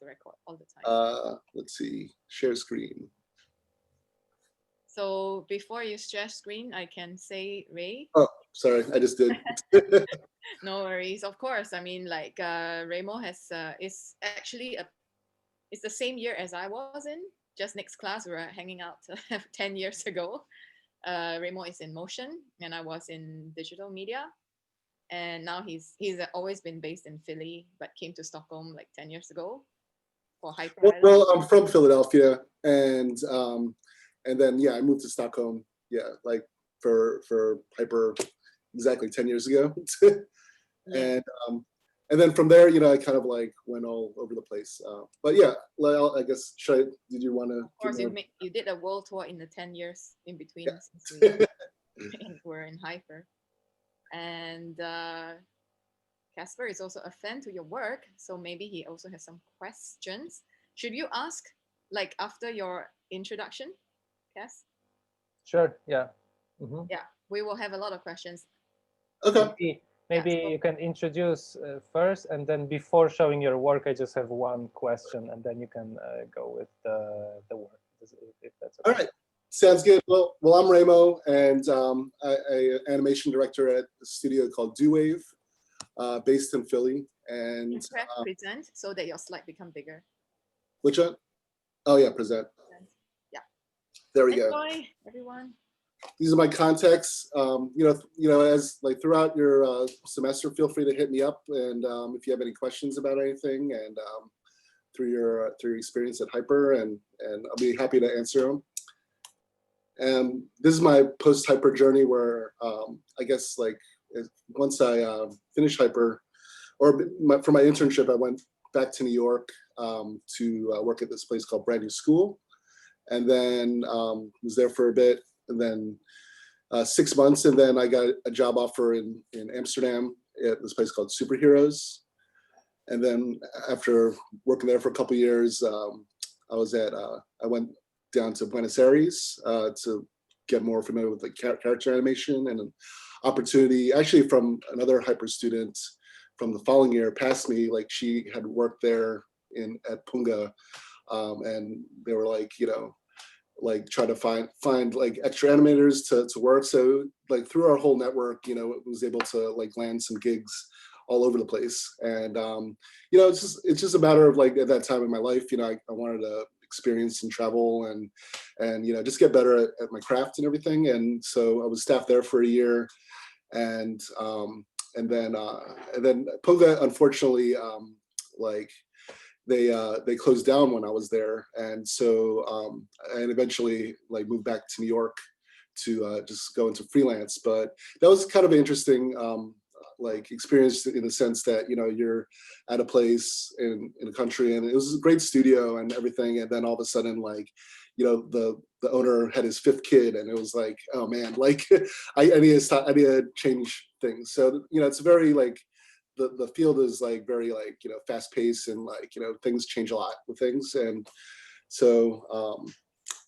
to record all the time. Let's see, share screen. So before you share screen, I can say Ray. Oh, sorry, I just did. No worries, of course. I mean, like Raymo has is actually it's the same year as I was in. Just next class, we were hanging out 10 years ago. Raymo is in motion, and I was in digital media. And now he's always been based in Philly, but came to Stockholm like 10 years ago for Hyper Island. Well, I'm from Philadelphia, and then yeah, I moved to Stockholm. Yeah, like for Hyper exactly 10 years ago. Yeah. And then from there, you know, I kind of like went all over the place. But yeah, I guess, did you want to? Of course, you did a world tour in the 10 years in between Yeah. since we were in Hyper. And Casper is also a fan to your work, so maybe he also has some questions. Should you ask like after your introduction, Cass? Sure. Yeah. Yeah, we will have a lot of questions. Okay. Maybe Yeah, so you can introduce first, and then before showing your work, I just have one question, and then you can go with the work, if that's okay. All right. Sounds good. Well, I'm Raymo, and I animation director at a studio called DoWave, based in Philly. And present so that your slide become bigger. which one? Oh yeah, present. Yeah. There we go. Enjoy, everyone. These are my contacts. You know, as like throughout your semester, feel free to hit me up, and if you have any questions about anything, and through your experience at Hyper, and I'll be happy to answer them. And this is my post-Hyper journey, where I guess like once I finished Hyper, or for my internship, I went back to New York to work at this place called Brand New School, and then was there for a bit, and then 6 months, and then I got a job offer in Amsterdam at this place called Superheroes. And then after working there for a couple of years, I went down to Buenos Aires to get more familiar with the character animation, and an opportunity actually from another Hyper student from the following year past me. Like, she had worked there at Punga, and they were like, you know, like try to find like extra animators to work. So like through our whole network, you know, it was able to like land some gigs all over the place. And you know, it's just a matter of like, at that time in my life, you know, I wanted to experience and travel and you know, just get better at my craft and everything. And so I was staffed there for a year, and then Punga, unfortunately, like they closed down when I was there, and so and eventually like moved back to New York to just go into freelance. But that was kind of an interesting like experience, in the sense that, you know, you're at a place in a country, and it was a great studio and everything, and then all of a sudden, like, you know, the owner had his 5th kid, and it was like, oh man, like I need to change things. So, you know, it's very like, the field is like very like, you know, fast paced, and like, you know, things change a lot with things. And so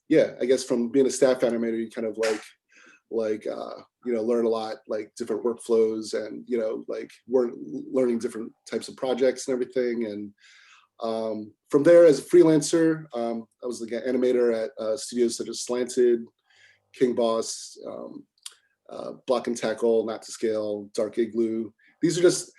yeah, I guess from being a staff animator, you kind of like you know, learn a lot, like different workflows, and, you know, like we're learning different types of projects and everything. And from there, as a freelancer, I was like an animator at studios such as Slanted, King Boss, Block and Tackle, Not to Scale, Dark Igloo. These are just,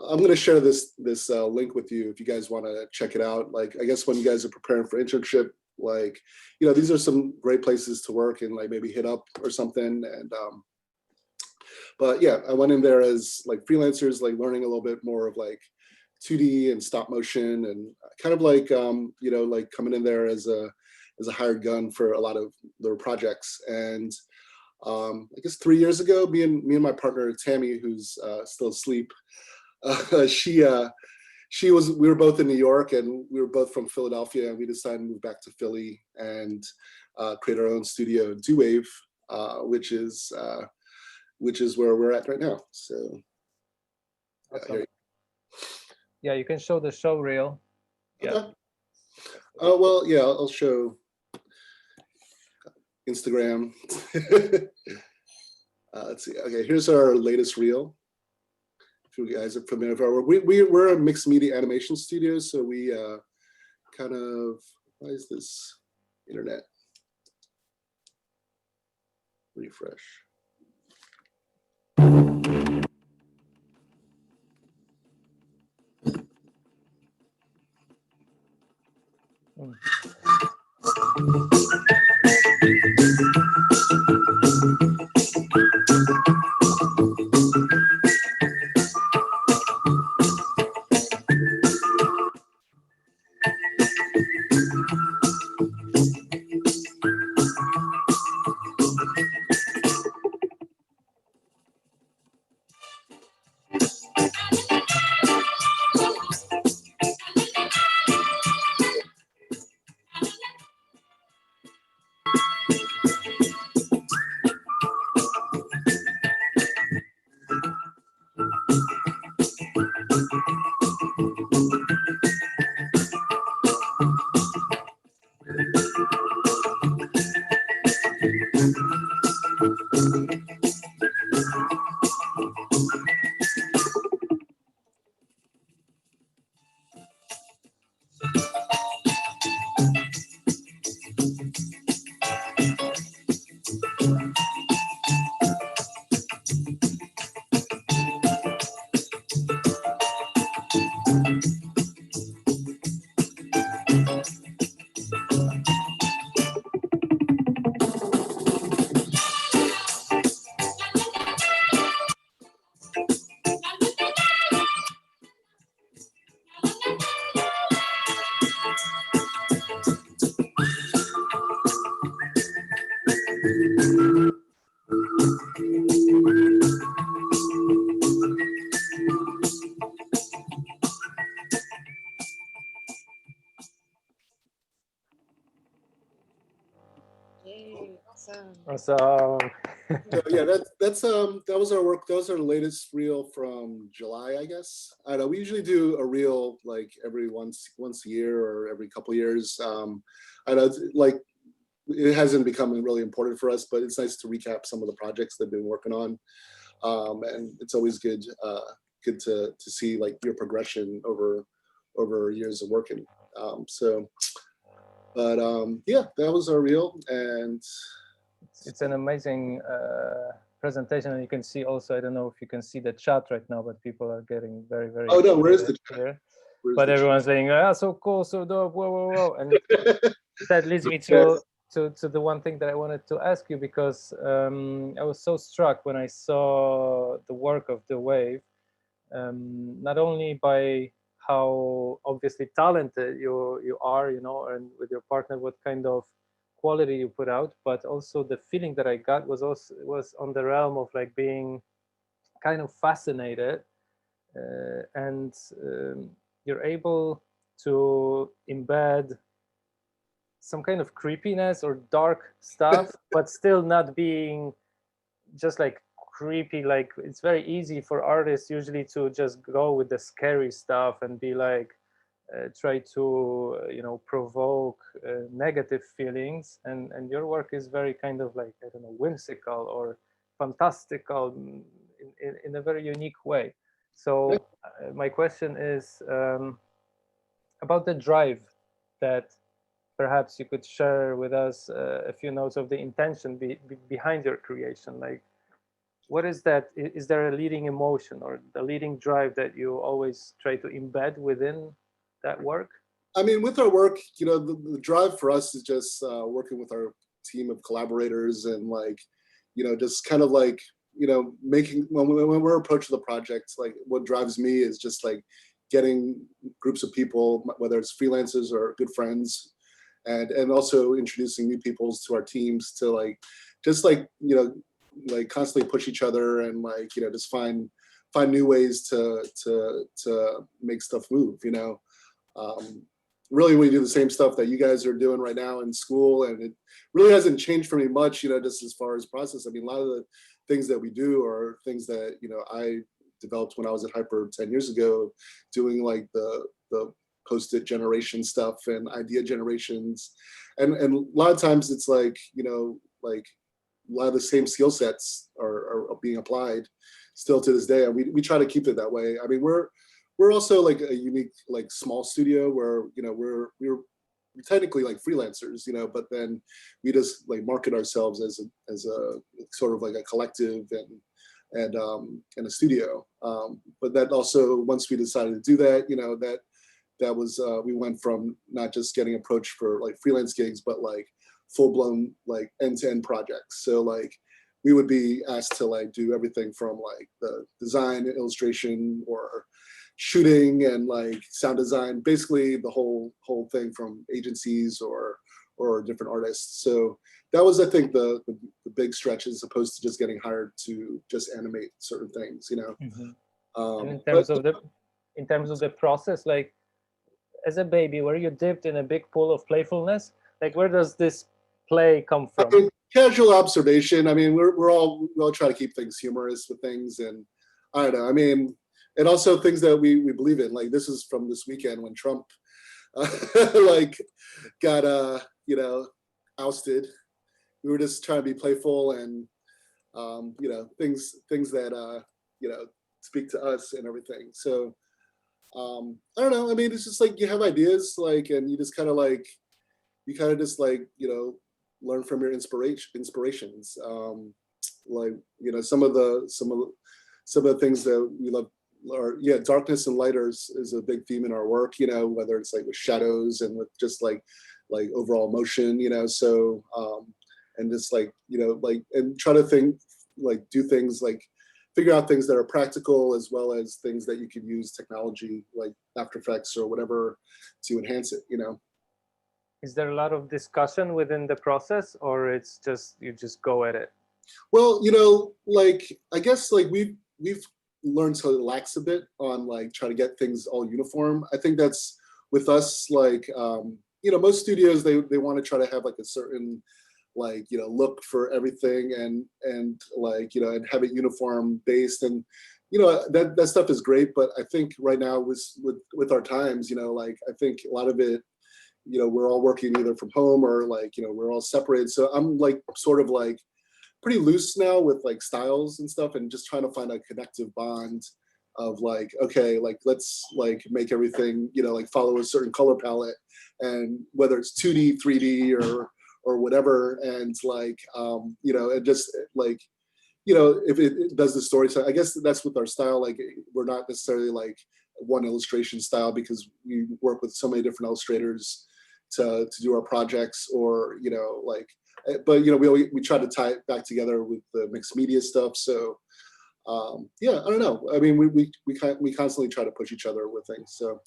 I'm going to share this link with you if you guys want to check it out. Like, I guess when you guys are preparing for internship, like, you know, these are some great places to work and like maybe hit up or something. And but yeah, I went in there as like freelancers, like learning a little bit more of like 2D and stop motion, and kind of like you know, like coming in there as a hired gun for a lot of their projects. And I guess 3 years ago, me and my partner Tammy, who's still asleep, we were both in New York, and we were both from Philadelphia, and we decided to move back to Philly and create our own studio, DoWave, which is where we're at right now. So Awesome. Yeah, you can show the show reel. Okay. Yeah. Oh, well, yeah, I'll show Instagram. Let's see. Okay, here's our latest reel. If you guys are familiar with our work, we're a mixed media animation studio, so we kind of, why is this internet? Refresh. Yay, awesome. So So yeah, that was our work. That was our latest reel from July, I guess. I know we usually do a reel like every once a year or every couple of years. I know like it hasn't become really important for us, but it's nice to recap some of the projects they've been working on, and it's always good to see like your progression over years of working. Yeah, that was our reel, and it's an amazing presentation, and you can see also, I don't know if you can see the chat right now, but people are getting very oh no, where's the chat? here. Where's But the everyone's saying, ah, so cool, so dope, whoa, whoa, whoa. And that leads me to the one thing that I wanted to ask you, because I was so struck when I saw the work of The Wave, not only by how obviously talented you are, you know, and with your partner, what kind of quality you put out, but also the feeling that I got was on the realm of like being kind of fascinated, and you're able to embed some kind of creepiness or dark stuff, but still not being just like creepy. Like it's very easy for artists usually to just go with the scary stuff and be like try to you know, provoke negative feelings, and your work is very kind of like, I don't know, whimsical or fantastical in a very unique way. So my question is about the drive that perhaps you could share with us a few notes of the intention behind your creation. Like, what is that? Is there a leading emotion or the leading drive that you always try to embed within that work? I mean, with our work, you know, the drive for us is just working with our team of collaborators and like, you know, just kind of like, you know, making, when we're approaching the project, like what drives me is just like getting groups of people, whether it's freelancers or good friends, and also introducing new peoples to our teams to like, just like, you know, like constantly push each other and like, you know, just find new ways to make stuff move, you know. Really, we do the same stuff that you guys are doing right now in school, and it really hasn't changed for me much, you know, just as far as process. I mean, a lot of the things that we do are things that, you know, I developed when I was at Hyper 10 years ago, doing like the post-it generation stuff and idea generations. And a lot of times it's like, you know, like a lot of the same skill sets are being applied still to this day. And we try to keep it that way. I mean, we're we're also like a unique, like small studio where, you know, we're technically like freelancers, you know, but then we just like market ourselves as a sort of like a collective and a studio. But that also, once we decided to do that, you know, that was, we went from not just getting approached for like freelance gigs, but like full-blown like end-to-end projects. So like we would be asked to like do everything from like the design, illustration, or shooting and like sound design, basically the whole thing from agencies or different artists. So that was, I think, the big stretch, as opposed to just getting hired to just animate certain things, you know. And in terms of the process, like as a baby, were you dipped in a big pool of playfulness? Like, where does this play come from? I mean, casual observation. I mean, we all try to keep things humorous with things, and I don't know. I mean, and also things that we believe in. Like this is from this weekend when Trump like got you know, ousted. We were just trying to be playful and you know, things that you know, speak to us and everything. So I don't know. I mean, it's just like you have ideas, like, and you just kind of like, you kind of just like, you know, learn from your inspirations. Like, you know, some of the things that we love are, yeah, darkness and light is a big theme in our work, you know, whether it's like with shadows and with just like overall motion, you know. So and just like, you know, like, and try to think, like do things like figure out things that are practical, as well as things that you could use technology like After Effects or whatever to enhance it, you know. Is there a lot of discussion within the process, or it's just you just go at it? Well, you know, like I guess like we've learned to relax a bit on like try to get things all uniform. I think that's with us, like you know, most studios they want to try to have like a certain like, you know, look for everything and like, you know, and have it uniform based, and you know, that stuff is great. But I think right now with our times, you know, like I think a lot of it, you know, we're all working either from home or like, you know, we're all separated. So I'm like sort of like pretty loose now with like styles and stuff, and just trying to find a connective bond of like, okay, like let's like make everything, you know, like follow a certain color palette, and whether it's 2D, 3D or whatever, and like you know, and just like, you know, if it does the story. So I guess that's with our style, like we're not necessarily like one illustration style, because we work with so many different illustrators to do our projects, or you know, like, but you know, we try to tie it back together with the mixed media stuff. So yeah, I don't know. I mean, we constantly try to push each other with things. So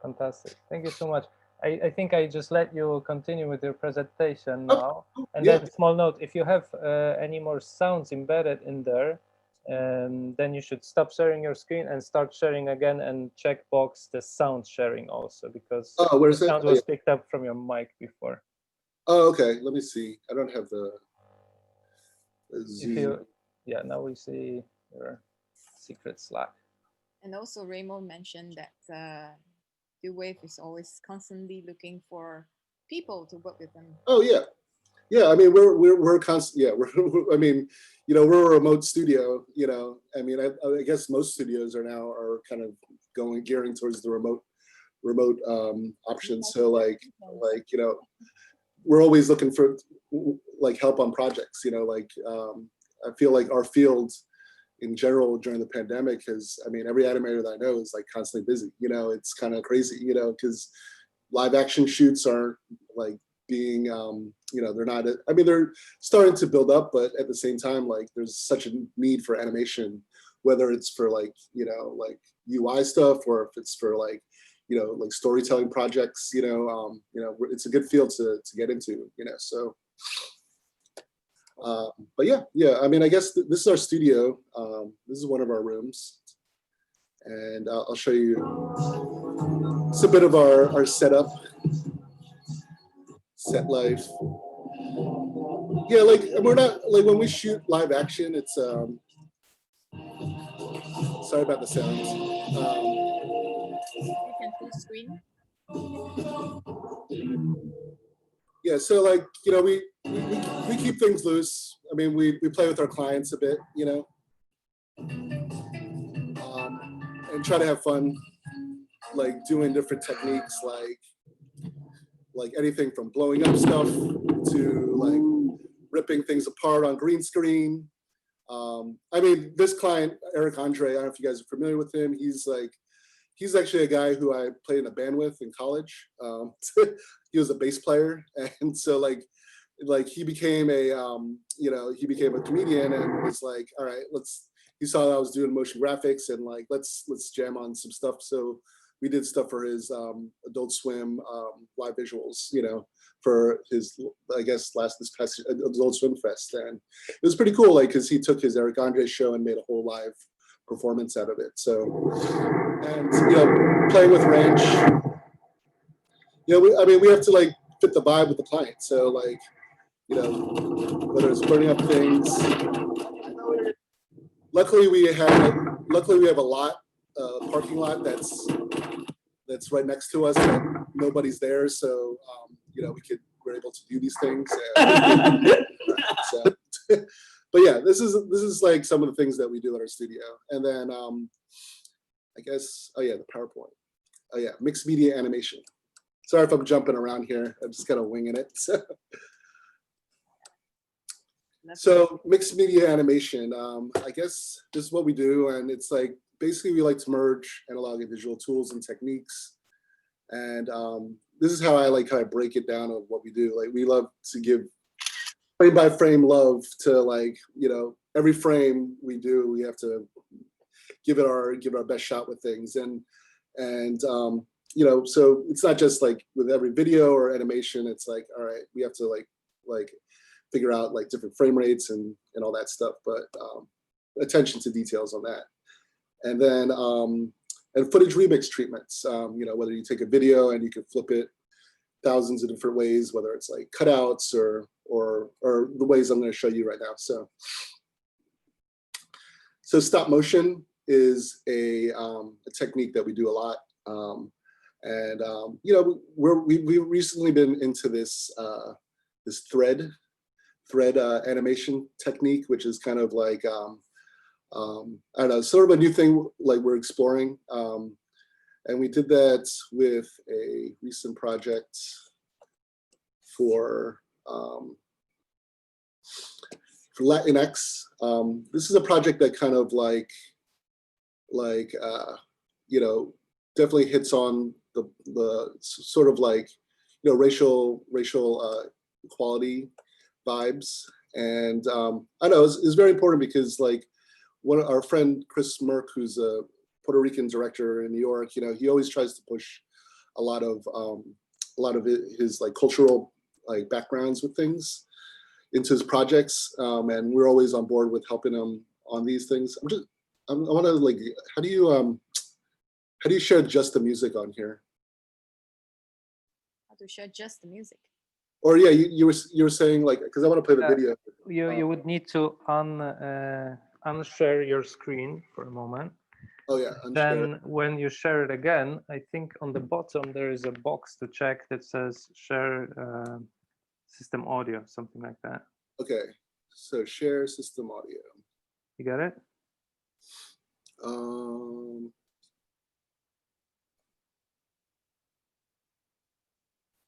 fantastic. Thank you so much. I think I just let you continue with your presentation oh, now. And yeah. then small note, if you have any more sounds embedded in there, then you should stop sharing your screen and start sharing again, and check box the sound sharing also, because the sound was picked up from your mic before. Oh, okay. Let me see. I don't have the Zoom. Yeah, now we see your secret Slack. And also Raymo mentioned that Wave is always constantly looking for people to work with them. Oh yeah, yeah. I mean, we're constant. Yeah, I mean, you know, we're a remote studio. You know, I mean, I guess most studios are kind of gearing towards the remote options. So like you know, we're always looking for like help on projects. You know, like I feel like our field in general during the pandemic has, I mean, every animator that I know is like constantly busy. You know, it's kind of crazy, you know, because live action shoots aren't like being, you know, they're not, I mean, they're starting to build up, but at the same time, like there's such a need for animation, whether it's for like, you know, like UI stuff, or if it's for like, you know, like storytelling projects, you know, it's a good field to get into, you know, so. But yeah. I mean, I guess this is our studio. This is one of our rooms, and I'll show you. It's a bit of our setup, set life. Yeah, like we're not like when we shoot live action. It's sorry about the sounds. You can full screen. Yeah, so like, you know, we keep things loose. I mean, we play with our clients a bit, you know, and try to have fun. like doing different techniques, like anything from blowing up stuff to like ripping things apart on green screen. I mean, this client, Eric Andre, I don't know if you guys are familiar with him. He's actually a guy who I played in a band with in college. He was a bass player, and so like he became a he became a comedian and was like, all right, he saw that I was doing motion graphics and like let's jam on some stuff. So we did stuff for his Adult Swim live visuals, for his, I guess, this past Adult Swim Fest. And it was pretty cool, like, because he took his Eric Andre show and made a whole live performance out of it. So, and, playing with ranch, we have to, like, fit the vibe with the client. So, like, whether it's burning up things. Luckily, we have a lot, parking lot that's right next to us that nobody's there, so we're able to do these things. So, but yeah, this is like some of the things that we do at our studio. And then I guess, oh yeah, the PowerPoint. Oh yeah, mixed media animation. Sorry if I'm jumping around here. I'm just kind of winging it. So mixed media animation, I guess this is what we do, and it's like basically we like to merge analog and visual tools and techniques, and this is how I break it down of what we do. Like we love to give frame by frame love to every frame we do. We have to give our best shot with things, and so it's not just like with every video or animation. It's like, all right, we have to like figure out like different frame rates and all that stuff, but attention to details on that. And then and footage remix treatments, whether you take a video and you can flip it thousands of different ways, whether it's like cutouts or the ways I'm going to show you right now. So stop motion is a technique that we do a lot. We've recently been into this this thread animation technique, which is kind of like I don't know, sort of a new thing like we're exploring, and we did that with a recent project for Latinx. This is a project that kind of definitely hits on the sort of like racial equality vibes, and I know it's very important because like our friend Chris Merck, who's a Puerto Rican director in New York, he always tries to push a lot of his like cultural like backgrounds with things into his projects, and we're always on board with helping him on these things. I want to like, how do you share just the music on here? How to share just the music? Or yeah, you were saying like, because I want to play the video. You would need to unshare your screen for a moment. Oh yeah. Then when you share it again, I think on the bottom there is a box to check that says share system audio, something like that. Okay, so share system audio. You got it?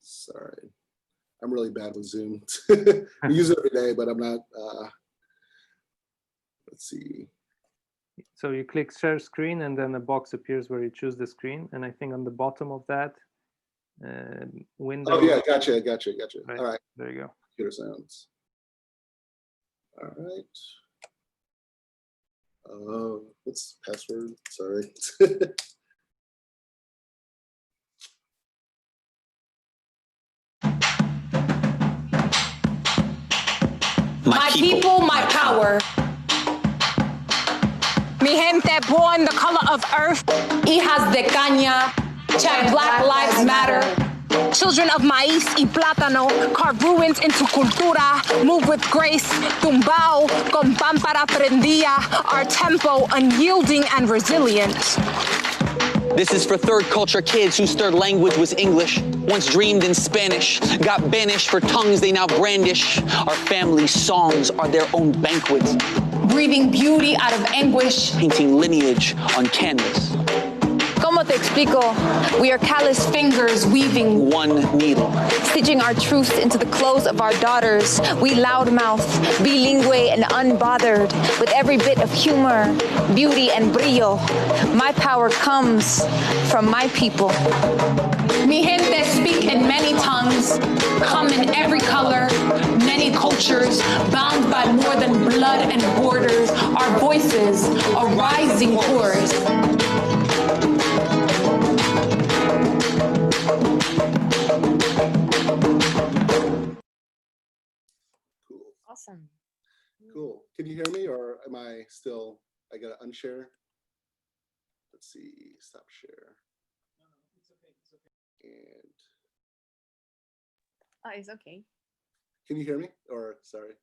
Sorry, I'm really bad with Zoom. I use it every day, but I'm not. Let's see. So you click share screen, and then a box appears where you choose the screen. And I think on the bottom of that window. Oh yeah, gotcha. Right. All right. There you go. Computer sounds. All right. What's the password? Sorry. My people, my power. Mi gente born the color of earth. Hijas de caña. Chant Black Lives Matter. Children of maíz y plátano carve ruins into cultura. Move with grace. Tumbao con pámpara prendida. Our tempo unyielding and resilient. This is for third culture kids whose third language was English. Once dreamed in Spanish, got banished for tongues they now brandish. Our family songs are their own banquets. Breathing beauty out of anguish. Painting lineage on canvas. Como te explico. We are callous fingers weaving one needle. stitching our truths into the clothes of our daughters. We loudmouth, bilingue and unbothered, with every bit of humor, beauty and brillo. My power comes from my people. Mi gente speak in many tongues, come in every color, many cultures, bound by more than blood and borders. Our voices, a rising chorus. Cool. Awesome. Cool. Can you hear me, or am I still? I gotta unshare. Let's see. Stop share. And Oh, it's okay. can you hear me? Or sorry.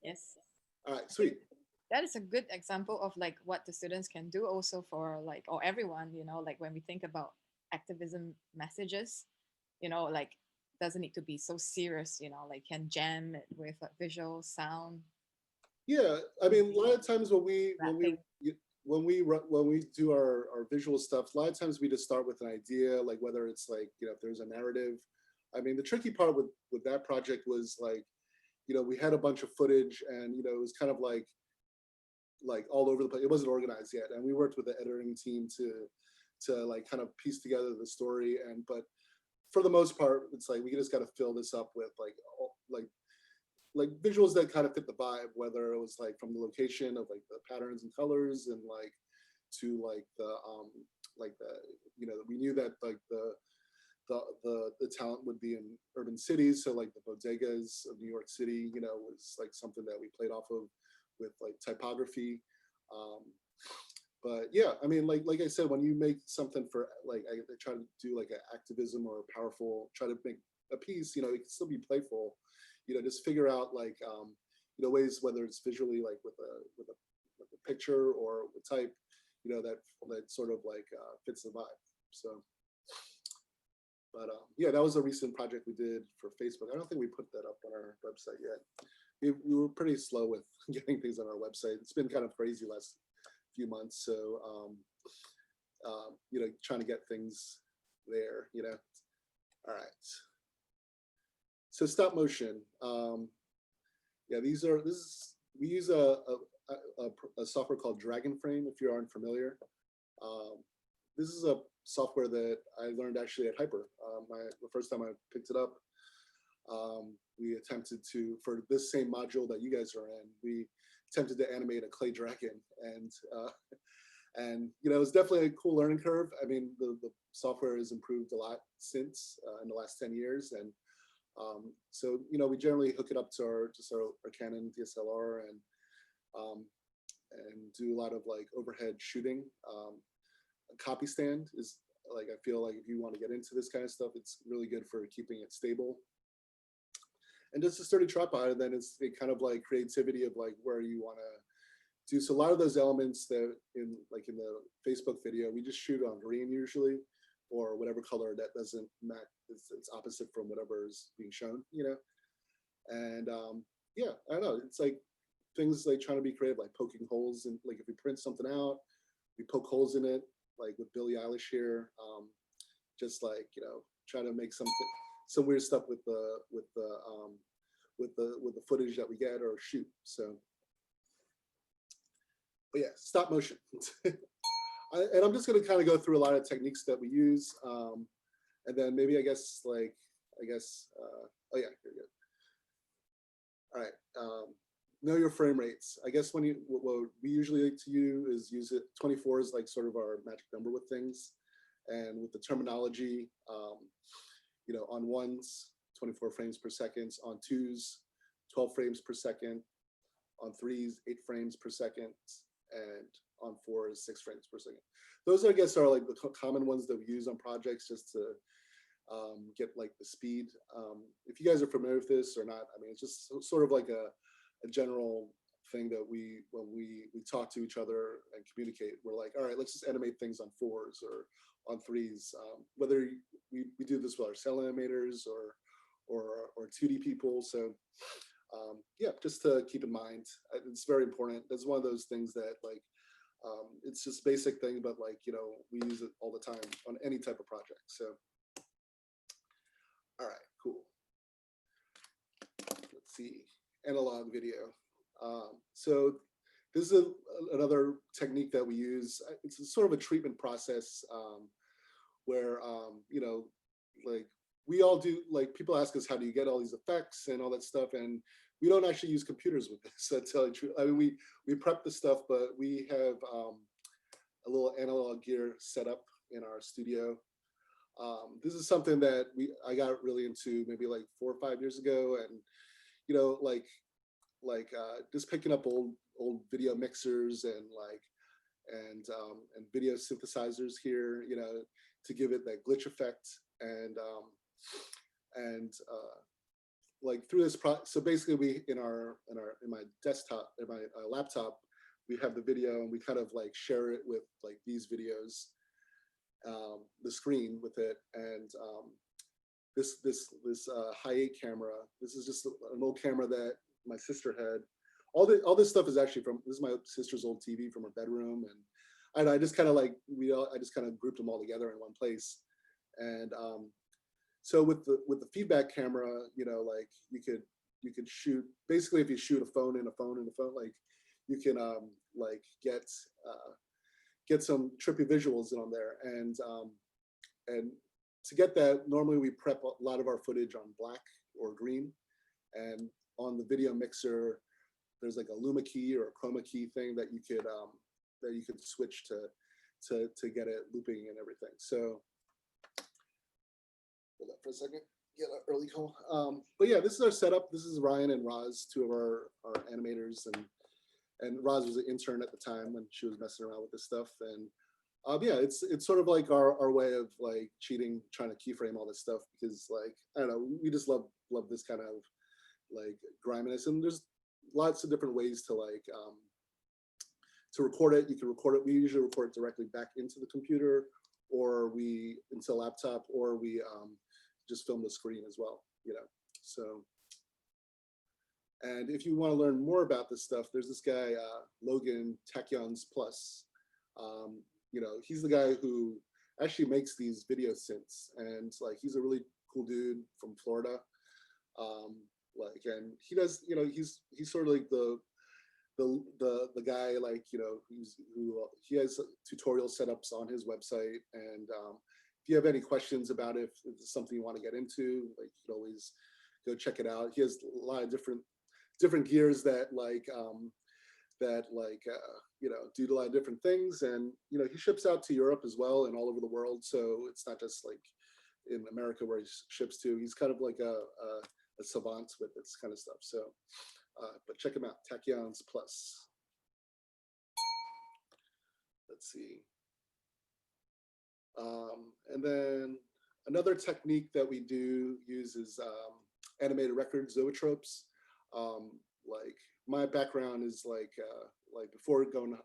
Yes. All right. Sweet. That is a good example of like what the students can do also for like, or everyone, like when we think about activism messages, like doesn't need to be so serious, like can jam it with visual sound. Yeah. I mean, a lot of times when we Rapping. do our visual stuff, a lot of times we just start with an idea, like whether it's like, if there's a narrative. I mean, the tricky part with that project was like, we had a bunch of footage and, it was kind of like all over the place. It wasn't organized yet. And we worked with the editing team to like kind of piece together the story. But for the most part, it's like, we just got to fill this up with like visuals that kind of fit the vibe, whether it was like from the location of like the patterns and colors and like to like the we knew that like the talent would be in urban cities. So like the bodegas of New York City, was like something that we played off of with like typography. But yeah, I mean, like I said, when you make something for like, I try to do like an activism or a powerful, try to make a piece, it can still be playful, just figure out like, ways, whether it's visually like with a picture or with type, that sort of like fits the vibe. So, but yeah, that was a recent project we did for Facebook. I don't think we put that up on our website yet. We were pretty slow with getting things on our website. It's been kind of crazy last few months. So, trying to get things there, all right. So stop motion. Yeah, we use a software called Dragon Frame, if you aren't familiar. This is a software that I learned actually at Hyper. The first time I picked it up, we attempted to, for this same module that you guys are in, we attempted to animate a clay dragon, and it was definitely a cool learning curve. I mean, the software has improved a lot since in the last 10 years, and so we generally hook it up to our Canon DSLR and do a lot of like overhead shooting. A copy stand is like, I feel like if you want to get into this kind of stuff, it's really good for keeping it stable. And just a sturdy tripod, and then it kind of like creativity of like where you want to do. So a lot of those elements that in the Facebook video, we just shoot on green usually, or whatever color that doesn't match. It's opposite from whatever is being shown, And yeah, I don't know. It's like things like trying to be creative, like poking holes, and like if we print something out, we poke holes in it, like with Billie Eilish here. Just like try to make some weird stuff with the footage that we get or shoot. So, but yeah, stop motion. And I'm just going to kind of go through a lot of techniques that we use, and then maybe oh yeah, here we go. All right, know your frame rates. I guess what we usually like to use it. 24 is like sort of our magic number with things, and with the terminology, on ones, 24 frames per second, on twos, 12 frames per second, on threes, 8 frames per second, and on 4s, 6 frames per second. Those, I guess, are like the common ones that we use on projects just to get like the speed. If you guys are familiar with this or not, I mean, it's just sort of like a general thing that when we talk to each other and communicate, we're like, all right, let's just animate things on 4s or on 3s. Whether we do this with our cell animators or 2D people. So yeah, just to keep in mind, it's very important. That's one of those things that like It's just basic thing, but like, you know, we use it all the time on any type of project. So, all right, cool. Let's see, analog video. So this is another technique that we use. It's a sort of a treatment process where, you know, like we all do, like people ask us, how do you get all these effects and all that stuff? And we don't actually use computers with this, to tell you the truth. I mean, we prep the stuff, but we have a little analog gear set up in our studio. This is something that I got really into maybe like 4 or 5 years ago. And, you know, like just picking up old video mixers and video synthesizers here, you know, to give it that glitch effect. And like through this so basically we in my desktop, in my laptop, we have the video and we kind of like share it with like these videos, the screen with it. And this high 8 camera, this is just an old camera that my sister had. All this stuff is actually this is my sister's old TV from her bedroom. And I just kind of like, I just kind of grouped them all together in one place. And so with the feedback camera, you know, like you could shoot, basically if you shoot a phone in a phone, like you can like get some trippy visuals on there. And to get that, normally we prep a lot of our footage on black or green. And on the video mixer, there's like a luma key or a chroma key thing that you could switch to get it looping and everything. So hold up for a second, get an early call. But yeah, this is our setup. This is Ryan and Roz, two of our animators, and Roz was an intern at the time when she was messing around with this stuff. And yeah, it's sort of like our way of like cheating, trying to keyframe all this stuff, because like, I don't know, we just love this kind of like griminess. And there's lots of different ways to like to record it. You can record it. We usually record it directly back into the computer, or into a laptop, or we just film the screen as well, you know. So, and if you want to learn more about this stuff, there's this guy, Logan Tachyons Plus. You know, he's the guy who actually makes these video synths, and like he's a really cool dude from Florida. Like, and he does, you know, he's sort of like the guy, like, you know, who he has tutorial setups on his website. And if you have any questions about it, if it's something you want to get into, like you can always go check it out. He has a lot of different gears that you know, do a lot of different things. And you know, he ships out to Europe as well and all over the world, so it's not just like in America where he ships to. He's kind of like a savant with this kind of stuff. So but check him out, Tachyons Plus. Let's see. And then another technique that we do use is animated record zoetropes. Like my background is like before going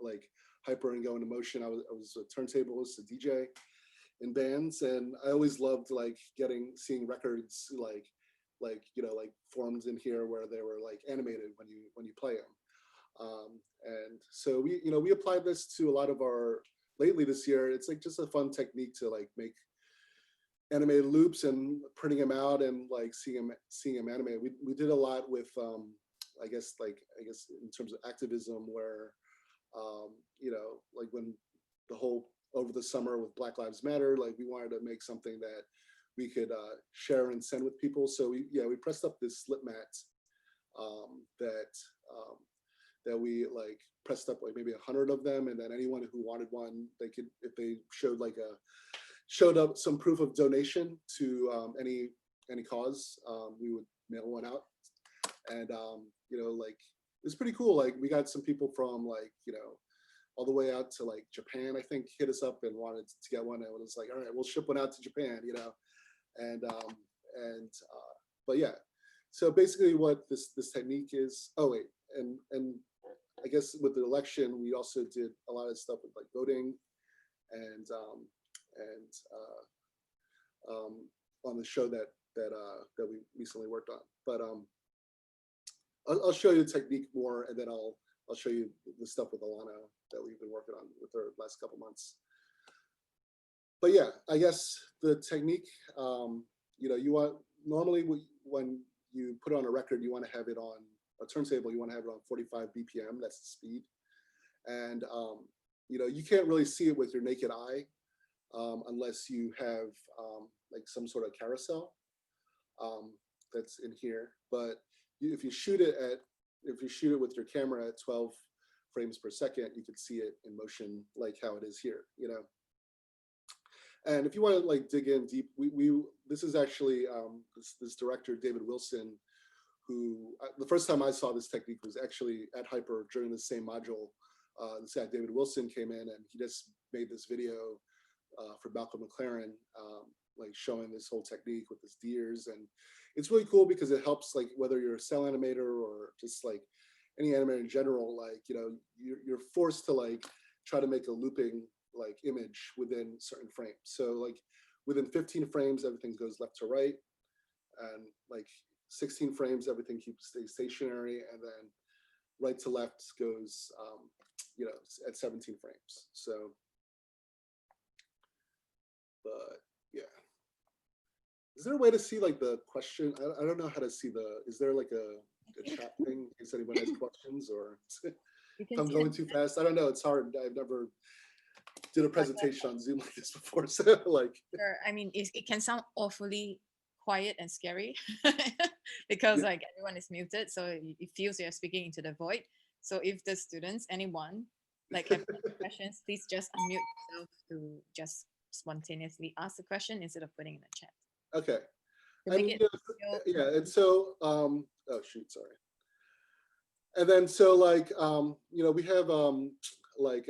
like hyper and going to motion, I was a turntablist, a DJ in bands, and I always loved like seeing records like you know, like formed in here where they were like animated when you play them. And so we applied this to a lot of our, lately this year, it's like just a fun technique to like make animated loops and printing them out and like seeing them animated. We did a lot with I guess in terms of activism, where you know, like when the whole over the summer with Black Lives Matter, like we wanted to make something that we could share and send with people. So we pressed up this slip mat that we like pressed up like maybe 100 of them, and then anyone who wanted one, they could, if they showed up some proof of donation to any cause, we would mail one out. And you know, like it's pretty cool. Like we got some people from like, you know, all the way out to like Japan, I think, hit us up and wanted to get one. And it was like, all right, we'll ship one out to Japan, you know. And but yeah, so basically what this technique is, oh wait, and I guess with the election, we also did a lot of stuff with like voting and on the show that we recently worked on. But I'll show you the technique more, and then I'll I'll show you the stuff with Alana that we've been working on with her last couple months. But yeah, I guess the technique, you know, you want, normally when you put on a record, you want to have it on a turntable, you want to have it on 45 BPM, that's the speed. And, you know, you can't really see it with your naked eye unless you have like some sort of carousel that's in here. But if you shoot it with your camera at 12 frames per second, you could see it in motion like how it is here, you know. And if you want to like dig in deep, this is actually this director, David Wilson, who the first time I saw this technique was actually at Hyper during the same module. This guy, David Wilson, came in and he just made this video for Malcolm McLaren, like showing this whole technique with his deers. And it's really cool because it helps, like whether you're a cell animator or just like any animator in general, like, you know, you're forced to like try to make a looping like image within certain frames. So like within 15 frames, everything goes left to right, and like 16 frames, everything stays stationary, and then right to left goes, you know, at 17 frames. So, but yeah. Is there a way to see like the question? I don't know how to see is there like a chat thing in case anyone has questions, or if I'm going too fast? I don't know, it's hard. I've never did a presentation on Zoom like this before, so like. Sure. I mean, it can sound awfully quiet and scary because Yeah. like everyone is muted, so it feels you're speaking into the void. So if the students, anyone, like have any questions, please just unmute yourself to just spontaneously ask the question instead of putting in the chat. Okay. To make it yeah, and so oh shoot, sorry. And then so like you know, we have like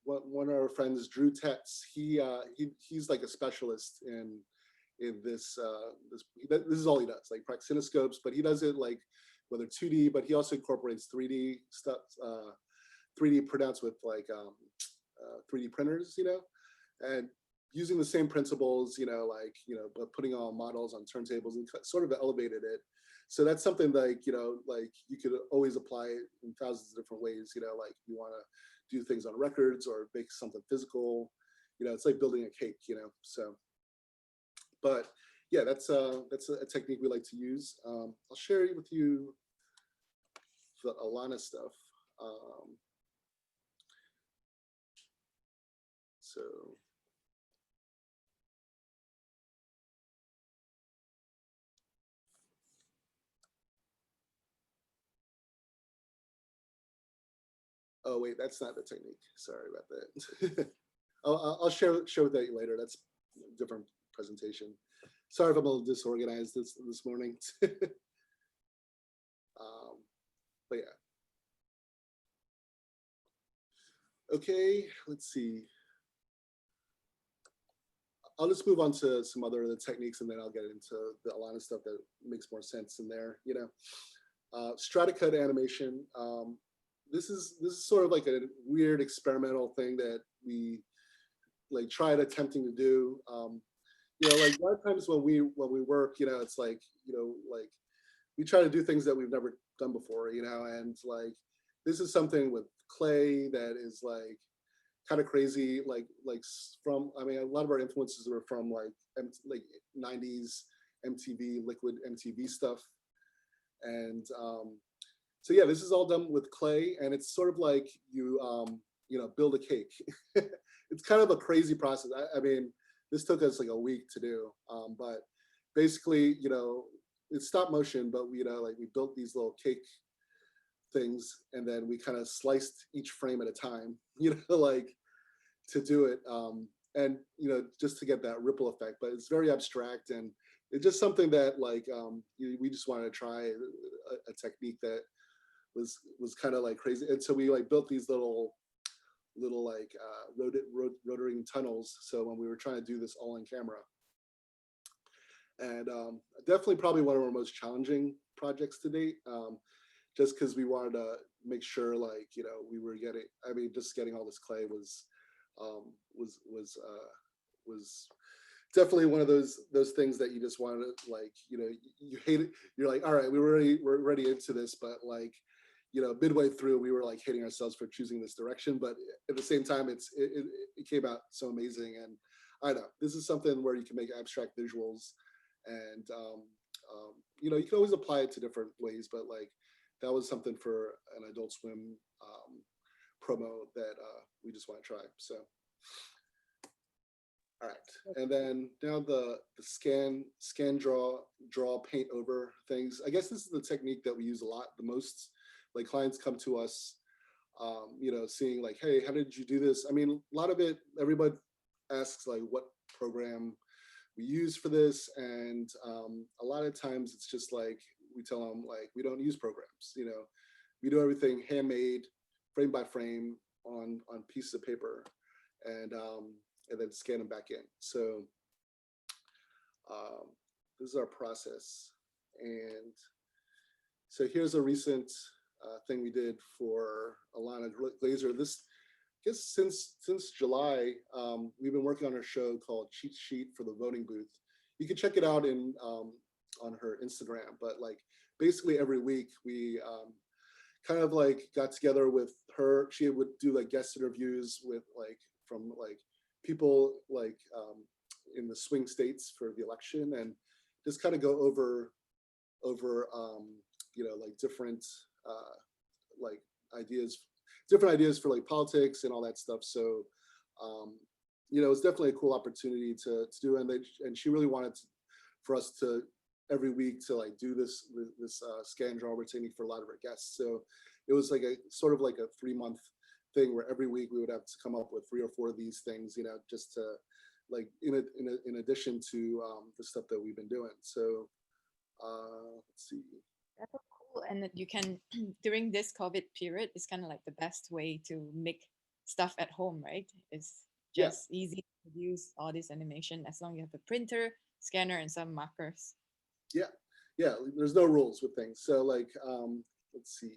one of our friends, Drew Tetz. He's like a specialist in this this is all he does, like praxinoscopes, but he does it like whether 2D, but he also incorporates 3D stuff, 3D printouts with like 3D printers, you know, and using the same principles, you know, like, you know, but putting all models on turntables and sort of elevated it. So that's something like, you know, like you could always apply it in thousands of different ways, you know, like you want to do things on records or make something physical, you know, it's like building a cake, you know, so. But yeah, that's a technique we like to use. I'll share with you the Alana stuff. So. Oh wait, that's not the technique. Sorry about that. I'll share with that later. That's a different presentation. Sorry if I'm a little disorganized this morning. But yeah. Okay, let's see. I'll just move on to some other of the techniques, and then I'll get into the Alana stuff that makes more sense in there. You know, stratacut animation. This is sort of like a weird experimental thing that we like tried attempting to do. You know, like a lot of times when we work, you know, it's like, you know, like we try to do things that we've never done before, you know, and like this is something with clay that is like kind of crazy, like from, I mean, a lot of our influences were from like 90s MTV, liquid MTV stuff. And so yeah, this is all done with clay, and it's sort of like you know, build a cake. It's kind of a crazy process. I mean, this took us like a week to do, but basically, you know, it's stop motion, but we, you know, like we built these little cake things, and then we kind of sliced each frame at a time, you know, like to do it, and you know, just to get that ripple effect. But it's very abstract, and it's just something that like we just wanted to try a technique that was kind of like crazy. And so we like built these little like rotating tunnels. So when we were trying to do this all on camera, and definitely probably one of our most challenging projects to date, just because we wanted to make sure, like, you know, we were getting, I mean, just getting all this clay was definitely one of those things that you just wanted to, like, you know, you hate it. You're like, all right, we're ready into this, but like, you know, midway through, we were like hating ourselves for choosing this direction, but at the same time, it came out so amazing. And I know this is something where you can make abstract visuals, and you know, you can always apply it to different ways, but like that was something for an Adult Swim promo that we just want to try. So, all right, and then now the scan, draw, paint over things. I guess this is the technique that we use a lot, the most. Like clients come to us, you know, seeing like, hey, how did you do this? I mean, a lot of it, everybody asks like what program we use for this, and a lot of times it's just like we tell them like we don't use programs. You know, we do everything handmade, frame by frame on pieces of paper, and then scan them back in. So this is our process, and so here's a recent thing we did for Alana Glazer. This, I guess since July, we've been working on a show called Cheat Sheet for the Voting Booth. You can check it out in on her Instagram, but like basically every week we kind of like got together with her. She would do like guest interviews with like from like people like in the swing states for the election, and just kind of go over you know, like different like different ideas for like politics and all that stuff. So you know, it's definitely a cool opportunity to do, and she really wanted for us to every week to like do this scan draw technique for a lot of our guests. So it was like a sort of like a 3-month thing where every week we would have to come up with 3 or 4 of these things, you know, just to like in addition to the stuff that we've been doing. So let's see. That's so cool. And you can, during this COVID period, it's kind of like the best way to make stuff at home, right? It's just easy to use all this animation as long as you have a printer, scanner, and some markers. Yeah, there's no rules with things. So like, let's see.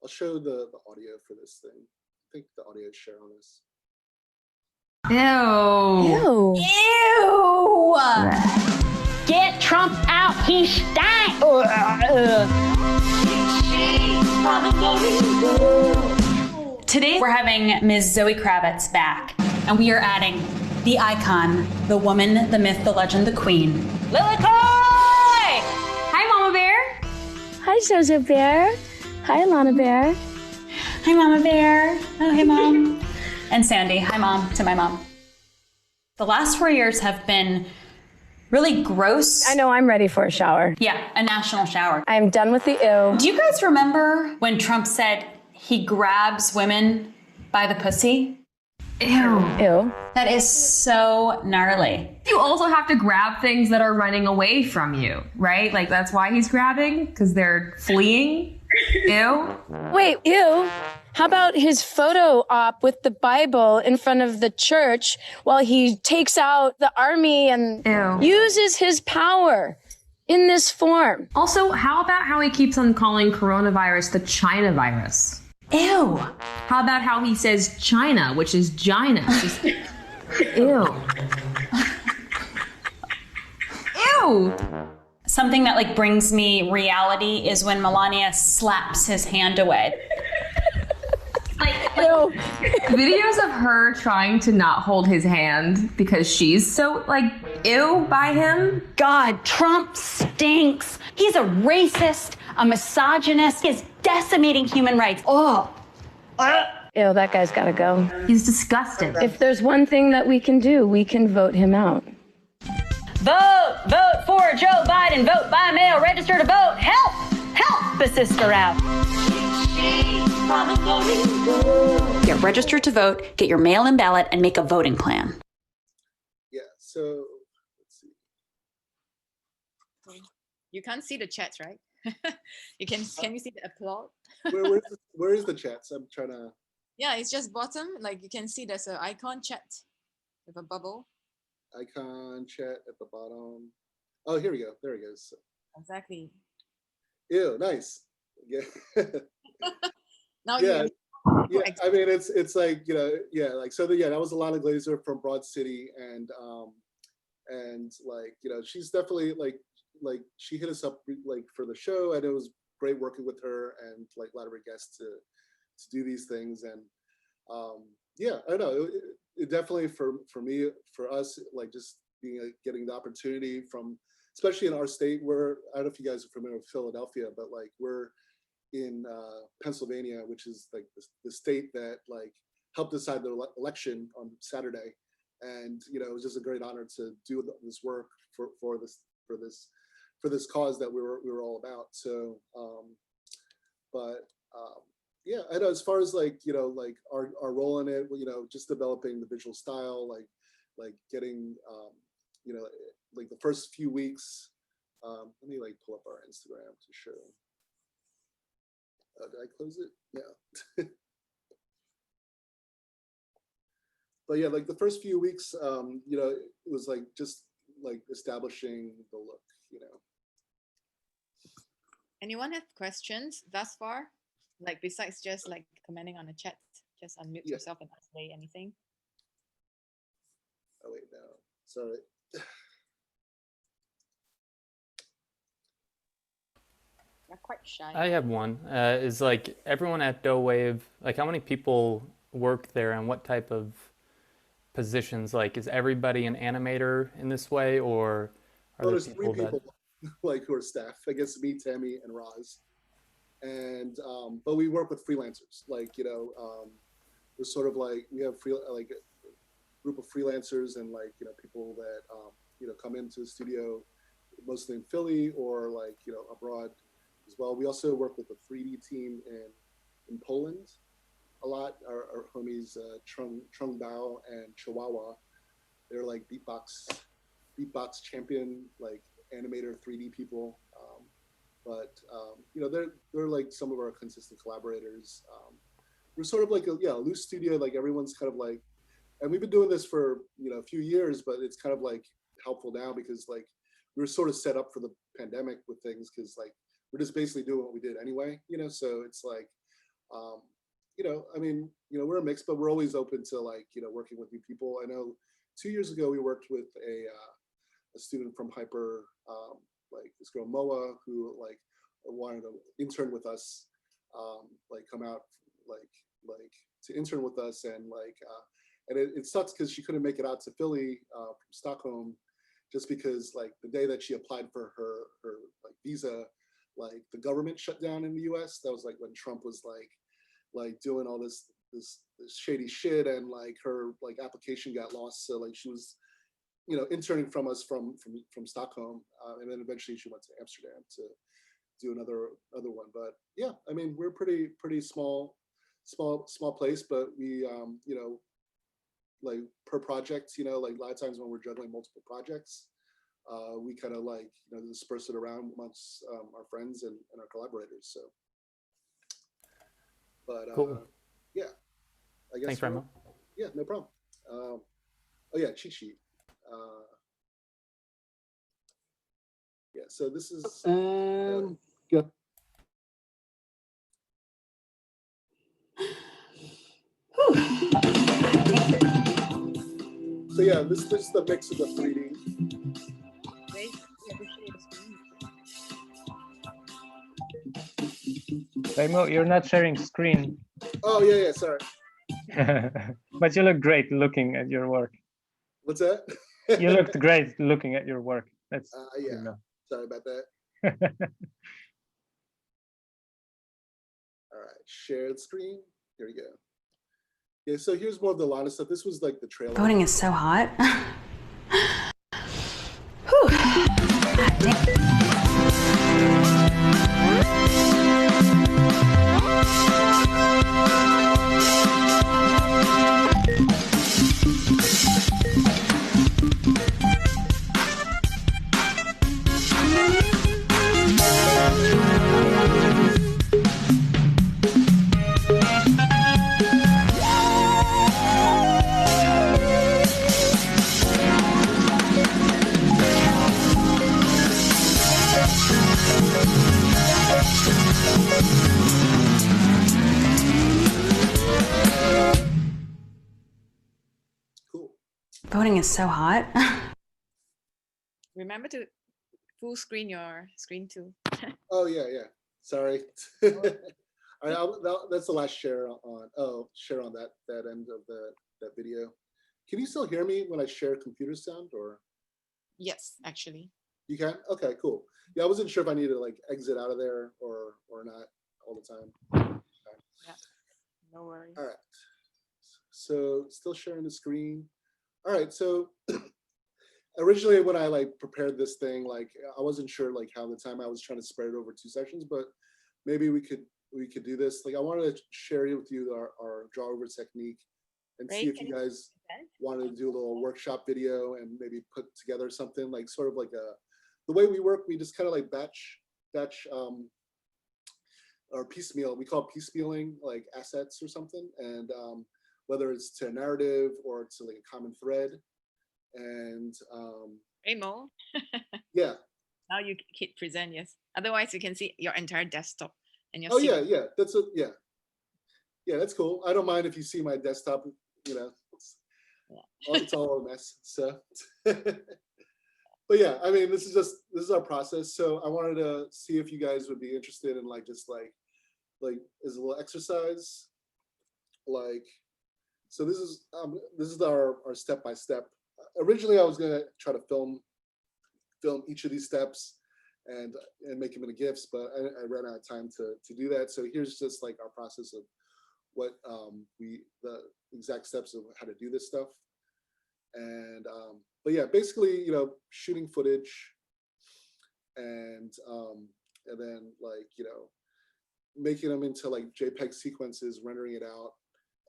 I'll show the audio for this thing. I think the audio is shared on this. Ew. Get Trump out, he stank. Today we're having Ms. Zoe Kravitz back, and we are adding the icon, the woman, the myth, the legend, the queen, Lily Coy! Hi, Mama Bear. Hi, Zozo Bear. Hi, Alana Bear. Hi, Mama Bear. Oh, hey, Mom. And Sandy. Hi, Mom, to my mom. The last 4 years have been really gross. I know, I'm ready for a shower. Yeah, a national shower. I'm done with the ew. Do you guys remember when Trump said he grabs women by the pussy? Ew. That is so gnarly. You also have to grab things that are running away from you, right? Like that's why he's grabbing, because they're fleeing. Ew. Wait, ew. How about his photo op with the Bible in front of the church while he takes out the army and uses his power in this form? Also, how about how he keeps on calling coronavirus the China virus? Ew. How about how he says China, which is Gina? Ew. Ew. Something that like brings me reality is when Melania slaps his hand away. Ew. Videos of her trying to not hold his hand because she's so like ew by him. God, Trump stinks. He's a racist, a misogynist. He's decimating human rights. Oh. Ew, that guy's gotta go. He's disgusting. If there's one thing that we can do, we can vote him out. Vote for Joe Biden. Vote by mail. Register to vote. Help a sister out. Get registered to vote, get your mail-in ballot, and make a voting plan. Yeah, so let's see. You can't see the chats, right? Can you see the applaud? Where is the chats? I'm trying to. Yeah, it's just bottom. Like you can see there's an icon chat with a bubble. Icon chat at the bottom. Oh, here we go. There it goes. Exactly. Ew, nice. Yeah. Now yeah. I mean, it's like, you know, yeah, like, so that was Alana Glazer from Broad City, and like, you know, she's definitely like she hit us up like for the show, and it was great working with her and like Lateral guests to do these things. And yeah, I don't know. It definitely for me, for us, like just being getting the opportunity from, especially in our state, where I don't know if you guys are familiar with Philadelphia, but like we're in Pennsylvania, which is like the state that like helped decide the election on Saturday. And you know, it was just a great honor to do this work for this cause that we were all about. So, yeah, I know as far as like, you know, like our role in it, you know, just developing the visual style, like getting, you know, like the first few weeks. Let me like pull up our Instagram to show. Did I close it? Yeah. But yeah, like the first few weeks, you know, it was like just like establishing the look, you know. Anyone have questions thus far? Like besides just like commenting on the chat, just unmute yourself and say anything. Oh wait, no, sorry. You're quite shy. I have one. Is like everyone at DoWave, like how many people work there and what type of positions? Like is everybody an animator in this way, or are there There's people three people like who are staff, I guess me, Tammy, and Roz. And but we work with freelancers, like, you know, we're sort of like, we have like a group of freelancers and like, you know, people that you know, come into the studio mostly in Philly or like, you know, abroad as well. We also work with a 3D team in Poland a lot. Our homies Trung Bao and Chihuahua, they're like beatbox champion, like animator 3D people. But you know, they're like some of our consistent collaborators. We're sort of like a loose studio, like everyone's kind of like, and we've been doing this for, you know, a few years, but it's kind of like helpful now because like we were sort of set up for the pandemic with things because like we're just basically doing what we did anyway, you know. So it's like, you know, I mean, you know, we're a mix, but we're always open to like, you know, working with new people. I know 2 years ago we worked with a student from Hyper, like this girl Moa, who like wanted to intern with us, like come out like to intern with us, and like and it sucks because she couldn't make it out to Philly from Stockholm, just because like the day that she applied for her like visa, like the government shut down in the U.S. That was like when Trump was like doing all this shady shit, and like her like application got lost. So like she was, you know, interning from us from Stockholm, and then eventually she went to Amsterdam to do another one. But yeah, I mean, we're pretty small place, but we you know, like per project, you know, like a lot of times when we're juggling multiple projects, we kind of like, you know, disperse it around amongst our friends and our collaborators. So, but cool. Yeah, I guess. Thanks, Raymo. Yeah, no problem. Oh yeah, cheat sheet. Yeah, so this is yeah. So yeah, this is the mix of the 3D. Raymo, you're not sharing screen. Oh yeah, sorry. But you look great looking at your work. What's that? You looked great looking at your work. That's yeah. You know. Sorry about that. All right, shared screen. Here we go. Yeah, so here's more of the Lana stuff. This was like the trailer. Voting is so hot. Voting is so hot. Remember to full screen your screen too. Oh yeah, yeah. Sorry. All right, that's the last share on. Oh, share on that end of that video. Can you still hear me when I share computer sound, or Yes, actually. you can? Okay, cool. Yeah, I wasn't sure if I needed to like exit out of there or not all the time. Okay. Yeah, no worries. All right. So still sharing the screen. All right. So originally when I like prepared this thing, like I wasn't sure like how the time I was trying to spread it over 2 sessions, but maybe we could do this. Like I wanted to share with you our draw over technique and see Ray, if can you you guys wanted to do a little workshop video and maybe put together something like sort of like the way we work, we just kind of like batch or piecemeal. We call it piecemealing like assets or something, and whether it's to a narrative or to like a common thread. And Raymo, yeah. now you hit present, yes. Otherwise, you can see your entire desktop and your. Oh yeah, yeah. That's a yeah. Yeah, that's cool. I don't mind if you see my desktop. You know, it's all a mess. So, but yeah, I mean, this is our process. So I wanted to see if you guys would be interested in like just like as a little exercise. Like, so this is our step by step. Originally, I was gonna try to film each of these steps and make them into GIFs, but I ran out of time to do that. So here's just like our process of what the exact steps of how to do this stuff. And but yeah, basically, you know, shooting footage and then like, you know, making them into like JPEG sequences, rendering it out,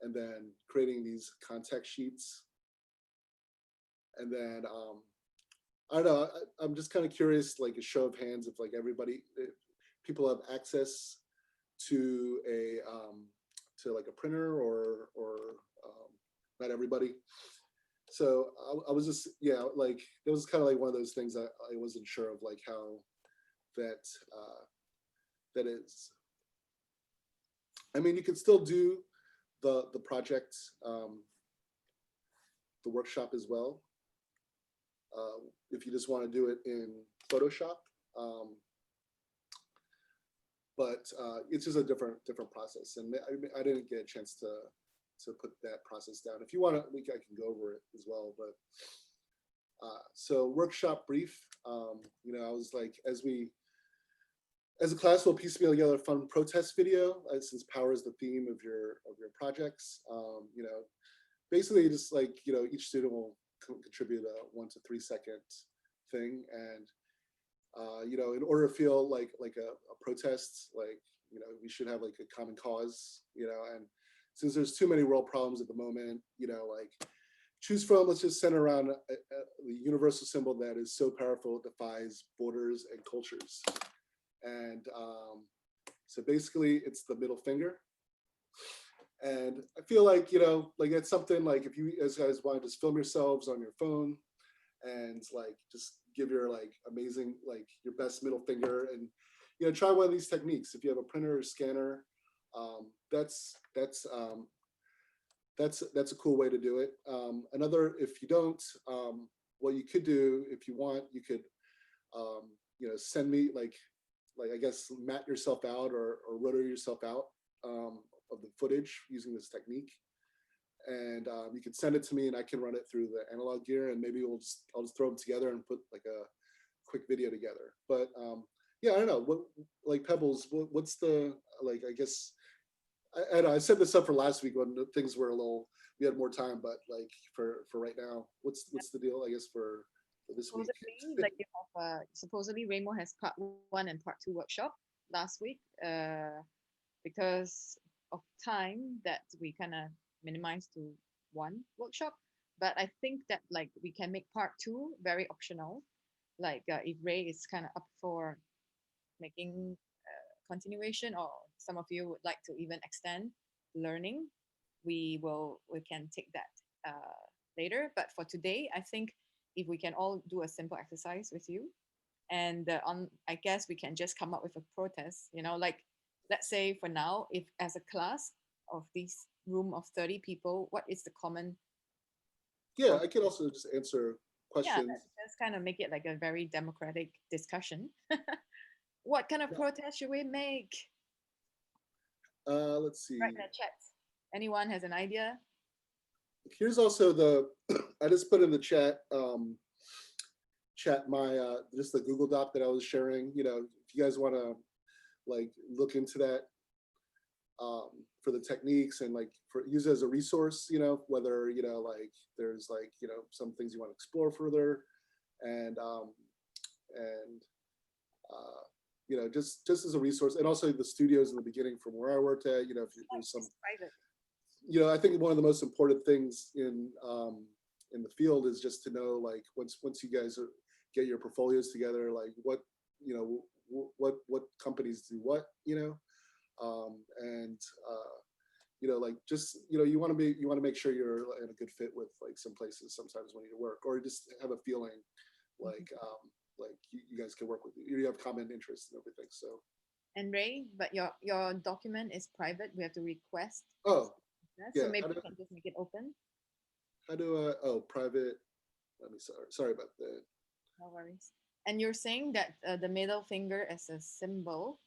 and then creating these context sheets. And then I don't know, I'm just kind of curious, like a show of hands, if like if people have access to to like a printer or not everybody. So I was just, yeah, like it was kind of like one of those things that I wasn't sure of, like how that is. I mean, you could still do the project, the workshop as well, if you just want to do it in Photoshop. But it's just a different process, and I didn't get a chance to put that process down. If you want to, I can go over it as well. But so workshop brief. You know, I was like, as a class, we'll piecemeal together a fun protest video, since power is the theme of your projects. You know, basically just like, you know, each student will contribute a 1 to 3 second thing, and you know, in order to feel like a protest, like, you know, we should have like a common cause, you know, and since there's too many world problems at the moment, you know, like choose from, let's just center around the universal symbol that is so powerful it defies borders and cultures. And so basically it's the middle finger. And I feel like, you know, like it's something like if you guys want to just film yourselves on your phone and like just give your like amazing, like your best middle finger, and, you know, try one of these techniques. If you have a printer or scanner, that's a cool way to do it. Another, if you don't, what you could do, if you want, you could, you know, send me like I guess mat yourself out or rotor yourself out of the footage using this technique, and you can send it to me and I can run it through the analog gear, and maybe I'll just throw them together and put like a quick video together. But yeah, I don't know, what, like Pebbles, what's the, like, I guess I set this up for last week when things were a little, we had more time, but like for right now, what's the deal, I guess, for this week? Like you have, supposedly Raymo has part 1 and part 2 workshop last week, because of time that we kind of minimized to 1 workshop. But I think that like we can make part 2 very optional. Like if Ray is kind of up for making continuation, or some of you would like to even extend learning, we can take that later. But for today, I think if we can all do a simple exercise with you, and I guess we can just come up with a protest, you know, like let's say for now, if as a class of this room of 30 people, what is the common? Yeah, I can also just answer questions. Yeah, let's kind of make it like a very democratic discussion. What kind of protest should we make? Let's see. Right in the chat. Anyone has an idea? Here's also the, I just put in the chat, my, just the Google Doc that I was sharing, you know, if you guys want to like look into that for the techniques and like for use it as a resource, you know, whether, you know, like there's like, you know, some things you want to explore further and you know, just as a resource, and also the studios in the beginning from where I worked at, you know, if there's some, you know, I think one of the most important things in the field is just to know, like, once you guys get your portfolios together, like what, you know, what companies do what, you know, you know, like just, you know, you want to make sure you're in a good fit with like some places sometimes when you work, or just have a feeling like you guys can work with you have common interests and everything. So. And Ray, but your document is private. We have to request. Oh, so yeah. maybe we can just make it open. How do I? Oh, private. Let me. Sorry about that. No worries. And you're saying that the middle finger is a symbol,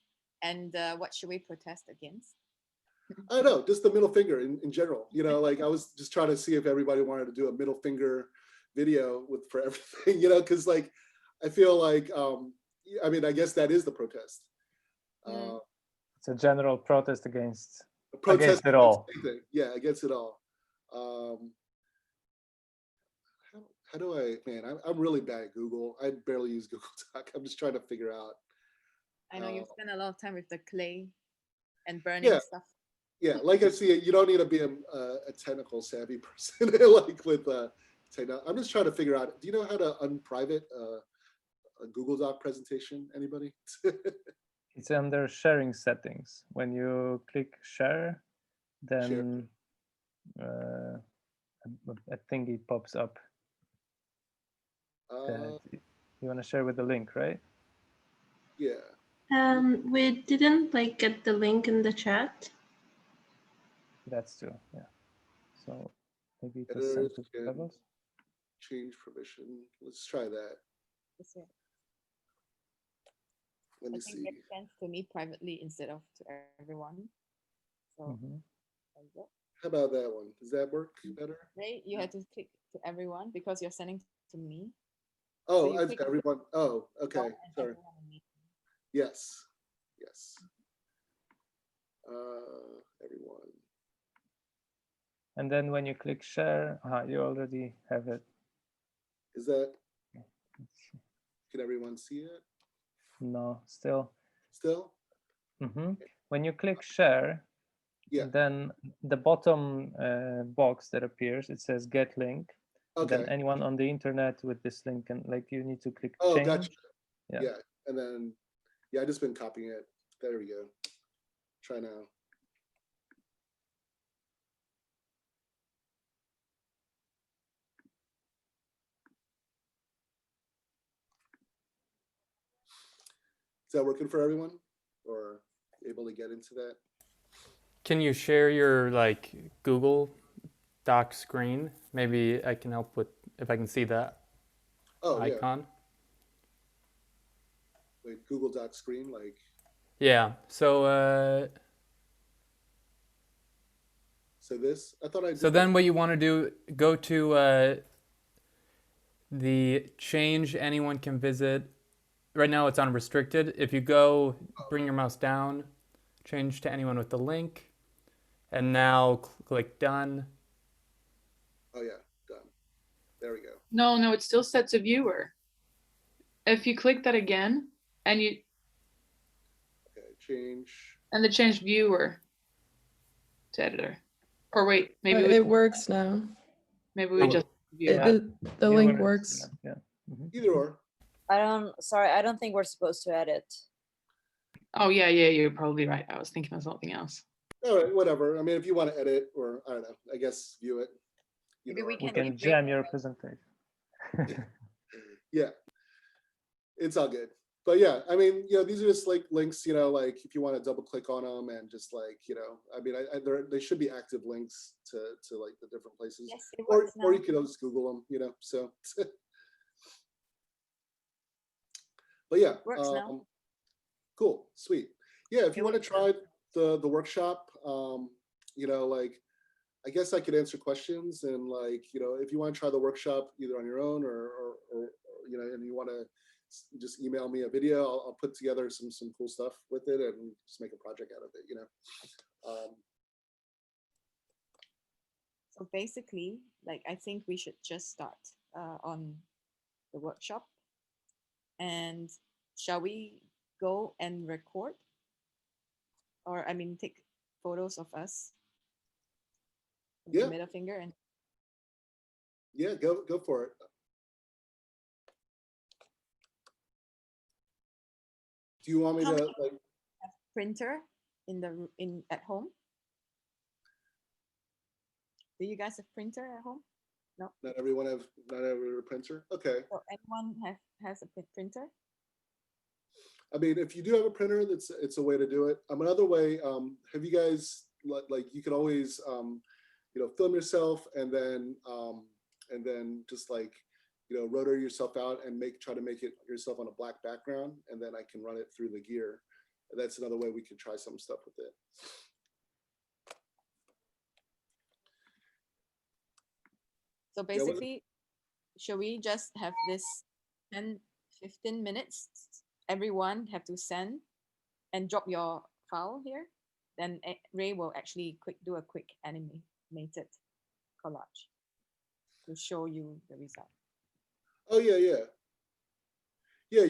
and what should we protest against? I don't know, just the middle finger in general. You know, like I was just trying to see if everybody wanted to do a middle finger video for everything. You know, because like I feel like I mean, I guess that is the protest. It's a general protest against it all. Yeah, against it all. How do I, man, I'm really bad at Google. I barely use Google Doc. I'm just trying to figure out. I know you spend a lot of time with the clay and burning stuff. Yeah, like I see, you don't need to be a technical savvy person like with technology. I'm just trying to figure out, do you know how to unprivate a Google Doc presentation, anybody? It's under sharing settings. When you click share, then a thingy pops up. You want to share with the link, right? Yeah. We didn't like get the link in the chat. That's true. Yeah. So maybe it was sent to levels. Change permission. Let's try that. Let me see. It sends to me privately instead of to everyone. So there you go. How about that one? Does that work better? Right, you have to click to everyone because you're sending to me. Oh, so everyone. Oh, okay. Sorry. Yes. Yes. Everyone. And then when you click share, you already have it. Is that? Can everyone see it? No, still. Still? When you click share, then the bottom box that appears, it says get link. Okay. Then anyone on the internet with this link, and like you need to click change. Oh, gotcha. Yeah. And then, I just been copying it. There we go. Try now. Is that working for everyone, or able to get into that? Can you share your like Google Doc screen? Maybe I can help with if I can see that icon. Wait, Google Doc screen, like. Yeah. So. So this, I thought I did. So then, what you want to do? Go to the change anyone can visit. Right now it's on restricted. If you go, bring your mouse down, change to anyone with the link, and now click done. Oh yeah, done. There we go. No, it's still set to viewer. If you click that again, and you. Okay, change. And then change viewer to editor. Or wait, maybe it works now. Maybe we just view the link works. Yeah. Either or. I don't think we're supposed to edit. Oh yeah, you're probably right. I was thinking of something else. All right, whatever. I mean, if you want to edit, or I don't know, I guess view it. Maybe we can jam your presentation. Yeah, it's all good. But yeah, I mean, these are just like links, like if you want to double click on them and just like, I mean, they should be active links to like the different places. Yes, or you could just Google them, so. But yeah, works now. Cool, sweet. Yeah, if you want to try the workshop, you know, like, I guess I could answer questions, and like, you know, if you want to try the workshop either on your own or you know, and you want to just email me a video, I'll put together some cool stuff with it and just make a project out of it, you know. So basically, like, I think we should just start on the workshop. And shall we go and record? Or, I mean, take photos of us with the middle finger and yeah, go for it. Do you want me to like printer at home? Do you guys have printer at home? No. Not everyone have a printer. Okay. So anyone has a printer? I mean, if you do have a printer, it's a way to do it. Another way, have you guys like you could always you know, film yourself and then just like, you know, rotor yourself out and try to make it yourself on a black background, and then I can run it through the gear. That's another way we could try some stuff with it. So basically, should we just have this 10-15 minutes? Everyone have to send and drop your file here. Then Ray will actually do a quick animated collage to show you the result. Oh yeah, yeah. Yeah,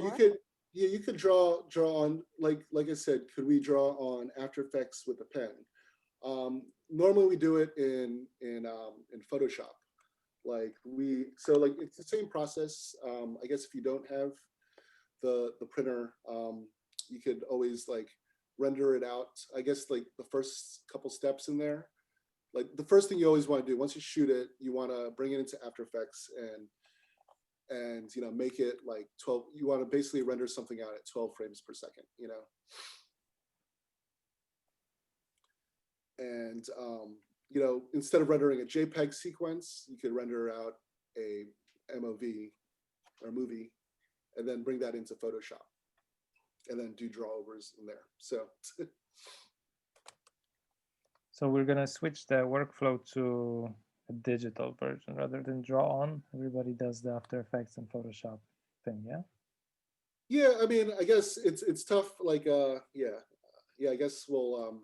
you could draw on, like I said, could we draw on After Effects with a pen? Normally we do it in Photoshop. Like it's the same process. I guess if you don't have the printer, you could always like render it out. I guess like the first couple steps in there, like the first thing you always want to do once you shoot it, you want to bring it into After Effects and you know, make it like 12. You want to basically render something out at 12 frames per second, you know. And you know, instead of rendering a JPEG sequence, you could render out a MOV or movie, and then bring that into Photoshop, and then do drawovers in there. So. So we're gonna switch the workflow to a digital version rather than draw on. Everybody does the After Effects and Photoshop thing, yeah? Yeah, I mean, I guess it's tough. Like, yeah, I guess we'll,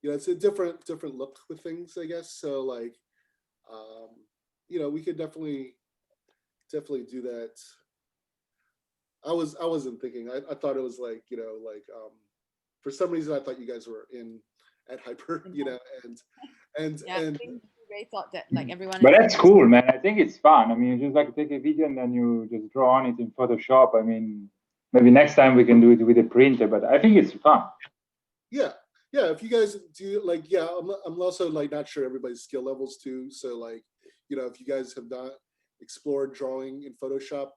you know, it's a different look with things, I guess. So like, you know, we could definitely do that. I wasn't thinking. I thought it was like, you know, like for some reason I thought you guys were at Hyper, you know, and yeah, I think Ray thought that like everyone. But that's cool, man. I think it's fun. I mean, you just like take a video and then you just draw on it in Photoshop. I mean, maybe next time we can do it with a printer, but I think it's fun. Yeah. Yeah, if you guys do like, yeah, I'm also like not sure everybody's skill levels too. So like, you know, if you guys have not explored drawing in Photoshop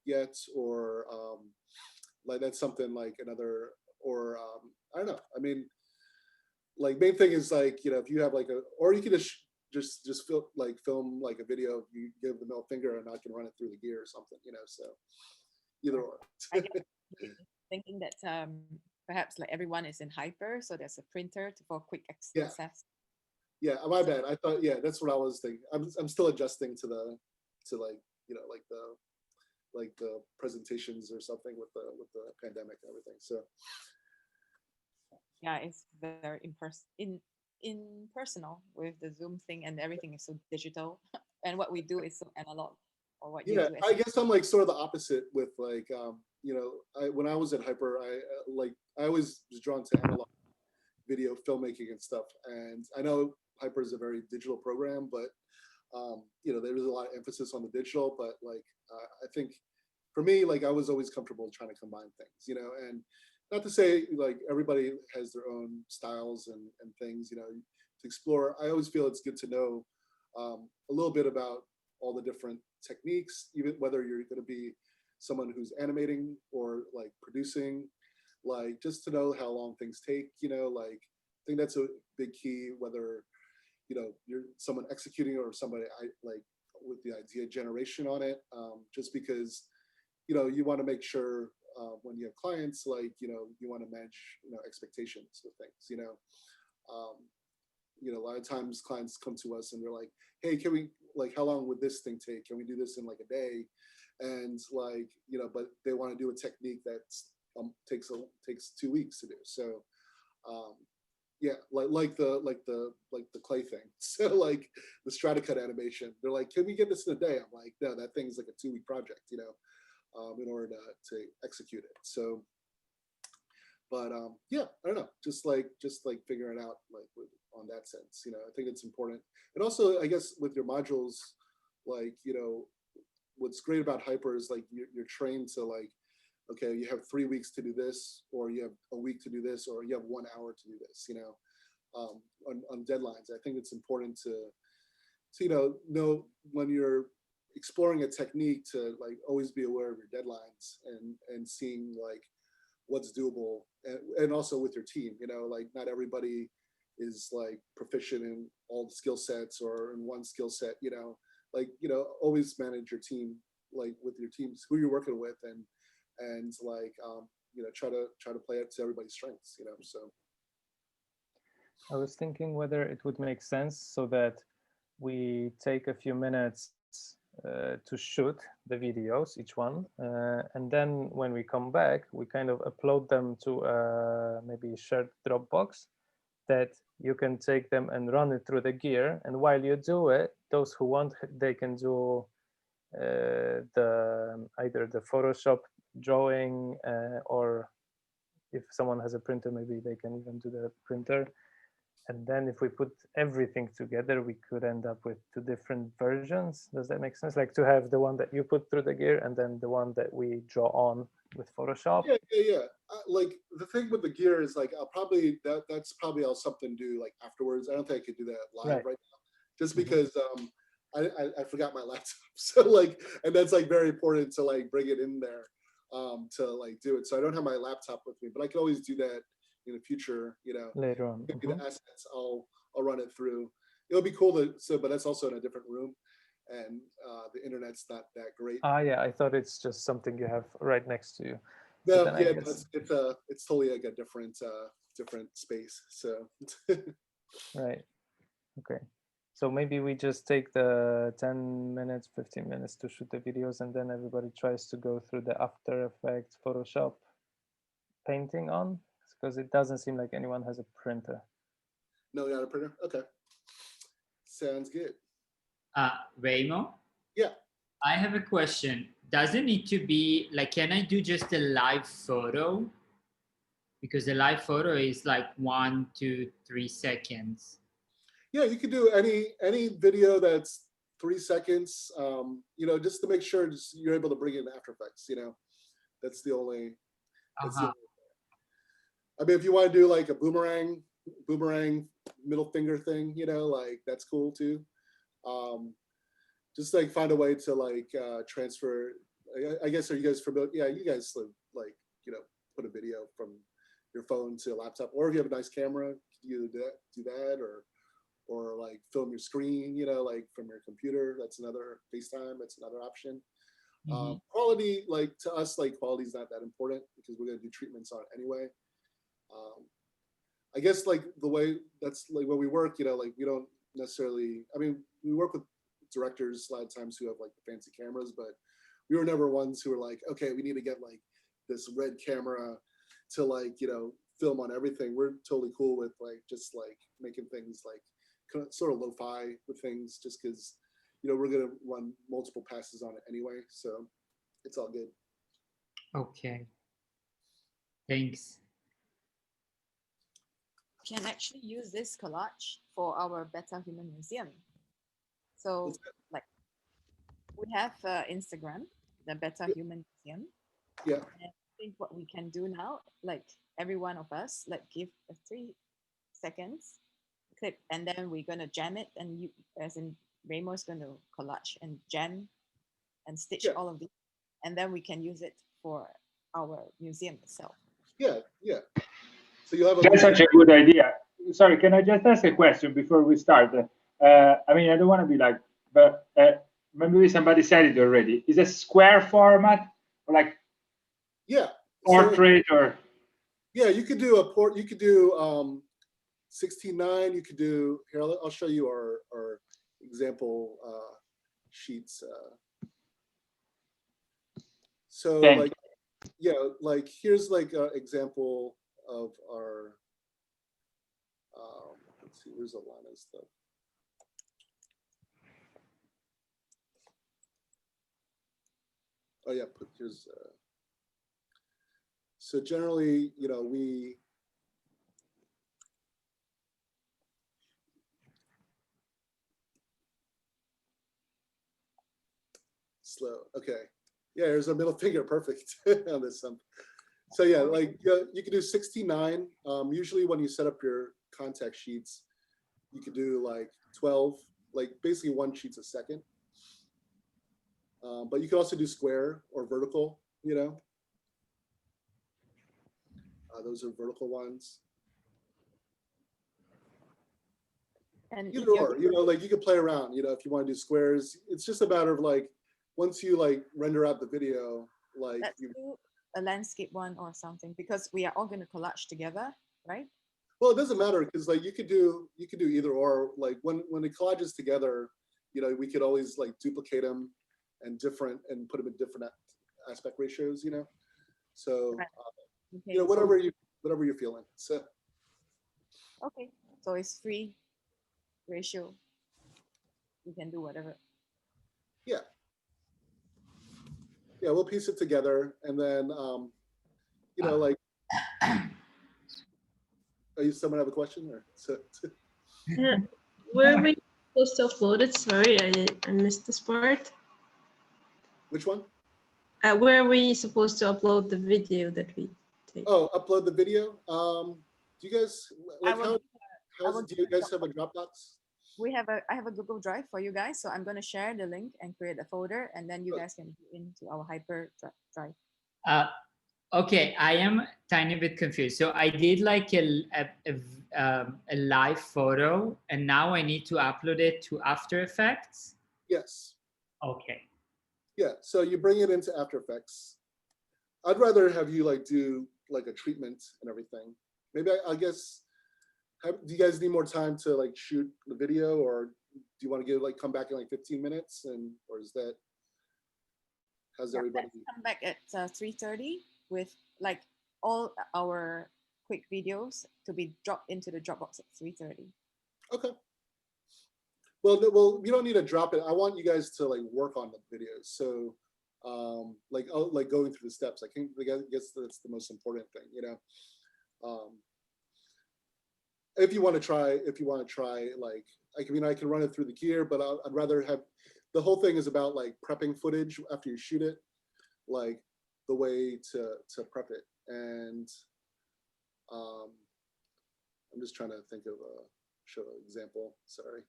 yet, or like that's something like another, or I don't know. I mean, like main thing is like, you know, if you have like or you can just film like a video, you give the middle finger and I can run it through the gear or something, you know. So either or. I guess thinking that perhaps like everyone is in Hyper, so there's a printer for quick access. Yeah, my bad. I thought, yeah, that's what I was thinking. I'm still adjusting to like, you know, like the presentations or something with the pandemic and everything. So yeah, it's very impersonal with the Zoom thing, and everything is so digital, and what we do is so analog. Or what you do. I guess I'm like sort of the opposite with like, you know, when I was at Hyper, I always was drawn to analog video filmmaking and stuff. And I know Hyper is a very digital program, but you know, there's a lot of emphasis on the digital. But like, I think for me, like I was always comfortable trying to combine things, you know, and not to say like everybody has their own styles and things, you know, to explore. I always feel it's good to know a little bit about all the different techniques, even whether you're going to be someone who's animating or like producing, like just to know how long things take, you know, like I think that's a big key, whether, you know, you're someone executing or somebody like with the idea generation on it, just because, you know, you want to make sure when you have clients, like, you want to manage, expectations with things, a lot of times clients come to us and they're like, hey, can we, like, how long would this thing take? Can we do this in like a day? And like, but they want to do a technique that's takes 2 weeks to do. So yeah, like the clay thing. So like the stratacut animation, they're like, can we get this in a day? I'm like, no, that thing's like a 2-week project, in order to execute it. So, but yeah, I don't know, just like figuring out like on that sense, I think it's important. And also, I guess with your modules, like, what's great about Hyper is like you're trained to like, okay, you have 3 weeks to do this, or you have a week to do this, or you have 1 hour to do this, on deadlines. I think it's important to know when you're exploring a technique to like always be aware of your deadlines and seeing like what's doable, and also with your team, like not everybody is like proficient in all the skill sets or in one skill set, like, always manage your team, like with your teams, who you're working with, and like, try to play it to everybody's strengths, so. I was thinking whether it would make sense so that we take a few minutes to shoot the videos, each one, and then when we come back, we kind of upload them to maybe a shared Dropbox that you can take them and run it through the gear. And while you do it, those who want, they can do either the Photoshop drawing, or if someone has a printer, maybe they can even do the printer. And then if we put everything together, we could end up with 2 different versions. Does that make sense? Like to have the one that you put through the gear and then the one that we draw on with Photoshop? Yeah. Like the thing with the gear is like, that's probably I'll something do like afterwards. I don't think I could do that live right now, just because I forgot my laptop. So like, and that's like very important to like bring it in there to like do it. So I don't have my laptop with me, but I can always do that in the future, later on. The assets, I'll run it through. It'll be cool but that's also in a different room, and the internet's not that great. Yeah, I thought it's just something you have right next to you. No, so yeah, it's totally like a different space. So right, okay. So maybe we just take the 10 minutes, 15 minutes to shoot the videos, and then everybody tries to go through the After Effects, Photoshop painting on, because it doesn't seem like anyone has a printer. No, not a printer? Okay. Sounds good. Raymo? Yeah. I have a question. Does it need to be, like, can I do just a live photo? Because the live photo is like 1, 2, 3 seconds. Yeah, you can do any video that's 3 seconds, just to make sure you're able to bring in After Effects, that's the only, I mean, if you want to do like a boomerang middle finger thing, like that's cool too. Just like find a way to like transfer. I guess, are you guys familiar? Yeah, you guys like, put a video from your phone to a laptop, or if you have a nice camera, you do that, or like film your screen, like from your computer. That's another FaceTime. That's another option. Quality, like to us, like quality is not that important because we're going to do treatments on it anyway. I guess like the way that's like when we work, like we don't necessarily, I mean, we work with directors a lot of times who have like the fancy cameras, but we were never ones who were like, okay, we need to get like this red camera to like, film on everything. We're totally cool with like, just like making things like sort of lo-fi with things, just because, we're going to run multiple passes on it anyway. So it's all good. Okay. Thanks. Can actually use this collage for our Beta Human Museum. So like we have Instagram, the Beta Human Museum. Yeah. And I think what we can do now, like every one of us, like give a 3 seconds clip, and then we're gonna jam it, and you, as in Raymo's gonna collage and jam and stitch all of these, and then we can use it for our museum itself. Yeah. So you have That's such a good idea. Sorry, can I just ask a question before we start? I mean, I don't want to be like, but maybe somebody said it already. Is a square format or like? Yeah, portrait or? Yeah, you could do a port. You could do 16:9. You could do here. I'll show you our example sheets. So Thank like, yeah, like here's like an example of our. Let's see, where's Alana's stuff? Oh yeah, here's. So generally, you know, we. Slow. Okay. Yeah, there's a middle finger. Perfect on this. So yeah, like you can do 16:9. Usually when you set up your contact sheets, you could do like 12, like basically one sheet's a second. But you can also do square or vertical, you know. Those are vertical ones. And either or, you know, like you could play around, you know, if you want to do squares. It's just a matter of like, once you like render out the video, like let's do a landscape one or something, because we are all going to collage together, right? Well, it doesn't matter, because like you could do either or. Like when it collages together, you know, we could always like duplicate them and put them in different aspect ratios, you know. So you know, whatever you're feeling. So okay, so it's free ratio. You can do whatever. Yeah. Yeah, we'll piece it together, and then you know, like, someone have a question or so? Where are we supposed to upload it? Sorry, I missed this part. Which one? Where are we supposed to upload the video that we take? Oh, upload the video. Do you guys like do you guys have a Dropbox? I have a Google Drive for you guys, so I'm going to share the link and create a folder, and then you guys can go into our Hyper Drive. Okay, I am tiny bit confused. So I did like a live photo, and now I need to upload it to After Effects? Yes. Okay. Yeah, so you bring it into After Effects. I'd rather have you like do like a treatment and everything. Maybe I guess, do you guys need more time to like shoot the video, or do you want to come back in like 15 minutes, or is that, how's everybody? Let's come back at 3:30 with like all our quick videos to be dropped into the Dropbox at 3:30. Okay. Well, you don't need to drop it. I want you guys to like work on the videos. So, like going through the steps. I guess that's the most important thing, you know. If you want to try, like, I can run it through the gear, but I'd rather have, the whole thing is about like prepping footage after you shoot it, like the way to prep it. And I'm just trying to think of a show example. Sorry.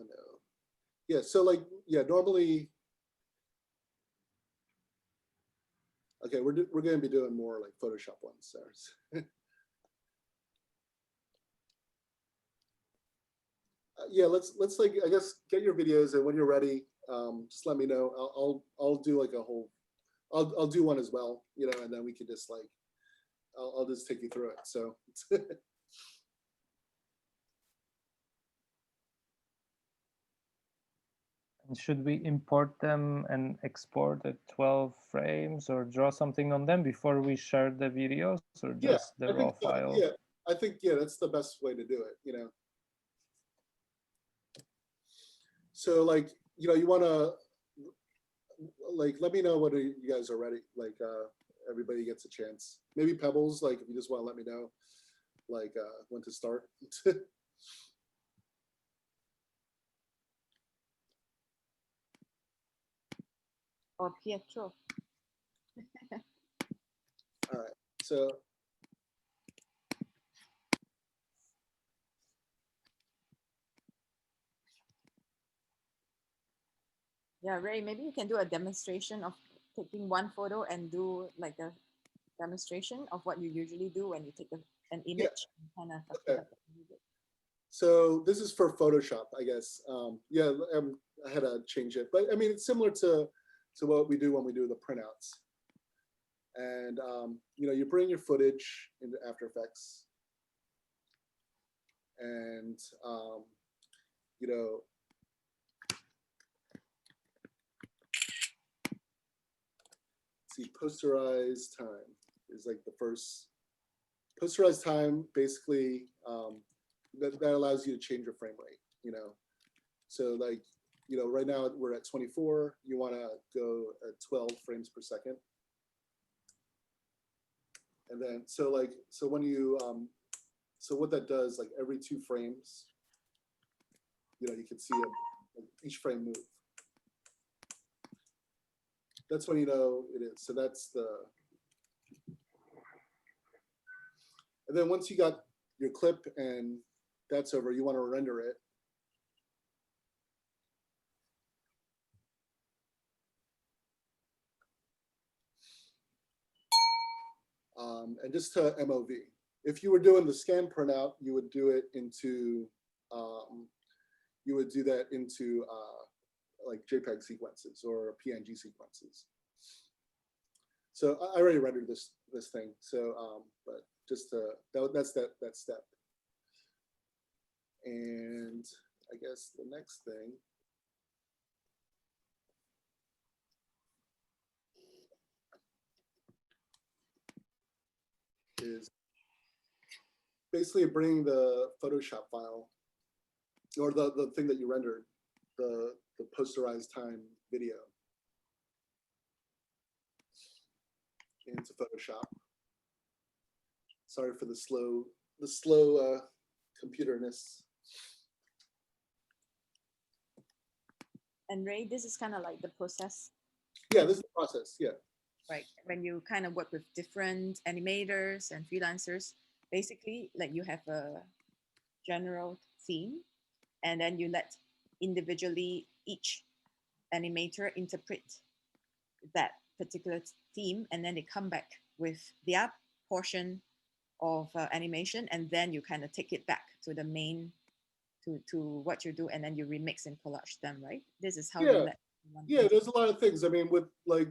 No. Yeah, so like, yeah, normally, okay, we're going to be doing more like Photoshop ones. So. Yeah, let's like, I guess, get your videos, and when you're ready, just let me know. I'll do like a whole, I'll do one as well, you know, and then we can just like, I'll just take you through it. So. Should we import them and export at 12 frames, or draw something on them before we share the videos, or just the raw file? Yeah, I think, yeah, that's the best way to do it, you know. So like, you know, you want to like, let me know when you guys are ready. Like, everybody gets a chance. Maybe Pebbles, like if you just want to let me know, like when to start. Or Pietro. All right, so. Yeah, Ray, maybe you can do a demonstration of taking one photo and do like a demonstration of what you usually do when you take the an image and kind of Okay. So this is for Photoshop, I guess. Yeah, I had to change it, but I mean, it's similar to what we do when we do the printouts. And you know, you bring your footage into After Effects, and you know, see, posterized time is like the first. Posterized time basically that allows you to change your frame rate. You know, so like, you know, right now we're at 24. You want to go at 12 frames per second. And then, so when you, so what that does, like every 2 frames, you know, you can see each frame move. That's when you know it is. So that's the, and then once you got your clip and that's over, you want to render it. And just to MOV. If you were doing the scan printout, you would do it into, you would do that into like JPEG sequences or PNG sequences. So I already rendered this thing. So, but just to, that's that step. And I guess the next thing is basically bringing the Photoshop file or the thing that you rendered, the posterized time video into Photoshop. Sorry for the slow computerness. And Ray, this is kind of like the process. Yeah, this is the process. Yeah. Right. When you kind of work with different animators and freelancers, basically, like you have a general theme, and then you let individually each animator interpret that particular theme, and then they come back with their portion of animation, and then you kind of take it back to the main, to what you do, and then you remix and collage them, right? This is how you let. Yeah, there's a lot of things. I mean, with like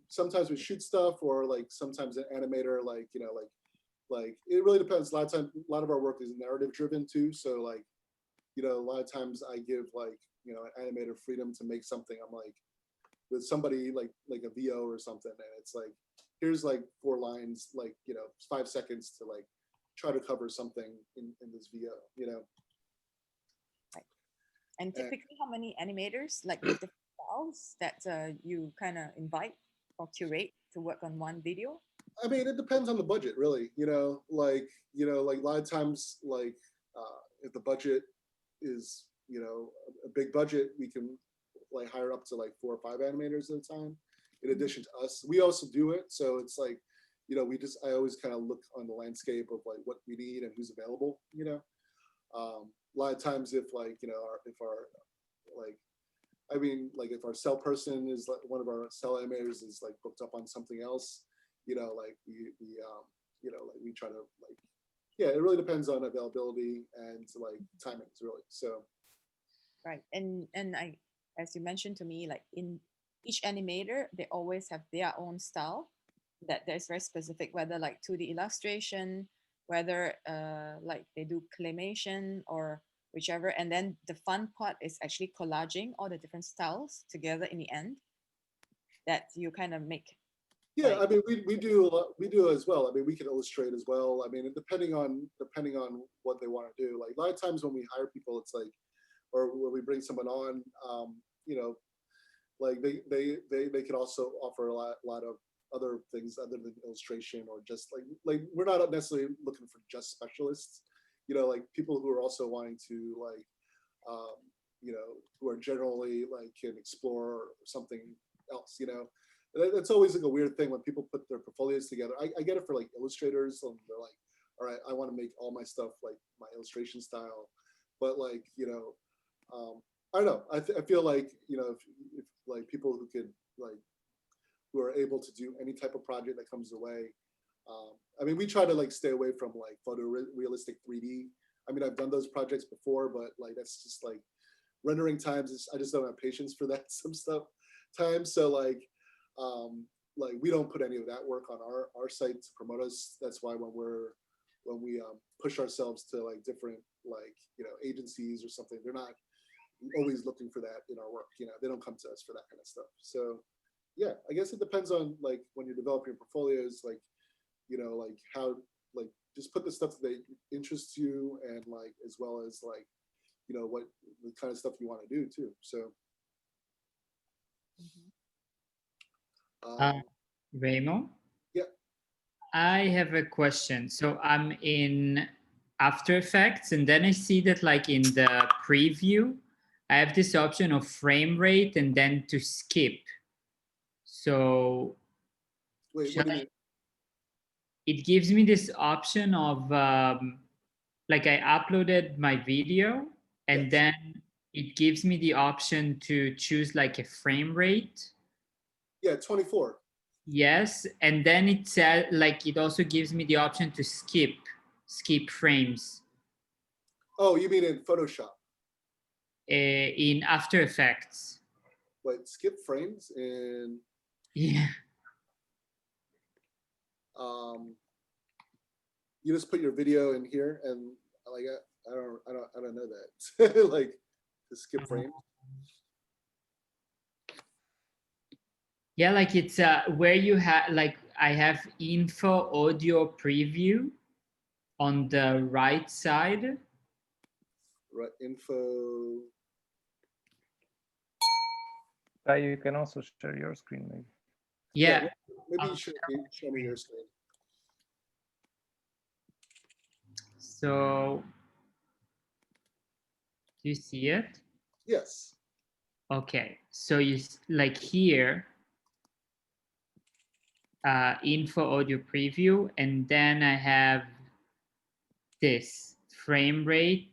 sometimes we shoot stuff, or like sometimes an animator, like, you know, like it really depends. A lot of our work is narrative driven too. So like, you know, a lot of times I give like, you know, an animator freedom to make something. I'm like with somebody like a VO or something, and it's like, here's like 4 lines, like, you know, 5 seconds to like try to cover something in this VO, you know. Right. And typically, how many animators, like with different styles, that you kind of invite or curate to work on one video? I mean, it depends on the budget, really. You know, like a lot of times, like if the budget is, you know, a big budget, we can like hire up to like 4 or 5 animators at a time. In addition to us, we also do it. So it's like, you know, I always kind of look on the landscape of like what we need and who's available. You know, a lot of times if like, you know, if our cell person is like, one of our cell animators is like booked up on something else, you know, like we you know, like we try to like, yeah, it really depends on availability and like timings, really. So. Right, and I, as you mentioned to me, like in each animator, they always have their own style that is very specific, whether like 2D illustration, whether like they do claymation or whichever. And then the fun part is actually collaging all the different styles together in the end that you kind of make. Yeah, I mean, we do a lot, we do as well. I mean, we can illustrate as well. I mean, depending on what they want to do. Like a lot of times when we hire people, it's like, or when we bring someone on, you know, like they could also offer a lot of other things other than illustration, or just like we're not necessarily looking for just specialists, you know, like people who are also wanting to like, you know, who are generally like can explore something else, you know. That's always like a weird thing when people put their portfolios together. I get it for like illustrators, and they're like, all right, I want to make all my stuff like my illustration style, but like, you know, I don't know. I feel like, you know, if like people who could like, who are able to do any type of project that comes their way, I mean, we try to like stay away from like photorealistic 3D. I mean, I've done those projects before, but like that's just like rendering times. I just don't have patience for that some stuff times. So like we don't put any of that work on our site to promote us. That's why when we push ourselves to like different like agencies or something, they're not always looking for that in our work. They don't come to us for that kind of stuff. So yeah, I guess it depends on like when you're developing your portfolios, like like how like just put the stuff that interests you, and like as well as like what the kind of stuff you want to do too. So Raymo? Yeah. I have a question. So I'm in After Effects, and then I see that like in the preview, I have this option of frame rate and then to skip. So wait, what do you mean? It gives me this option of like I uploaded my video, and then it gives me the option to choose like a frame rate. Yeah, 24. Yes, and then it says like it also gives me the option to skip frames. Oh, you mean in Photoshop? In After Effects. Wait, skip frames in? Yeah. You just put your video in here, and like I don't know that. Like to skip frames. Yeah, like it's where you have like I have info audio preview on the right side. Right, info. You can also share your screen, maybe. Yeah. Maybe you should show me your screen. So, do you see it? Yes. Okay, so you like here, info audio preview, and then I have this frame rate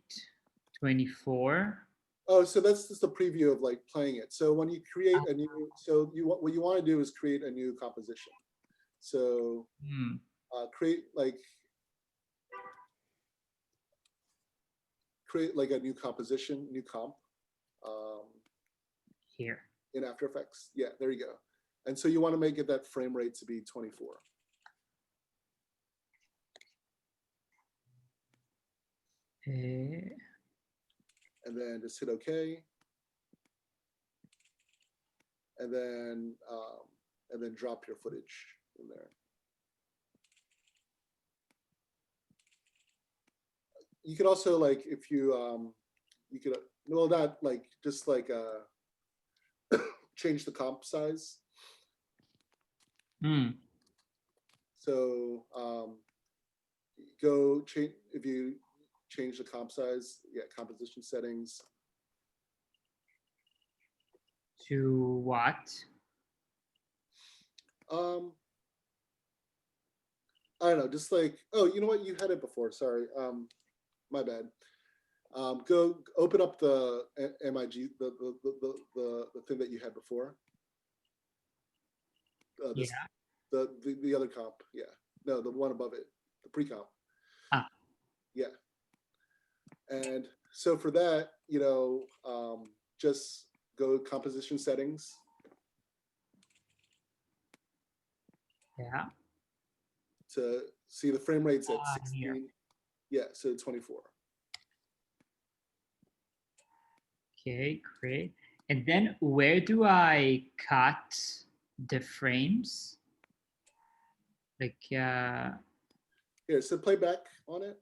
24. Oh, so that's just a preview of like playing it. So when you create a new, what you want to do is create a new composition. So create like a new composition, new comp. Here. In After Effects. Yeah, there you go. And so you want to make it that frame rate to be 24. And then just hit OK. And then drop your footage in there. You could also like if you you could not like just like change the comp size. So go change if you change the comp size, composition settings. To what? I don't know, just like, oh, you know what? You had it before. Sorry. My bad. Go open up the MIG, the thing that you had before. The other comp. Yeah. No, the one above it, the pre-comp. Yeah. And so for that, just go composition settings. Yeah. To see the frame rates at 16. Here. Yeah, so 24. Okay, great. And then where do I cut the frames? Like here, so play back on it.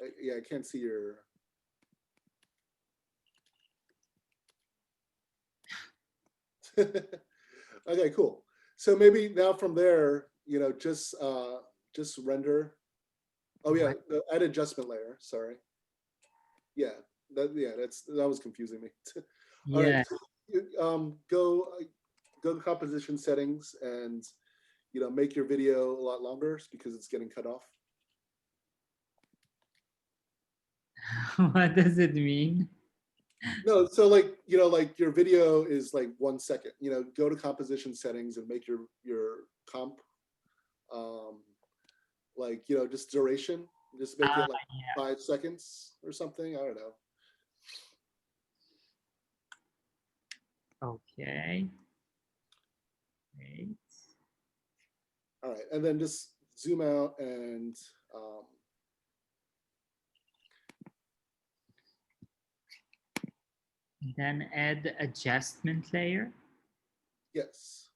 I can't see your. Okay, cool. So maybe now from there, just render. Oh yeah, add adjustment layer. Sorry. Yeah, that was confusing me. All right, go to composition settings and make your video a lot longer because it's getting cut off. What does it mean? No, so like like your video is like 1 second. Go to composition settings and make your comp like, just duration, just make it like 5 seconds or something. I don't know. Okay. Great. All right, and then just zoom out and then add adjustment layer. yes.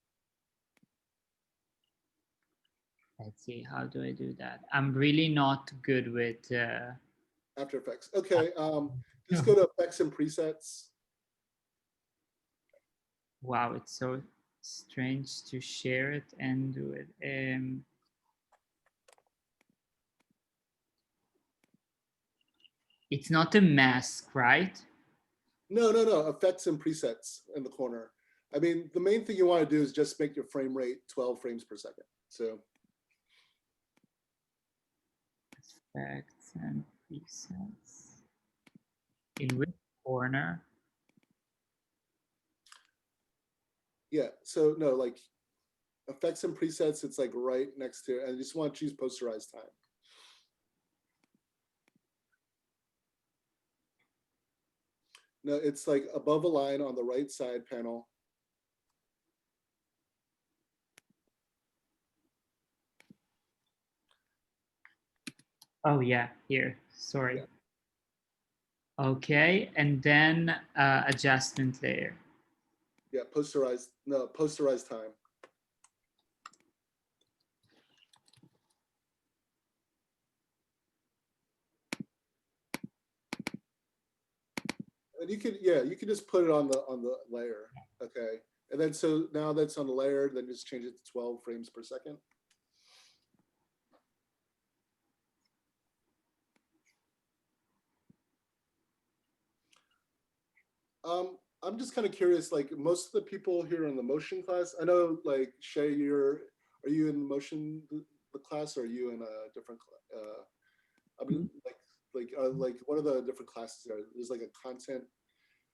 Let's see, how do I do that? I'm really not good with After Effects. Okay, just go to Effects and Presets. Wow, it's so strange to share it and do it. It's not a mask, right? No, Effects and Presets in the corner. I mean, the main thing you want to do is just make your frame rate 12 frames per second. So Effects and presets. In which corner? yeah, so no, like Effects and Presets, it's like right next to it, and you just want to choose Posterized Time. No, it's like above a line on the right side panel. Oh yeah, here, sorry. Yeah. Okay, and then adjustment layer. Yeah, Posterized Time. And you can just put it on the layer, okay? And then so now that's on the layer, then just change it to 12 frames per second. I'm just kind of curious, like most of the people here in the motion class, I know like Shay, are you in motion the class, or are you in a different I mean, like what are the different classes there? There's like a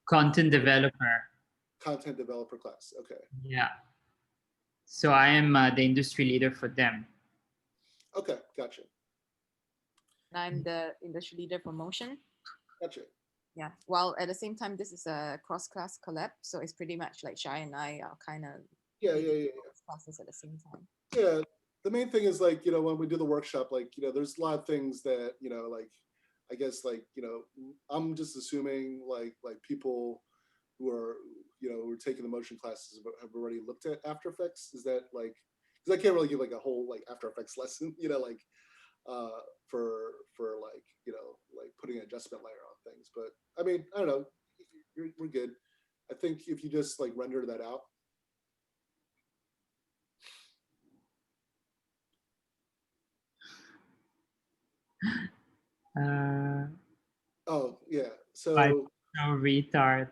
content developer class. Okay. Yeah. So I am the industry leader for them. Okay, gotcha. I'm the industry leader for motion. Gotcha. Yeah. While at the same time, this is a cross-class collab, so it's pretty much like Shai and I are kind of classes at the same time. Yeah. The main thing is like, when we do the workshop, like, there's a lot of things that, like, I guess like, I'm just assuming like people who are, who are taking the motion classes have already looked at After Effects. Is that like, because I can't really give like a whole like After Effects lesson, like for like, like putting an adjustment layer on things. But I mean, I don't know, we're good. I think if you just like render that out. Oh yeah, so no retard.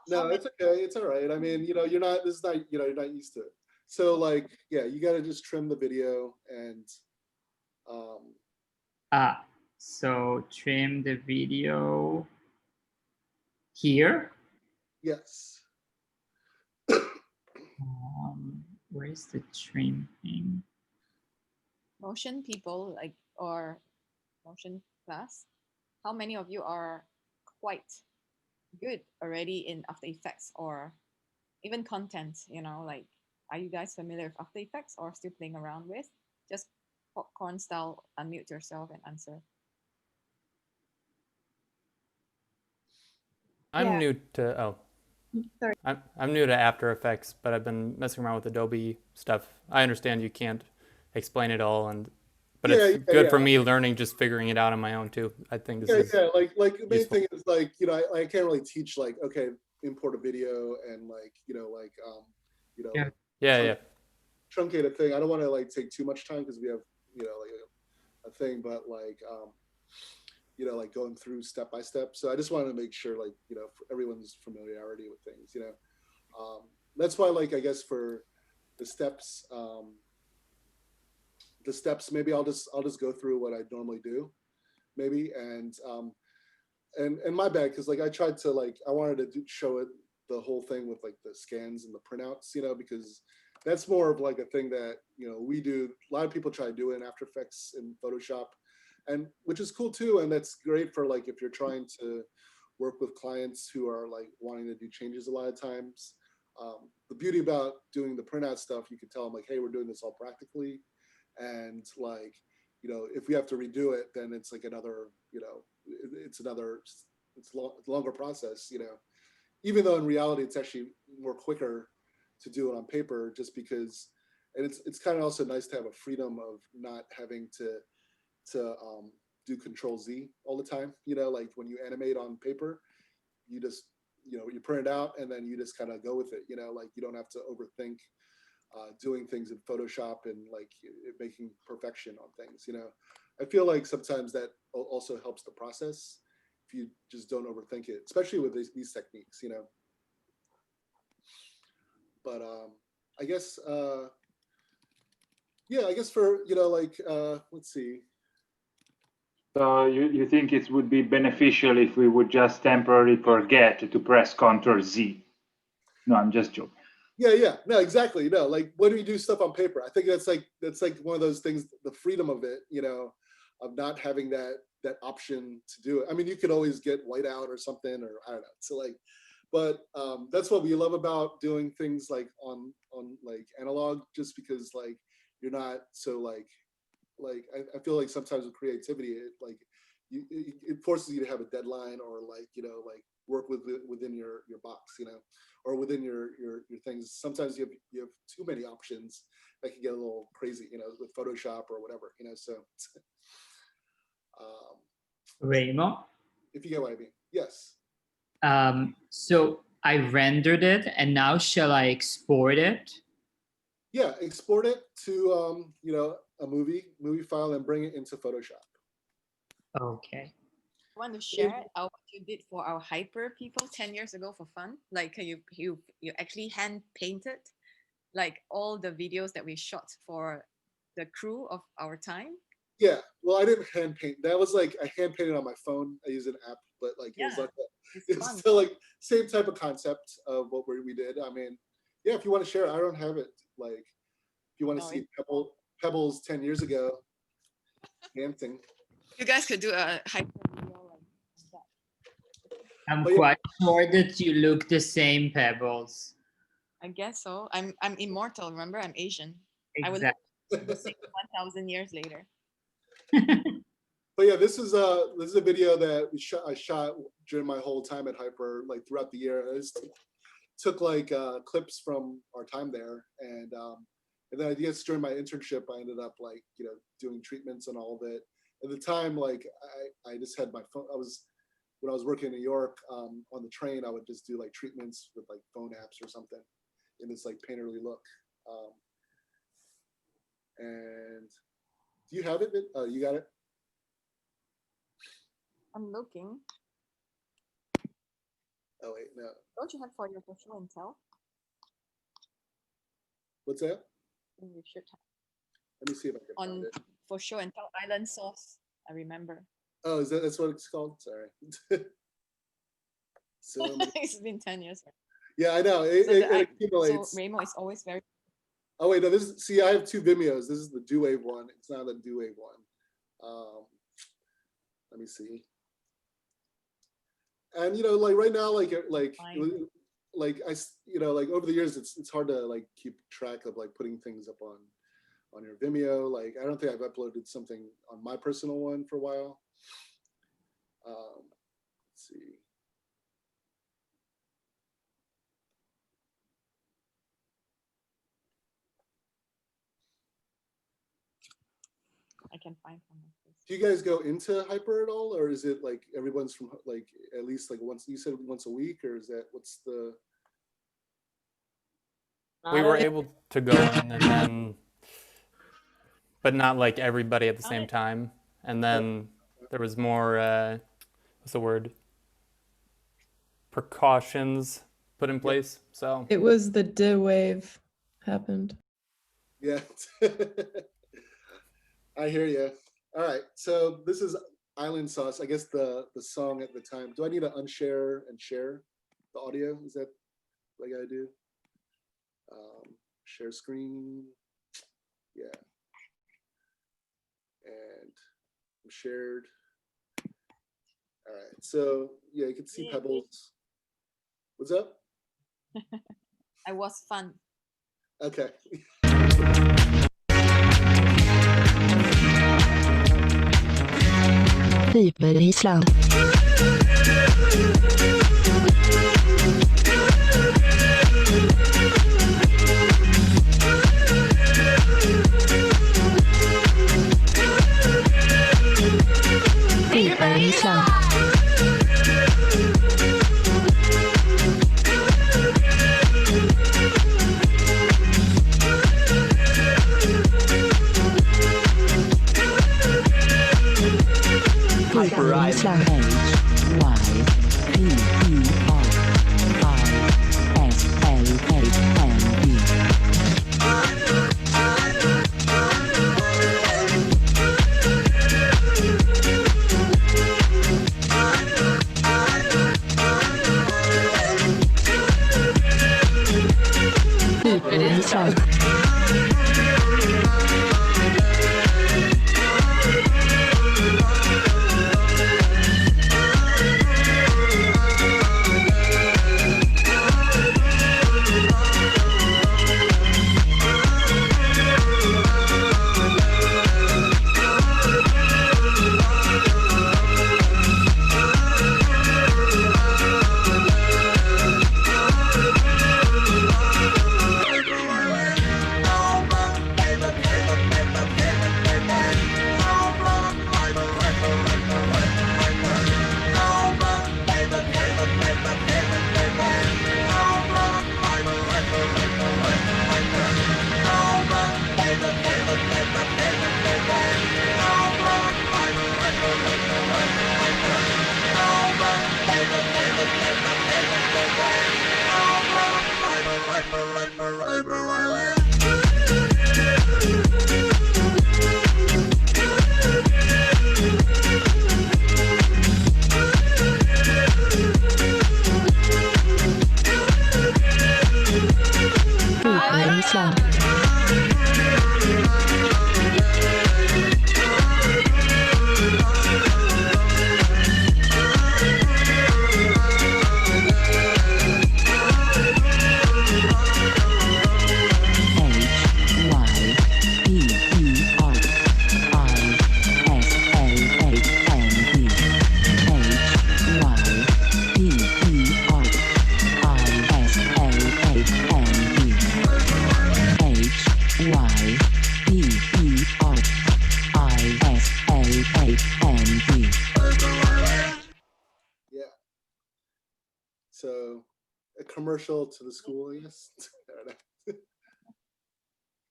No, it's okay. It's all right. I mean, you're not. This is not. You're not used to it. So like, yeah, you got to just trim the video and. So trim the video here. Yes. Where's the trim thing? Motion people or motion class, how many of you are quite good already in After Effects or even content? Like, are you guys familiar with After Effects or still playing around with? Just popcorn style, unmute yourself and answer. I'm new to Sorry. I'm new to After Effects, but I've been messing around with Adobe stuff. I understand you can't explain it all, but it's good for me learning, just figuring it out on my own too. I think this is like the main thing is like, I can't really teach like, okay, import a video and like, truncate a thing. I don't want to like take too much time because we have, like a thing, but like, like going through step by step. So I just wanted to make sure like, for everyone's familiarity with things, that's why like, I guess for the steps, maybe I'll just go through what I normally do maybe. And my bad, because like I tried to like, I wanted to show it the whole thing with like the scans and the printouts, because that's more of like a thing that, you know, we do. A lot of people try to do it in After Effects and Photoshop, and which is cool too. And that's great for like, if you're trying to work with clients who are like wanting to do changes a lot of times. The beauty about doing the printout stuff, you can tell them like, hey, we're doing this all practically. And like, you know, if we have to redo it, then it's like another, you know, it's longer process, you know, even though in reality, it's actually more quicker to do it on paper, just because, and it's kind of also nice to have a freedom of not having to do Control Z all the time. You know, like when you animate on paper, you just, you know, you print it out and then you just kind of go with it. You know, like you don't have to overthink doing things in Photoshop and like making perfection on things. You know, I feel like sometimes that also helps the process if you just don't overthink it, especially with these techniques. You know, but I guess yeah, I guess for, you know, like let's see. So you think it would be beneficial if we would just temporarily forget to press Ctrl Z? No, I'm just joking. Yeah, no, exactly. No, like when we do stuff on paper, I think that's like one of those things, the freedom of it, you know, of not having that option to do it. I mean, you could always get white out or something, or I don't know. So like, but that's what we love about doing things like on like analog, just because like you're not so like I feel like sometimes with creativity, it forces you to have a deadline, or like, you know, like work within your box, you know, or within your things. Sometimes you have too many options that can get a little crazy, you know, with Photoshop or whatever, you know. So Raymo? If you get what I mean. Yes. So I rendered it, and now shall I export it? Yeah, export it to you know, a movie file and bring it into Photoshop. Okay. Want to share what you did for our hyper people 10 years ago for fun? Like you actually hand painted like all the videos that we shot for the crew of our time. Yeah, well, I didn't hand paint. That was like I hand painted on my phone. I used an app, but like it was like it's still like same type of concept of what we did. I mean, yeah, if you want to share, I don't have it. Like, if you want to see Pebbles 10 years ago dancing. You guys could do a hyper video like that. I'm quite sure that you look the same, Pebbles. I guess so. I'm immortal. Remember, I'm Asian. Exactly. I would look the same 1,000 years later. But yeah, this is a video that I shot during my whole time at Hyper, like throughout the year. I just took like clips from our time there, and then I guess during my internship, I ended up like, you know, doing treatments and all of it. At the time, like I just had my phone. When I was working in New York on the train, I would just do like treatments with like phone apps or something in this like painterly look. And do you have it? You got it? I'm looking. Oh wait, no. Don't you have for your show and tell? What's that? You should have. Let me see if I can find it. For show and tell island sauce. I remember. Oh, that's what it's called? Sorry. So it's been 10 years. Yeah, I know. It accumulates. So Raymo is always very. Oh wait, no. See, I have two Vimeos. This is the Do Wave one. It's not the Do Wave one. Let me see. And you know, like right now, like I, you know, like over the years, it's hard to like keep track of like putting things up on your Vimeo. Like I don't think I've uploaded something on my personal one for a while. Let's see. I can find some. Do you guys go into Hyper at all, or is it like everyone's from like at least like once? You said once a week, or is that what's the? We were able to go in and then, but not like everybody at the same time. And then there was more, what's the word? Precautions put in place. So it was the D wave happened. Yeah. I hear you. All right, so this is Island Sauce. I guess the song at the time. Do I need to unshare and share the audio? Is that what I gotta do? share screen. Yeah. And I'm shared. All right, so yeah, you can see Pebbles. What's up? I was fun. Okay. Hyperislam. Hyperislam. Hyperislam. Hyperislam. So a commercial to the school, I guess.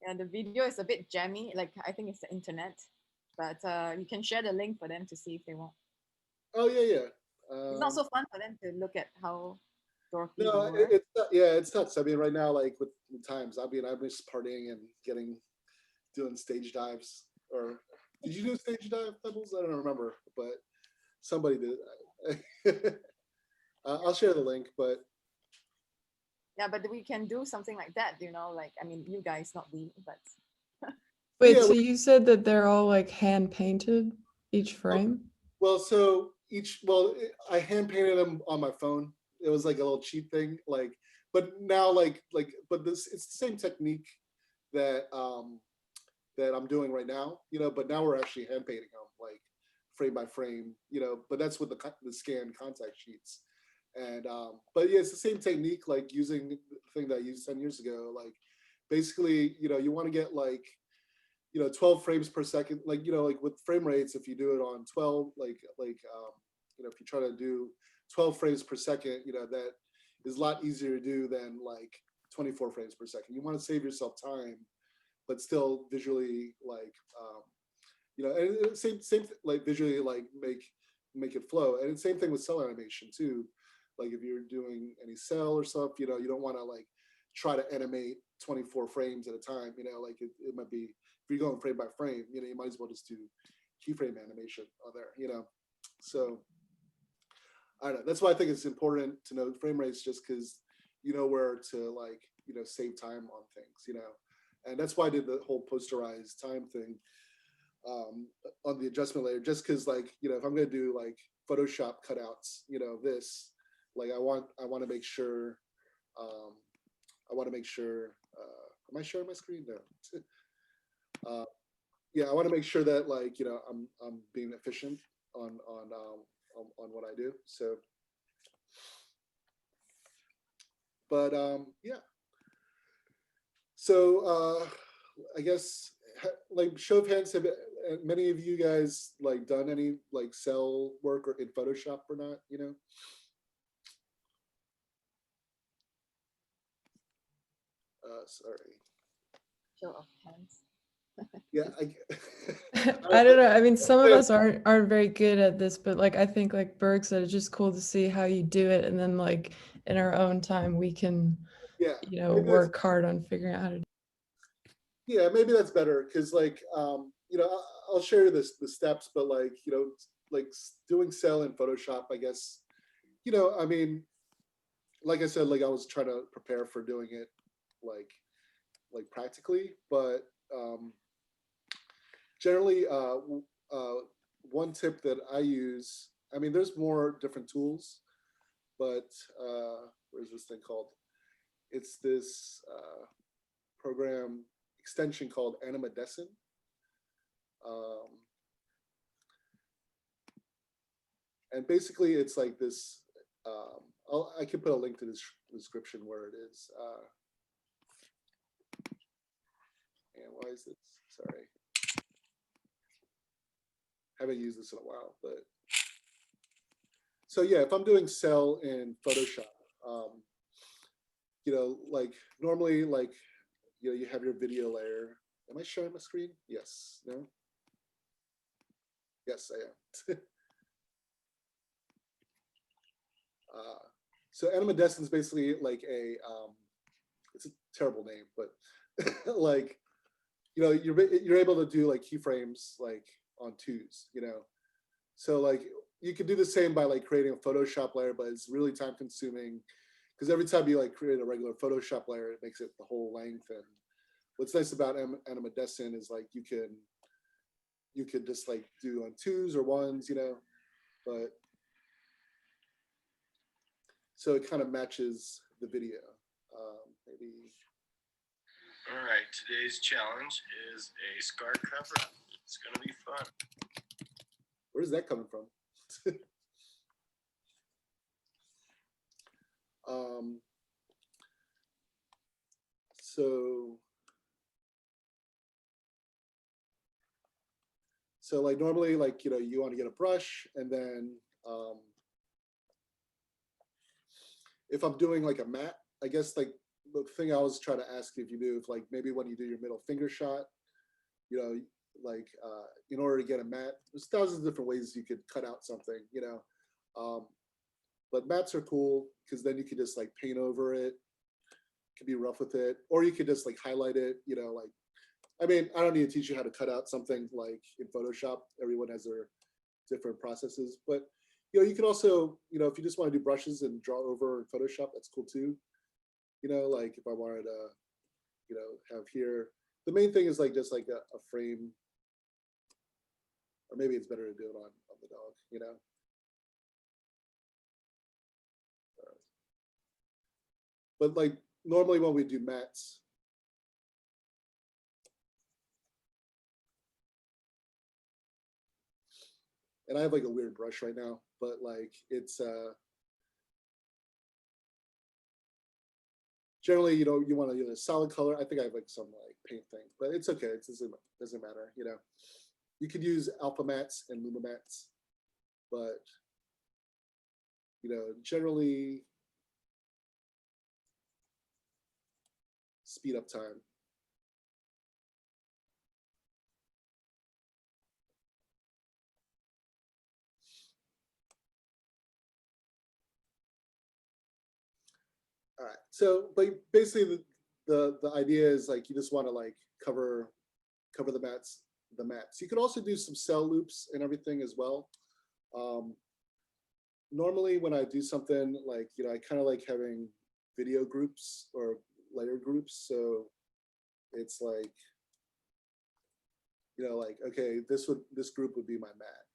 Yeah, the video is a bit jammy. Like, I think it's the internet, but you can share the link for them to see if they want. Oh yeah. It's not so fun for them to look at how dorky you No, were. it's not, yeah, it's nuts. I mean, right now, like with times, I'm just partying and doing stage dives. Or did you do stage dive, Pebbles? I don't remember, but somebody did. I'll share the link, but yeah, but we can do something like that, you know, like, I mean, you guys, not we, but Wait, yeah, so you said that they're all like hand painted, each frame? well, so I hand painted them on my phone. It was like a little cheat thing, like, but now but it's the same technique that that I'm doing right now, you know, but now we're actually hand painting them, like frame by frame, you know, but that's with the scanned contact sheets. And but yeah, it's the same technique, like using the thing that I used 10 years ago. Like basically, you know, you want to get like, you know, 12 frames per second, like, you know, like with frame rates, if you do it on 12, you know, if you try to do 12 frames per second, you know, that is a lot easier to do than like 24 frames per second. You want to save yourself time, but still visually like, you know, and same like visually like make it flow. And same thing with cell animation too. Like if you're doing any cell or stuff, you know, you don't want to like try to animate 24 frames at a time, you know, like it might be, if you're going frame by frame, you know, you might as well just do keyframe animation on there, you know. So I don't know, that's why I think it's important to know frame rates, just because, you know where to like, you know, save time on things, you know, and that's why I did the whole posterized time thing on the adjustment layer, just because like, you know, if I'm going to do like Photoshop cutouts, you know, this, like I want to make sure, am I sharing my screen? No. Yeah, I want to make sure that like, you know, I'm being efficient on what I do. So, but yeah. So I guess like show of hands, have many of you guys like done any like cell work or in Photoshop or not? You know. Sorry. Show of hands. Yeah, I don't know. I mean, some of us aren't very good at this, but like I think like Berg said, it's just cool to see how you do it, and then like in our own time we can, yeah, you know, work hard on figuring out how to. Yeah, maybe that's better because like you know, I'll share the steps, but like, you know, like doing cell in Photoshop, I guess, you know, I mean, like I said, like I was trying to prepare for doing it like practically, but generally one tip that I use, I mean, there's more different tools, but where's this thing called? It's this program extension called Animadescent. And basically it's like this, I can put a link to this description where it is. And why is this? Sorry. Haven't used this in a while, but. So yeah, if I'm doing cell in Photoshop, you know, like normally like, you know, you have your video layer. Am I sharing my screen? Yes, no? Yes, I am. So animadescent is basically like a, it's a terrible name, but like, you know, you're able to do like keyframes like on twos, you know? So like, you could do the same by like creating a Photoshop layer, but it's really time consuming because every time you like create a regular Photoshop layer, it makes it the whole length. And what's nice about animadescent is like, you could just like do on twos or ones, you know, but so it kind of matches the video. Maybe. All right, today's challenge is a scar cover. It's gonna be fun. Where's that coming from? So like normally, like, you know, you want to get a brush, and then if I'm doing like a matte, I guess like the thing I was trying to ask if you do, if like maybe when you do your middle finger shot, you know, like in order to get a matte, there's thousands of different ways you could cut out something, you know. But mattes are cool because then you could just like paint over it. Could be rough with it, or you could just like highlight it, you know, like, I mean, I don't need to teach you how to cut out something like in Photoshop. Everyone has their different processes, but you know, you can also, you know, if you just want to do brushes and draw over in Photoshop, that's cool too. You know, like if I wanted to, you know, have here, the main thing is like just like a frame, or maybe it's better to do it on the dog, you know. But like normally when we do mattes, and I have like a weird brush right now, but like it's generally, you know, you want to use a solid color. I think I have like some like paint thing, but it's okay. It doesn't matter, you know. You could use alpha mattes and luma mattes, but you know, generally speed up time. All right, so but basically the idea is like you just want to like cover the mattes. You could also do some cell loops and everything as well. Normally when I do something like, you know, I kind of like having video groups or layer groups. So it's like, you know, like, okay, this group would be my mat.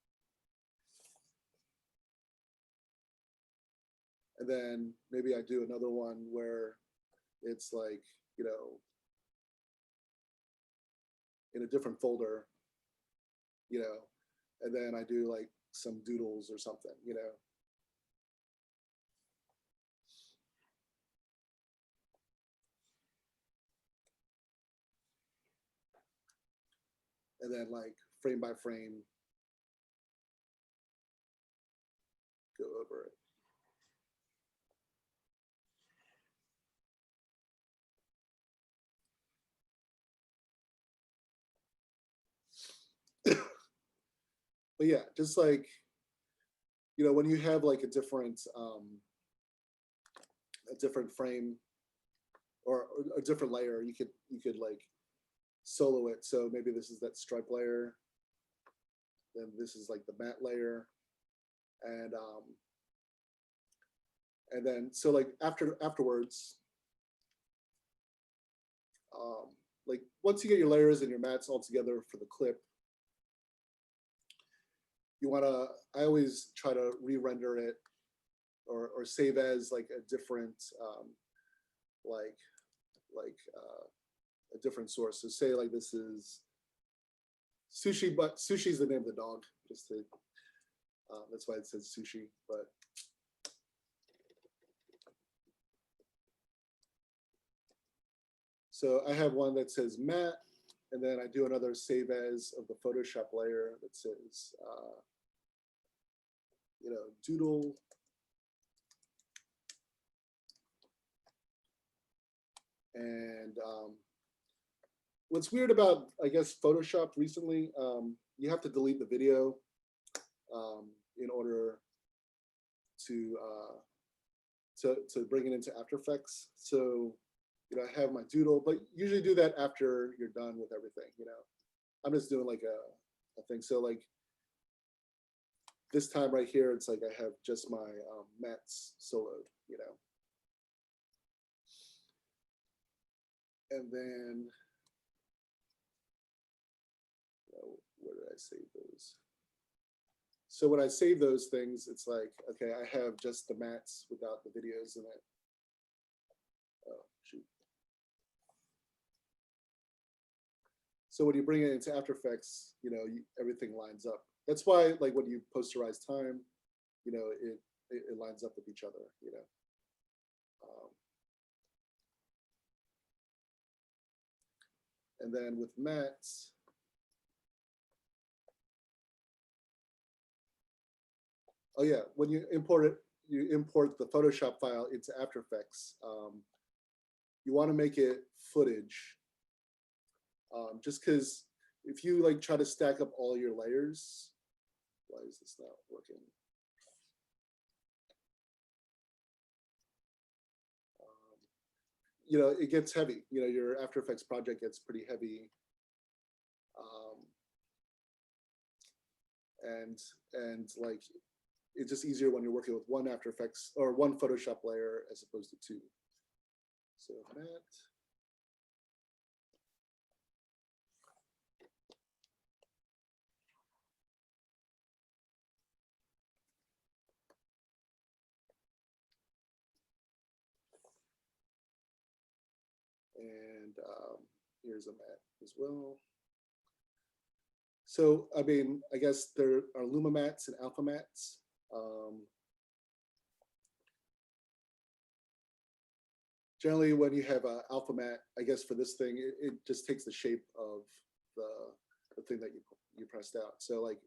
And then maybe I do another one where it's like, you know, in a different folder, you know, and then I do like some doodles or something, you know. And then like frame by frame, go over it. But yeah, just like, you know, when you have like a different frame or a different layer, you could like solo it. So maybe this is that stripe layer, then this is like the matte layer, and then so like afterwards, like once you get your layers and your mats all together for the clip, you want to, I always try to re-render it or save as like a different a different source. So say like this is sushi, but sushi is the name of the dog, just to that's why it says sushi. But so I have one that says matte, and then I do another save as of the Photoshop layer that says you know, doodle. And what's weird about, I guess, Photoshop recently, you have to delete the video in order to bring it into After Effects. So, you know, I have my doodle, but usually do that after you're done with everything. You know, I'm just doing like a thing. So like this time right here, it's like I have just my mats soloed. You know. And then, where did I save those? So when I save those things, it's like, okay, I have just the mats without the videos in it. Oh, shoot. So when you bring it into After Effects, you know, everything lines up. That's why, like, when you posterize time, you know, it lines up with each other, you know. And then with mats, oh yeah, when you import it, you import the Photoshop file into After Effects. You want to make it footage, just because if you like try to stack up all your layers, why is this not working? You know, it gets heavy. You know, your After Effects project gets pretty heavy. And like, it's just easier when you're working with one After Effects or one Photoshop layer as opposed to two. So that. And here's a mat as well. So, I mean, I guess there are Luma mats and Alpha mats. Generally, when you have an Alpha mat, I guess for this thing, it just takes the shape of the thing that you pressed out. So, like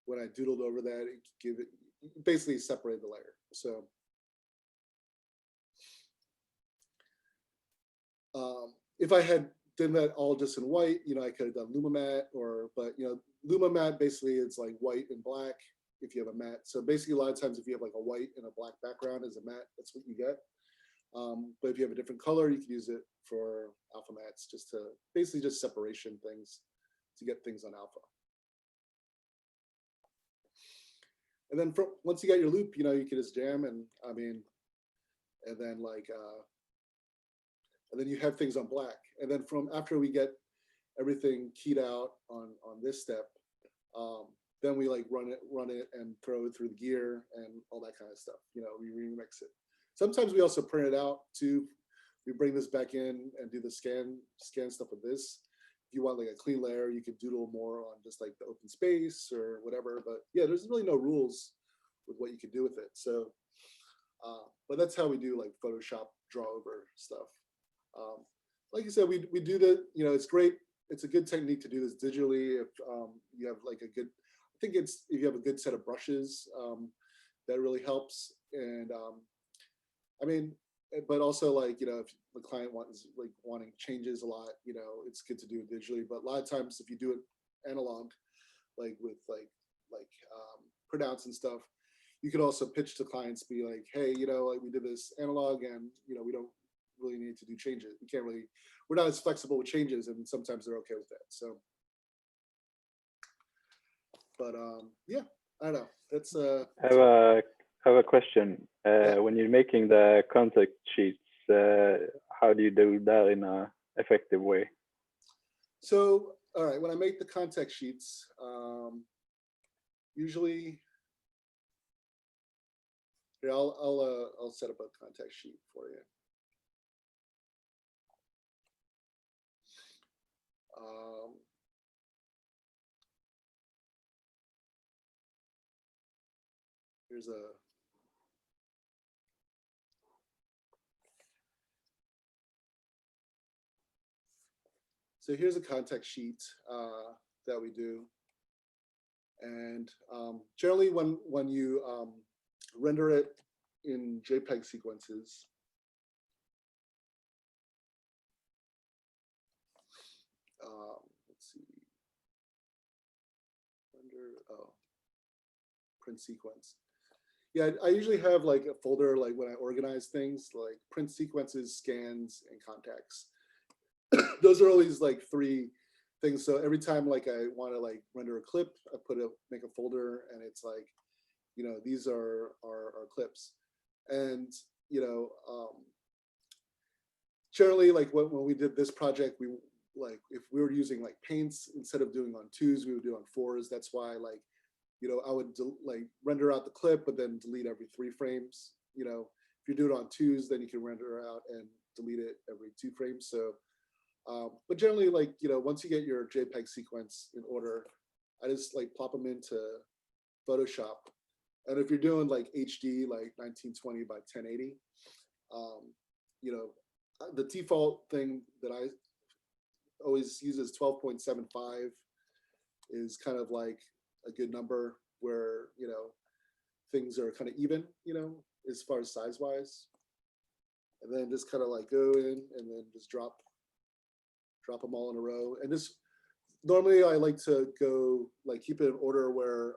when I doodled over that, it basically separated the layer. So, if I had done that all just in white, you know, I could have done Luma mat but you know, Luma mat basically it's like white and black if you have a mat. So basically a lot of times if you have like a white and a black background as a mat, that's what you get. But if you have a different color, you can use it for alpha mats just to basically just separation things to get things on alpha. And then once you got your loop, you know, you can just jam. And I mean, and then and then you have things on black. And then from after we get everything keyed out on this step, then we like run it and throw it through the gear and all that kind of stuff. You know, we remix it. Sometimes we also print it out too. We bring this back in and do the scan stuff with this. If you want like a clean layer, you could doodle more on just like the open space or whatever. But yeah, there's really no rules with what you can do with it. So, but that's how we do like Photoshop draw over stuff. Like you said, we do the, you know, it's great. It's a good technique to do this digitally if you have like a good, I think it's, if you have a good set of brushes, that really helps. And I mean, but also like, you know, if the client wants like wanting changes a lot, you know, it's good to do it digitally. But a lot of times if you do it analog, like with like printouts and stuff, you could also pitch to clients, be like, hey, you know, like we did this analog and, you know, we don't really need to do changes. We can't really, we're not as flexible with changes, and sometimes they're okay with that. So, but yeah, I don't know. That's I have a question. When you're making the contact sheets, how do you do that in a effective way? So, all right, when I make the contact sheets, usually, here, I'll set up a contact sheet for you. Here's a, so here's a contact sheet that we do. And generally when you render it in JPEG sequences, let's see, render, oh, print sequence. Yeah, I usually have like a folder, like when I organize things, like print sequences, scans, and contacts. Those are always like 3 things. So every time like I want to like render a clip, I make a folder, and it's like, you know, these are our clips. And, you know, generally like when we did this project, we like, if we were using like paints, instead of doing on 2s, we would do on 4s. That's why like, you know, I would like render out the clip, but then delete every 3 frames. You know, if you do it on 2s, then you can render out and delete it every 2 frames. So, but generally, like, you know, once you get your JPEG sequence in order, I just like plop them into Photoshop. And if you're doing like HD, like 1920 by 1080, you know, the default thing that I always use is 12.75 is kind of like a good number where, you know, things are kind of even, you know, as far as size wise. And then just kind of like go in and then just drop them all in a row. And this, normally I like to go like keep it in order where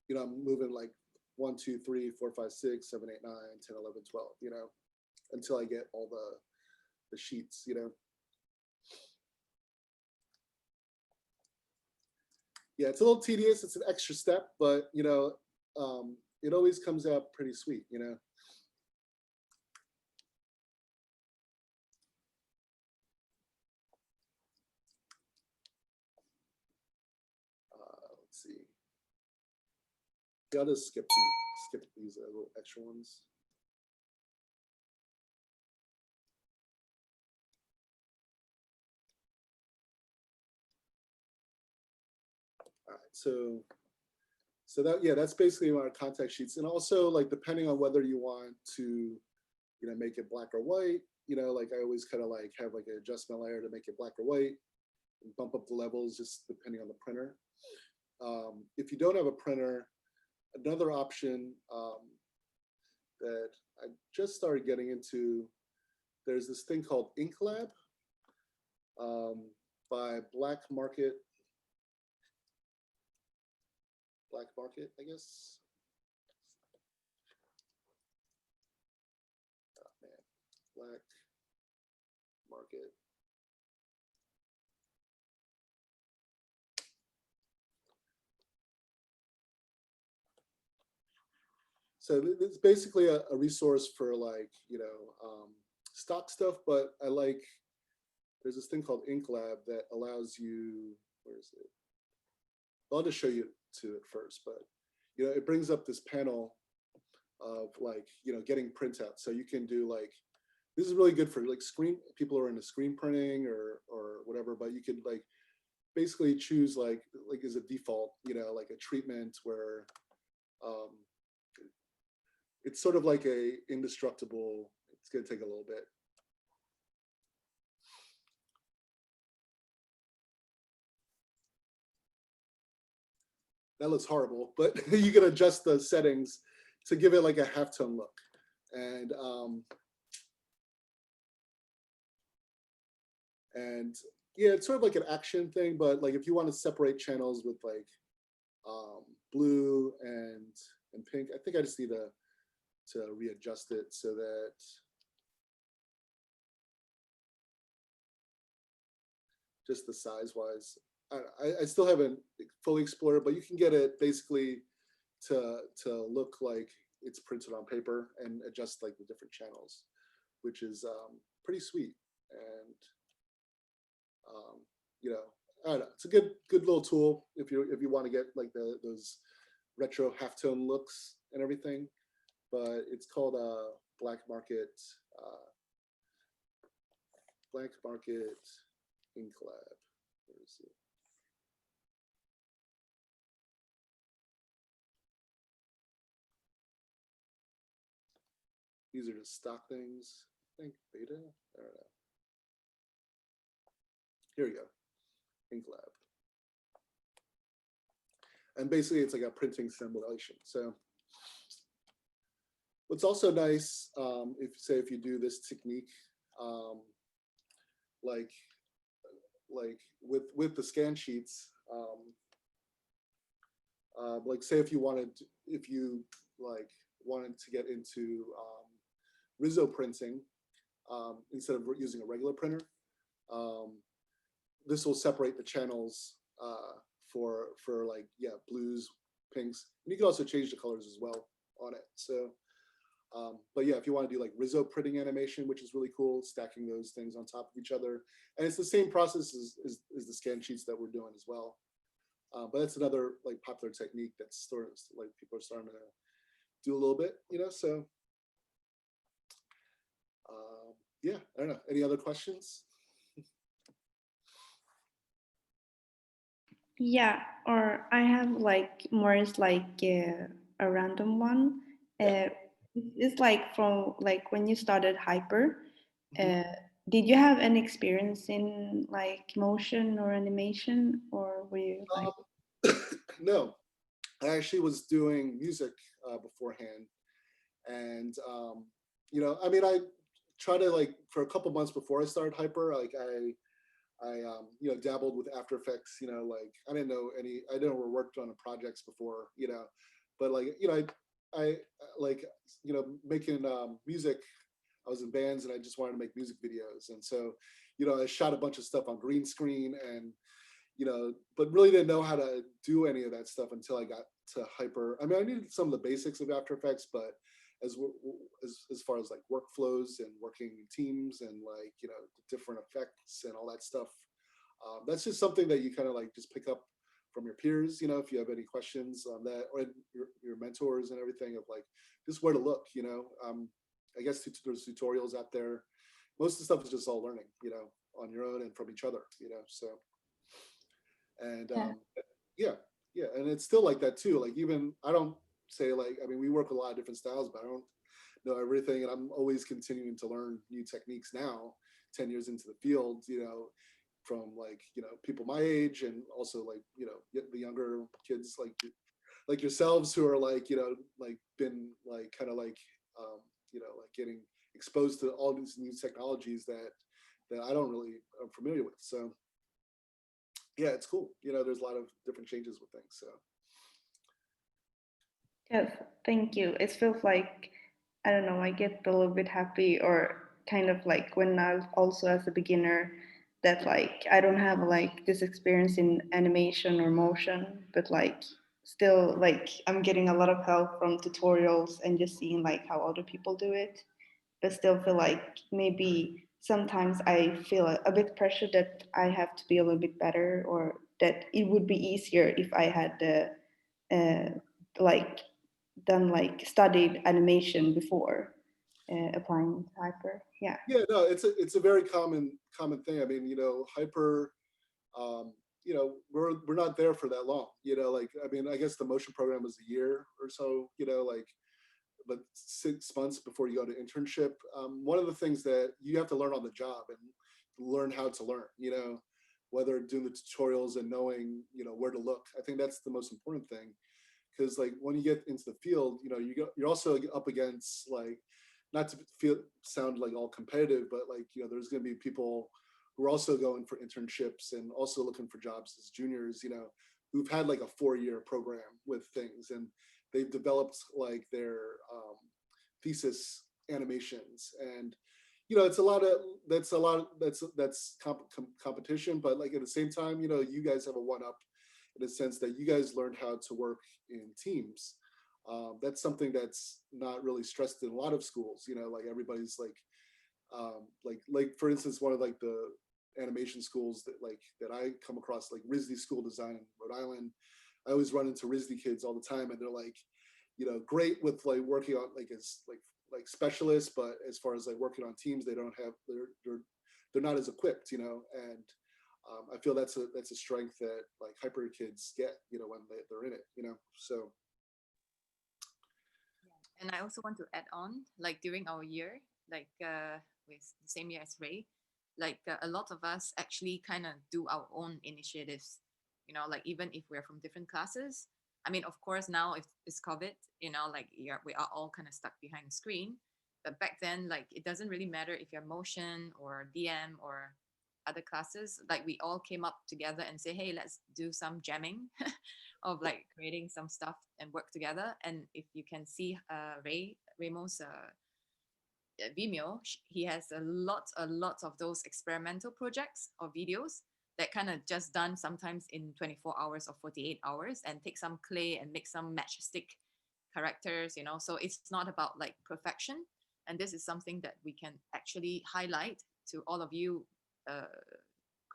you know, I'm moving like 1, 2, 3, 4, 5, 6, 7, 8, 9, 10, 11, 12, you know, until I get all the sheets, you know. Yeah, it's a little tedious. It's an extra step, but you know, it always comes out pretty sweet, you know. Let's see. Yeah, I'll just skip these little extra ones. All right, so that, yeah, that's basically our contact sheets. And also like, depending on whether you want to, you know, make it black or white, you know, like I always kind of like have like an adjustment layer to make it black or white and bump up the levels just depending on the printer. If you don't have a printer, another option that I just started getting into, there's this thing called InkLab by Black Market, I guess. Oh, man. Black Market. So it's basically a resource for like, stock stuff, but there's this thing called Ink Lab that allows you, where is it? I'll just show you to it first, but it brings up this panel of like, getting printouts. So you can do like, this is really good for like people who are into screen printing or whatever, but you could like basically choose like as a default, like a treatment where it's sort of like a indestructible, it's gonna take a little bit. That looks horrible, but you can adjust the settings to give it like a halftone look. And yeah, it's sort of like an action thing, but like if you want to separate channels with like blue and pink, I think I just need to readjust it so that just the size wise. I still haven't fully explored it, but you can get it basically to look like it's printed on paper and adjust like the different channels, which is pretty sweet. And I don't know, it's a good little tool if you want to get like those retro halftone looks and everything. But it's called Black Market Ink Lab. Where is it? These are just stock things. I think beta. I don't know. Here we go. Ink Lab. And basically it's like a printing simulation. So what's also nice, if you do this technique, like with the scan sheets, like say if you wanted to get into Rizzo printing, instead of using a regular printer, this will separate the channels for like, blues, pinks, and you can also change the colors as well on it. So, but yeah, if you want to do like Rizzo printing animation, which is really cool, stacking those things on top of each other, and it's the same process as the scan sheets that we're doing as well. But that's another like popular technique that's sort of like people are starting to do a little bit, so yeah, I don't know. Any other questions? Yeah, or I have like more is like a random one. It's like from like when you started Hyper, did you have any experience in like motion or animation, or were you like? No, I actually was doing music beforehand, and I mean, I tried to like for a couple months before I started Hyper, like I dabbled with After Effects, like I never worked on projects before, but like, I like, making music. I was in bands and I just wanted to make music videos. And so, I shot a bunch of stuff on green screen and, but really didn't know how to do any of that stuff until I got to Hyper. I mean, I knew some of the basics of After Effects, but as far as like workflows and working in teams and like, different effects and all that stuff, that's just something that you kind of like just pick up from your peers, if you have any questions on that, or your mentors and everything, of like just where to look, I guess there's tutorials out there. Most of the stuff is just all learning, on your own and from each other, so. And yeah, and it's still like that too. Like even, I don't say like, I mean, we work with a lot of different styles, but I don't know everything. And I'm always continuing to learn new techniques now, 10 years into the field, from like, people my age and also like, the younger kids like yourselves who are like, like been like kind of like, like getting exposed to all these new technologies that I don't really am familiar with. So yeah, it's cool. There's a lot of different changes with things. So. Yes, thank you. It feels like, I don't know, I get a little bit happy, or kind of like when I was also as a beginner, that like I don't have like this experience in animation or motion, but like still like I'm getting a lot of help from tutorials and just seeing like how other people do it, but still feel like maybe sometimes I feel a bit pressure that I have to be a little bit better, or that it would be easier if I had like done like studied animation before applying to Hyper. Yeah. Yeah, no, it's a very common thing. I mean, Hyper, we're not there for that long. Like, I mean, I guess the motion program was a year or so. Like, but 6 months before you go to internship. One of the things that you have to learn on the job and learn how to learn. Whether doing the tutorials and knowing where to look. I think that's the most important thing, because like when you get into the field, you're also up against, like, not to sound like all competitive, but like there's going to be people who are also going for internships and also looking for jobs as juniors, who've had like a 4-year program with things, and they've developed like their thesis animations, and it's that's competition, but like at the same time, you guys have a one up in a sense that you guys learned how to work in teams. That's something that's not really stressed in a lot of schools. Like everybody's like for instance, one of like the animation schools that I come across, like RISD School Design in Rhode Island. I always run into RISD kids all the time, and they're like, great with like working on like as like specialists, but as far as like working on teams, they don't have they're not as equipped, and I feel that's a strength that like Hyper kids get, when they're in it, so. And I also want to add on, like during our year, like with the same year as Ray, like a lot of us actually kind of do our own initiatives, like even if we're from different classes. I mean, of course, now it's COVID, like we are all kind of stuck behind the screen. But back then, like it doesn't really matter if you're motion or DM or other classes. Like we all came up together and say, hey, let's do some jamming of like creating some stuff and work together. And if you can see Raymo's Vimeo, he has a lot of those experimental projects or videos that kind of just done sometimes in 24 hours or 48 hours, and take some clay and make some matchstick characters, so it's not about like perfection. And this is something that we can actually highlight to all of you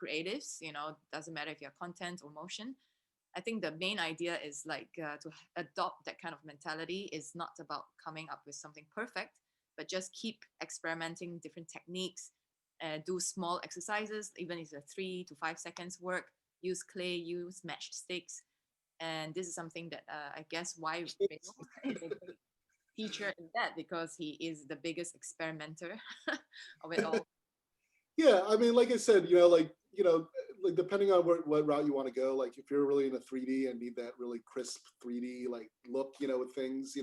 creatives, doesn't matter if you're content or motion. I think the main idea is like to adopt that kind of mentality. Is not about coming up with something perfect, but just keep experimenting different techniques, do small exercises, even if it's a 3 to 5 seconds work, use clay, use matchsticks. And this is something that I guess why Raymo is a great teacher in that, because he is the biggest experimenter of it all. Yeah, I mean, like I said, like depending on what route you want to go, like if you're really in a 3D and need that really crisp 3D like look, with things,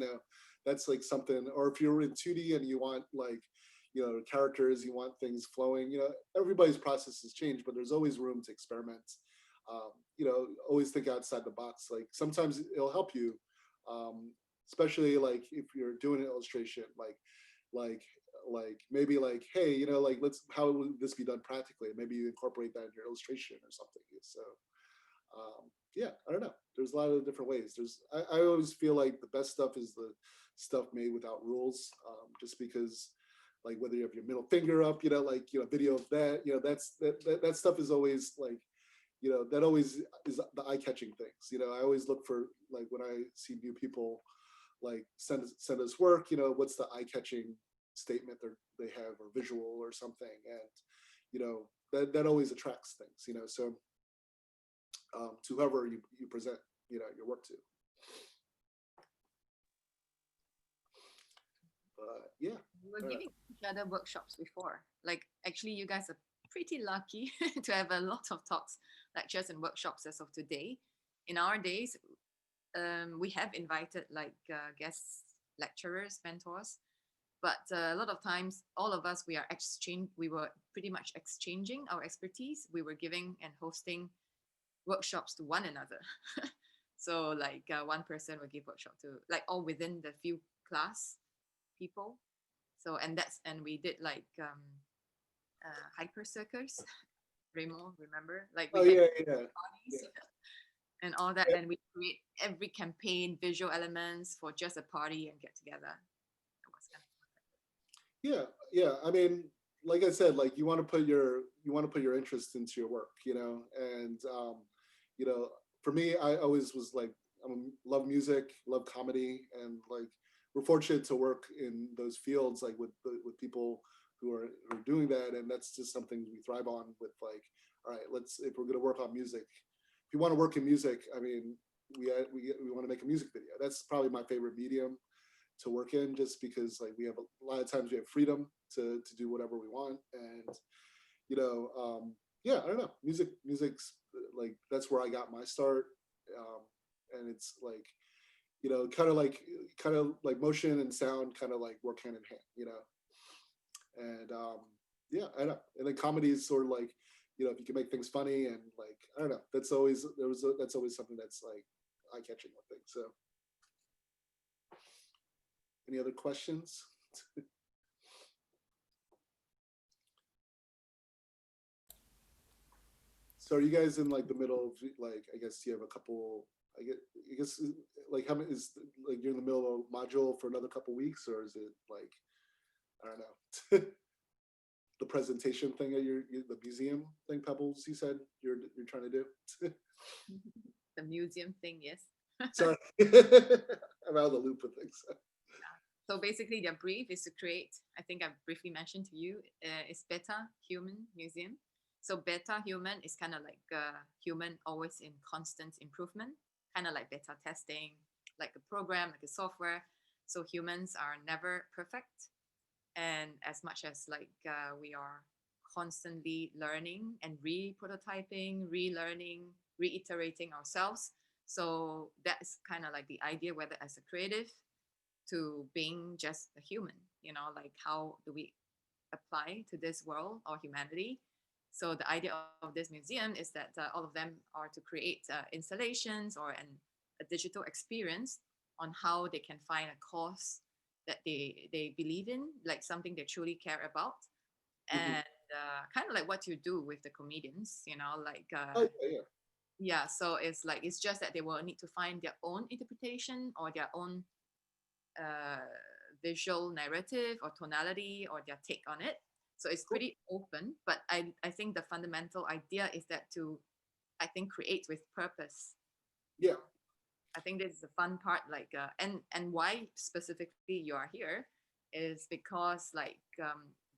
that's like something. Or if you're in 2D and you want like, characters, you want things flowing, everybody's processes change, but there's always room to experiment. Always think outside the box. Like sometimes it'll help you, especially like if you're doing an illustration, like maybe like, hey, like how would this be done practically? Maybe you incorporate that in your illustration or something. So yeah, I don't know. There's a lot of different ways. I always feel like the best stuff is the stuff made without rules, just because like whether you have your middle finger up, like video of that, that stuff is always like, that always is the eye-catching things. I always look for, like, when I see new people like send us work, what's the eye-catching statement they have, or visual or something, and that always attracts things, so to whoever you present your work to. Yeah, We were giving each other workshops before. Like actually you guys are pretty lucky to have a lot of talks, lectures and workshops as of today. In our days, we have invited like guest lecturers, mentors, but a lot of times all of us, we were pretty much exchanging our expertise. We were giving and hosting workshops to one another. So like one person would give workshop to like all within the few class people. So and we did like hyper circus. Raymo, remember? Like we yeah. and all that. And we create every campaign, visual elements for just a party and get together. It was kind of Yeah. I mean, like I said, like you want to put your interest into your work, and for me, I always was like, love music, love comedy, and like we're fortunate to work in those fields, like with people who are doing that, and that's just something we thrive on. With like, all right, if we're gonna work on music, if you want to work in music, I mean, we want to make a music video. That's probably my favorite medium to work in, just because like we have a lot of times we have freedom to do whatever we want, and yeah, I don't know, music's like that's where I got my start, and it's like kind of like motion and sound kind of like work hand in hand, and yeah, I don't know. And then comedy is sort of like if you can make things funny, and like I don't know, that's always something that's like eye-catching, I think. So any other questions? So are you guys in like the middle of, like, I guess you have a couple, I guess like how many is, like you're in the middle of a module for another couple weeks, or is it like, I don't know, the presentation thing at the museum thing, Pebbles, you said you're trying to do? the museum thing, yes. Sorry, I'm out of the loop with things. So basically their brief is to create, I think I've briefly mentioned to you, is Beta Human Museum. So beta human is kind of like human always in constant improvement, kind of like beta testing, like a program, like a software. So humans are never perfect. And as much as like we are constantly learning and re-prototyping, relearning, reiterating ourselves. So that's kind of like the idea, whether as a creative to being just a human, like how do we apply to this world or humanity? So the idea of this museum is that all of them are to create installations or a digital experience on how they can find a cause that they believe in, like something they truly care about. And kind of like what you do with the comedians, like yeah. So it's like it's just that they will need to find their own interpretation or their own visual narrative or tonality or their take on it. So it's pretty open, but I think the fundamental idea is that to, I think, create with purpose. Yeah. I think this is the fun part, like, and why specifically you are here is because like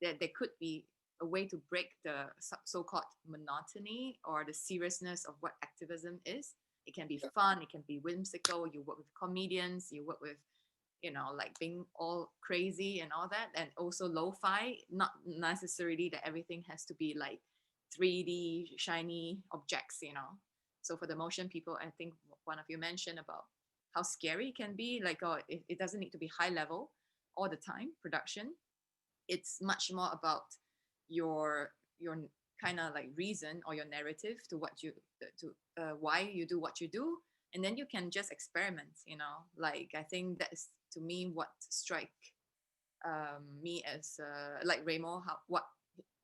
there could be a way to break the so-called monotony or the seriousness of what activism is. It can be fun, it can be whimsical. You work with comedians, you work with like being all crazy and all that, and also lo-fi, not necessarily that everything has to be like 3D shiny objects. So for the motion people, I think one of you mentioned about how scary it can be, like it doesn't need to be high level all the time production. It's much more about your kind of like reason or your narrative to what you to why you do what you do, and then you can just experiment. Like I think that is to me what strike me as like Raymo, what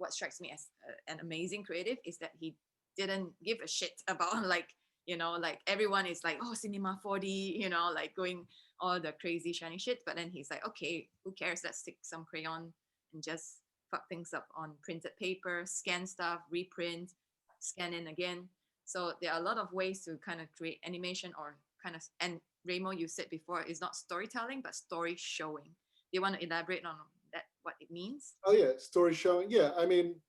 strikes me as an amazing creative is that he didn't give a shit about like like everyone is like, oh, cinema 4D, like going all the crazy shiny shit, but then he's like, okay, who cares, let's stick some crayon and just fuck things up on printed paper, scan stuff, reprint, scan in again. So there are a lot of ways to kind of create animation or kind of, and Raymo, you said before, is not storytelling, but story showing. Do you want to elaborate on that, what it means? Oh yeah, story showing. Yeah, I mean,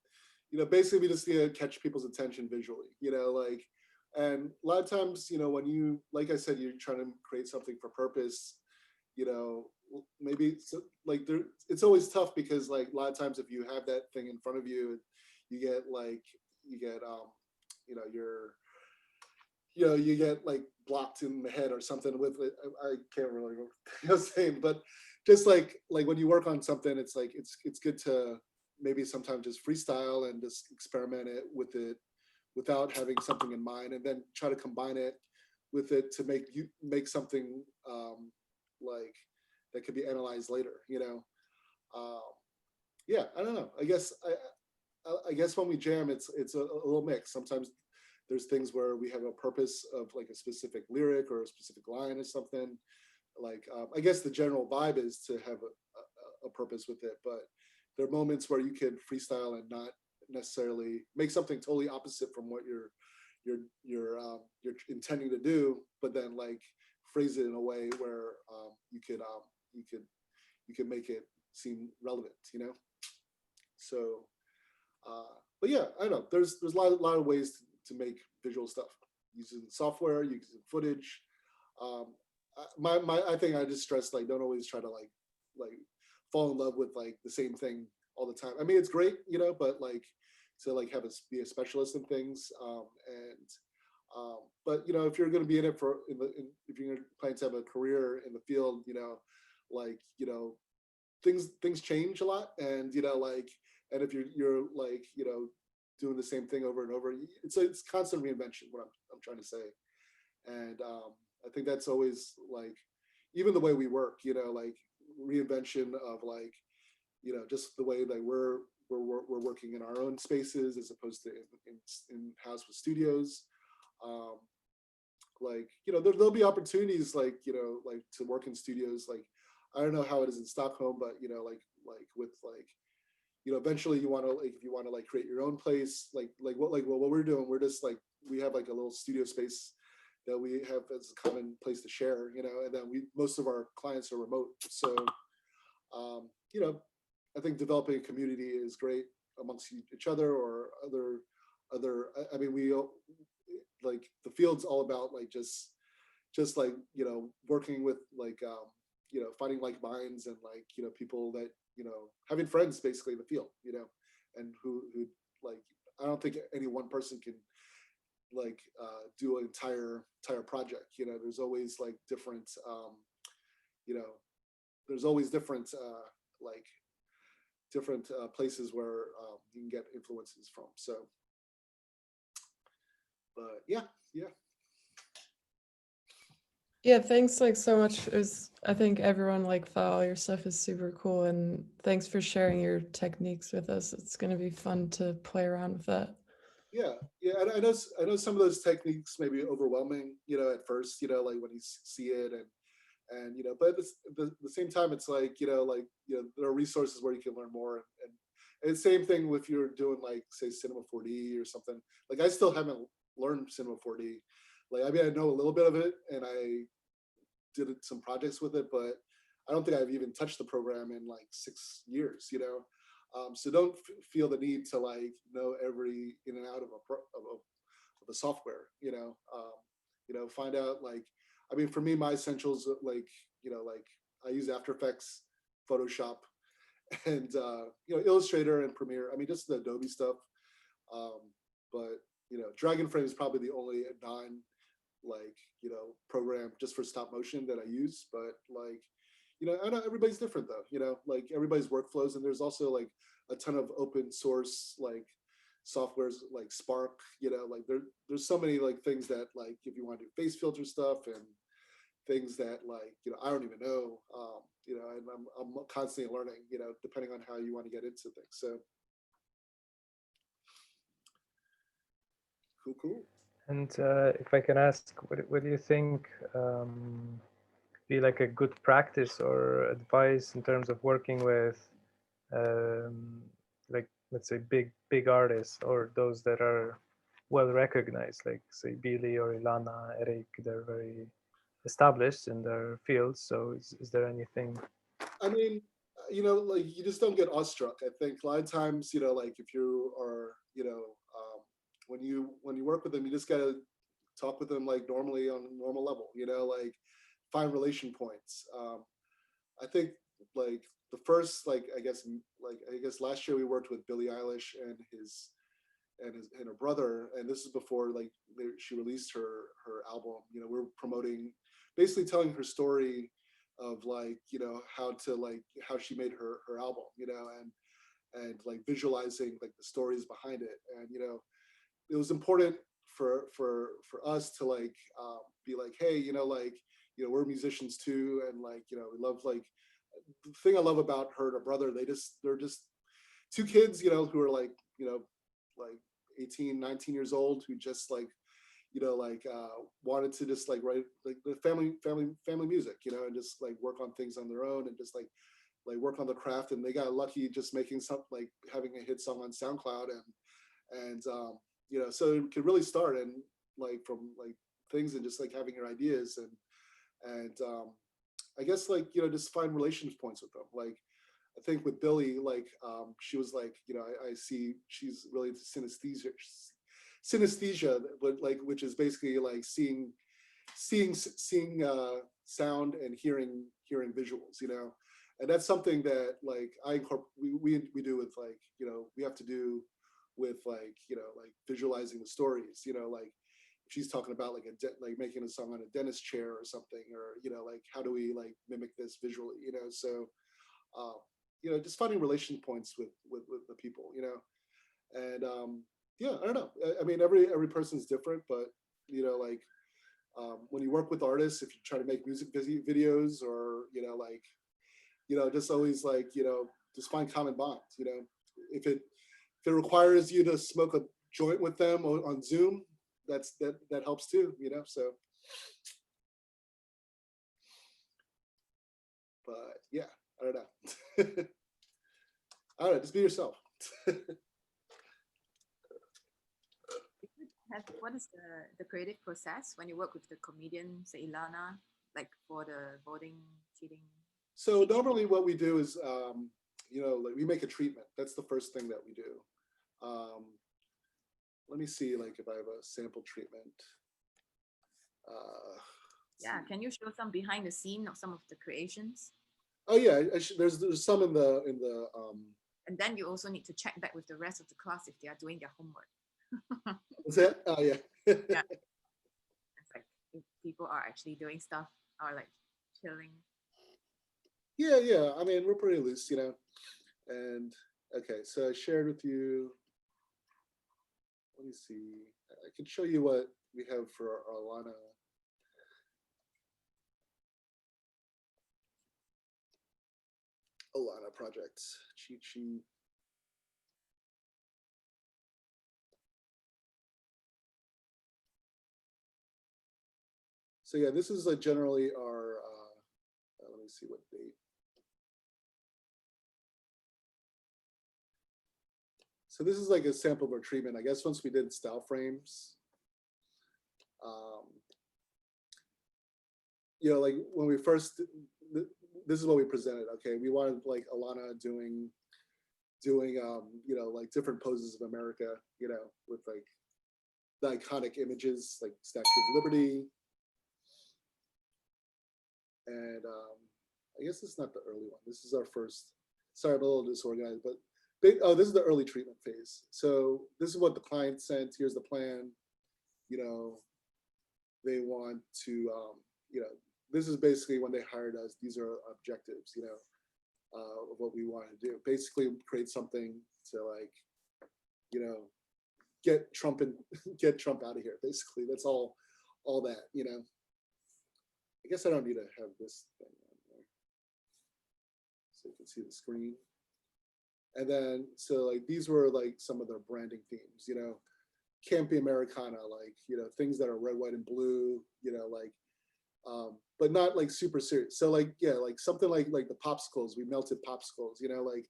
basically we just need to catch people's attention visually, like, and a lot of times, when you, like I said, you're trying to create something for purpose, maybe like it's always tough because like a lot of times if you have that thing in front of you, you get you get like blocked in the head or something with it. I can't really remember what I was saying, but just like when you work on something, it's like it's good to maybe sometimes just freestyle and just experiment it with it without having something in mind, and then try to combine it with it to make something like that could be analyzed later. Yeah, I don't know. I guess when we jam, it's a little mix. Sometimes there's things where we have a purpose of like a specific lyric or a specific line or something. Like, I guess the general vibe is to have a purpose with it, but there are moments where you can freestyle and not necessarily make something totally opposite from what you're intending to do, but then like phrase it in a way where you could make it seem relevant, you know. So, but yeah, I know there's a lot of ways to make visual stuff using software, using footage. I think I just stress like don't always try to like fall in love with like the same thing all the time. I mean, it's great, you know, but like to like be a specialist in things. But you know, if you're going to be in it if you're planning to have a career in the field, you know, like, you know, things change a lot, and you know, like, and if you're like, you know, doing the same thing over and over, it's constant reinvention. What I'm trying to say, and I think that's always like, even the way we work, you know, like reinvention of like, you know, just the way that we're working in our own spaces as opposed to in house with studios. Like, you know, there'll be opportunities like, you know, like to work in studios. Like, I don't know how it is in Stockholm, but you know, like with like, you know, eventually you want to like, if you want to like create your own place, like what we're doing, we're just like, we have like a little studio space that we have as a common place to share, you know, and then most of our clients are remote. So, you know, I think developing a community is great amongst each other or other, I mean, we like the field's all about like, just like, you know, working with like, you know, finding like minds and like, you know, people that, you know, having friends basically in the field, you know, and who like, I don't think any one person can like do an entire project. You know, there's always like different, you know, there's always different like different places where you can get influences from. So, but yeah. Yeah, thanks like so much. I think everyone like thought all your stuff is super cool, and thanks for sharing your techniques with us. It's gonna be fun to play around with that. Yeah, and I know some of those techniques may be overwhelming, you know, at first, you know, like when you see it and you know, but at the same time, it's like, you know, there are resources where you can learn more, and same thing if you're doing like, say, Cinema 4D or something. Like, I still haven't learned Cinema 4D. Like, I mean, I know a little bit of it, and I did some projects with it, but I don't think I've even touched the program in like 6 years, you know. So don't feel the need to like know every in and out of a software, you know. You know, find out like, I mean, for me, my essentials, like, you know, like I use After Effects, Photoshop, and you know, Illustrator and Premiere. I mean, just the Adobe stuff. But you know, Dragonframe is probably the only non like, you know, program just for stop motion that I use. But like, you know, I know everybody's different though, you know, like everybody's workflows, and there's also like a ton of open source like softwares like Spark, you know, like there's so many like things that like, if you want to do face filter stuff and things that like, you know, I don't even know, you know, and I'm constantly learning, you know, depending on how you want to get into things. So cool. And if I can ask, what do you think be like a good practice or advice in terms of working with like, let's say big artists, or those that are well recognized, like say Billy or Ilana, Eric? They're very established in their fields. So is there anything? I mean, you know, like you just don't get awestruck. I think a lot of times, you know, like if you are, you know, when you work with them, you just gotta talk with them like normally on a normal level, you know, like find relation points. I think like the first, like I guess last year we worked with Billie Eilish and her brother, and this is before like she released her album. You know, we're promoting, basically telling her story of like, you know, how she made her album, you know, and like visualizing like the stories behind it. And you know, it was important for us to like be like, hey, you know, like, you know, we're musicians too, and like, you know, we love, like, the thing I love about her and her brother, they're just two kids, you know, who are like, you know, like 18, 19 years old who just like, wanted to just like write like the family music, and just like work on things on their own and just like work on the craft. And they got lucky just making something, like having a hit song on SoundCloud, and so it could really start and like from like things and just like having your ideas and I guess like, just find relationship points with them. Like I think with Billy, like she was like, I see she's really into synesthesia, but like, which is basically like seeing sound and hearing visuals, and that's something that like we do with like, we have to do with like, like visualizing the stories, like if she's talking about like like making a song on a dentist chair or something, or like how do we like mimic this visually, so just finding relation points with the people, and yeah, I don't know. I mean, every person's different, but like when you work with artists, if you try to make music videos or like just always like just find common bonds. If it requires you to smoke a joint with them on Zoom, that helps too. So. But yeah, I don't know. I don't know. Just be yourself. What is the creative process when you work with the comedian, say Ilana, like for the voting, cheating? So normally what we do is, like we make a treatment. That's the first thing that we do. Let me see, like if I have a sample treatment. Yeah, can you show some behind the scene of some of the creations? Oh yeah, there's some in the. And then you also need to check back with the rest of the class if they are doing their homework. Is that? Oh yeah. Yeah. It's like if people are actually doing stuff or like chilling. Yeah. I mean, we're pretty loose, And okay, so I shared with you. Let me see. I can show you what we have for our Alana. Alana projects. Cheat sheet. So yeah, this is generally our, let me see what date. So this is like a sample of our treatment. I guess once we did style frames, like when we first, this is what we presented. Okay, we wanted like Alana doing, like different poses of America, with like the iconic images like Statue of Liberty. And I guess this is not the early one. This is our first. Sorry, I'm a little disorganized, but this is the early treatment phase. So this is what the client sent. Here's the plan. They want to, this is basically when they hired us. These are objectives, of what we want to do. Basically, create something to like, get Trump out of here. Basically, that's all that, I guess I don't need to have this thing on there. So you can see the screen. And then, so like, these were like some of their branding themes, campy Americana, like, things that are red, white, and blue, like, but not like super serious. So like, yeah, like something like the popsicles, we melted popsicles, like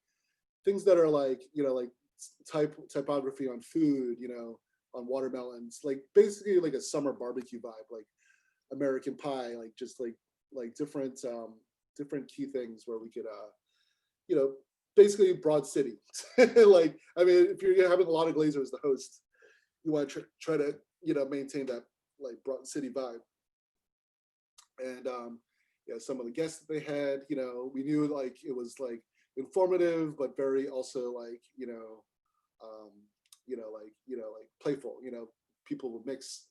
things that are like, like typography on food, on watermelons, like basically like a summer barbecue vibe, like American Pie, like just like different key things where we could basically Broad City. Like, I mean, if you're having a lot of Glazer as the host, you want to try to maintain that like Broad City vibe. And yeah, some of the guests that they had, we knew like it was like informative but very also like like playful. People would mix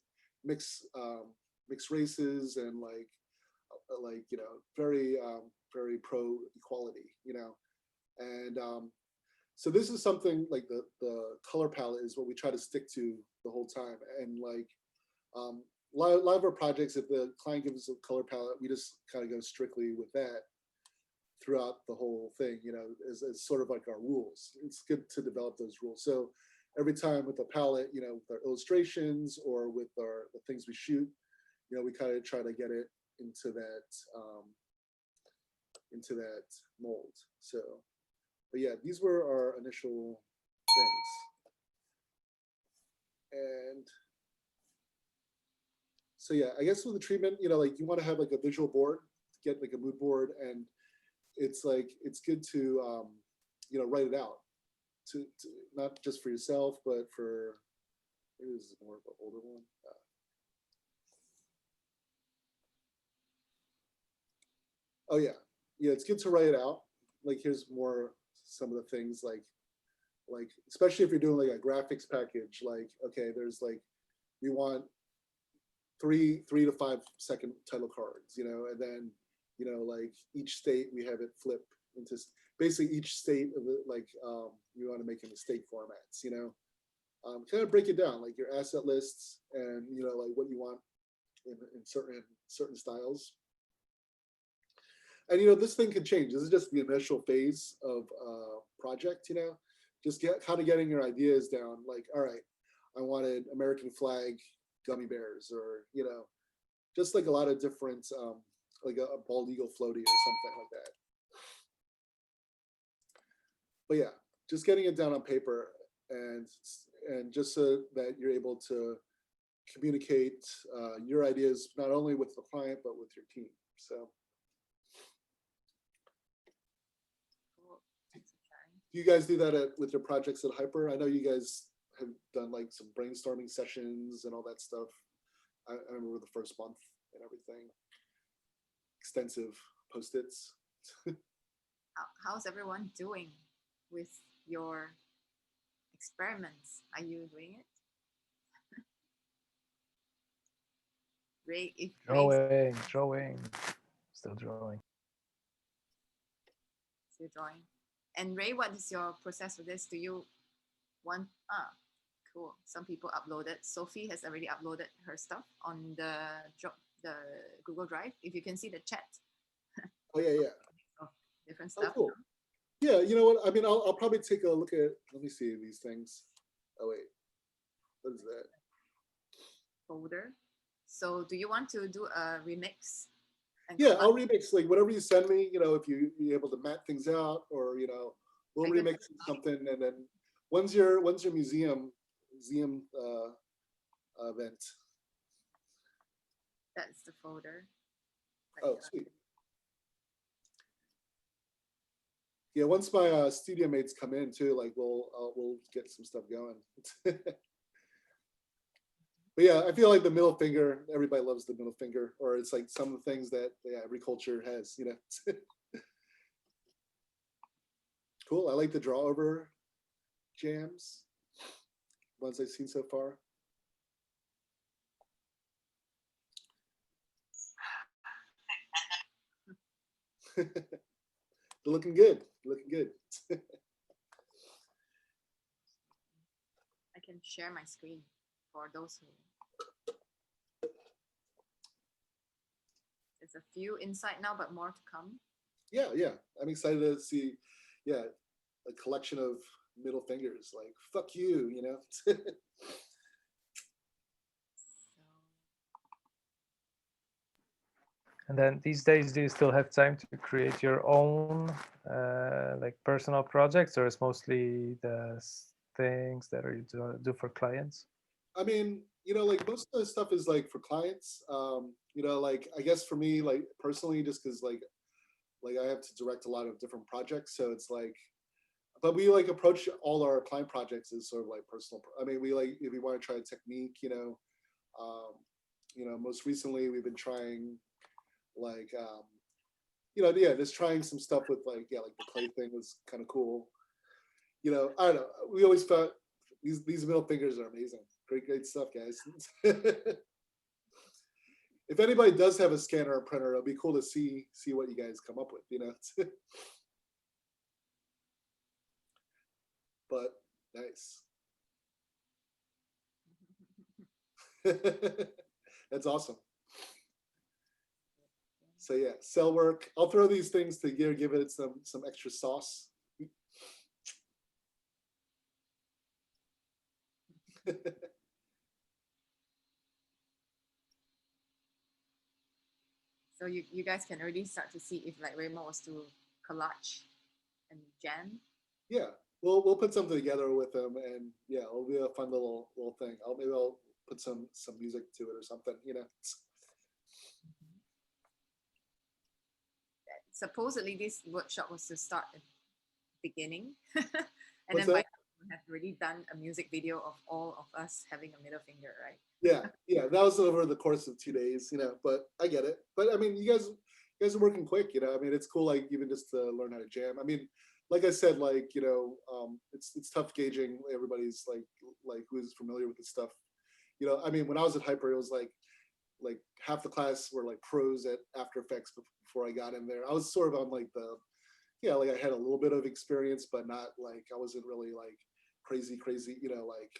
races and like very very pro equality, and so this is something like the color palette is what we try to stick to the whole time. And like a lot of our projects, if the client gives us a color palette, we just kind of go strictly with that throughout the whole thing, as sort of like our rules. It's good to develop those rules. So every time with the palette, you know, with our illustrations or with the things we shoot, you know, we kind of try to get it into that mold. So, but yeah, these were our initial things. And so yeah, I guess with the treatment, you know, like you want to have like a visual board, get like a mood board, and it's like it's good to you know, write it out to not just for yourself, but for, maybe this is more of an older one. Oh yeah, yeah, it's good to write it out. Like here's more some of the things like especially if you're doing like a graphics package, like okay, there's like we want 3 to 5 second title cards, you know, and then you know, like each state we have it flip into basically each state of it, like you want to make it in state formats, you know, kind of break it down like your asset lists and you know, like what you want in certain styles. And you know, this thing can change. This is just the initial phase of project, you know, just kind of getting your ideas down. Like, all right, I wanted American flag gummy bears, or you know, just like a lot of different, like a bald eagle floaty or something like that. But yeah, just getting it down on paper and just so that you're able to communicate your ideas not only with the client but with your team. So. Do you guys do that with your projects at Hyper? I know you guys have done like some brainstorming sessions and all that stuff. I remember the first month and everything. Extensive Post-its. How's everyone doing with your experiments? Are you doing it? Ray, if Drawing, still drawing. Still drawing. And Ray, what is your process for this? Do you want, cool. Some people uploaded. Sophie has already uploaded her stuff on the Google Drive. If you can see the chat. Oh yeah, yeah. Oh, different stuff. Oh, cool. Yeah, you know what? I mean, I'll probably take a look at, let me see these things. Oh wait, what is that? Folder. So do you want to do a remix? Yeah, I'll remix like whatever you send me, you know, if you're able to map things out, or you know, we'll remix something. And then when's your museum event? That's the folder. Oh, sweet. Yeah, once my studio mates come in too, like we'll get some stuff going. But yeah, I feel like the middle finger, everybody loves the middle finger, or it's like some of the things that every culture has, you know. Cool, I like the draw over jams, ones I've seen so far. They're looking good, looking good. I can share my screen for those who. There's a few inside now, but more to come. Yeah, yeah. I'm excited to see, yeah, a collection of middle fingers, like, fuck you, you know? And then these days, do you still have time to create your own like personal projects, or is mostly the things that you do for clients? I mean, you know, like most of the stuff is like for clients. You know, like I guess for me, like personally, just because like I have to direct a lot of different projects, so it's like, but we like approach all our client projects as sort of like personal. I mean, we like if we want to try a technique, you know, most recently we've been trying like, you know, yeah, just trying some stuff with like, yeah, like the clay thing was kind of cool. You know, I don't know. We always thought these middle fingers are amazing. Great stuff, guys. If anybody does have a scanner or printer, it'll be cool to see what you guys come up with, you know. But nice. That's awesome. So yeah, cell work. I'll throw these things to give it some extra sauce. So you guys can already start to see if like Raymo was to collage and jam. Yeah, we'll put something together with them, and yeah, it'll be a fun little thing. Maybe I'll put some music to it or something, you know. Supposedly this workshop was to start at the beginning, and What's then by that? now we have already done a music video of all of us having a middle finger, right? Yeah, that was over the course of 2 days, you know. But I get it. But I mean, you guys are working quick, you know. I mean, it's cool, like even just to learn how to jam. I mean, like I said, like, you know, it's tough gauging everybody's like who's familiar with this stuff. You know, I mean, when I was at Hyper, it was like half the class were like pros at After Effects before I got in there. I was sort of on like like I had a little bit of experience, but not like, I wasn't really like crazy, you know, like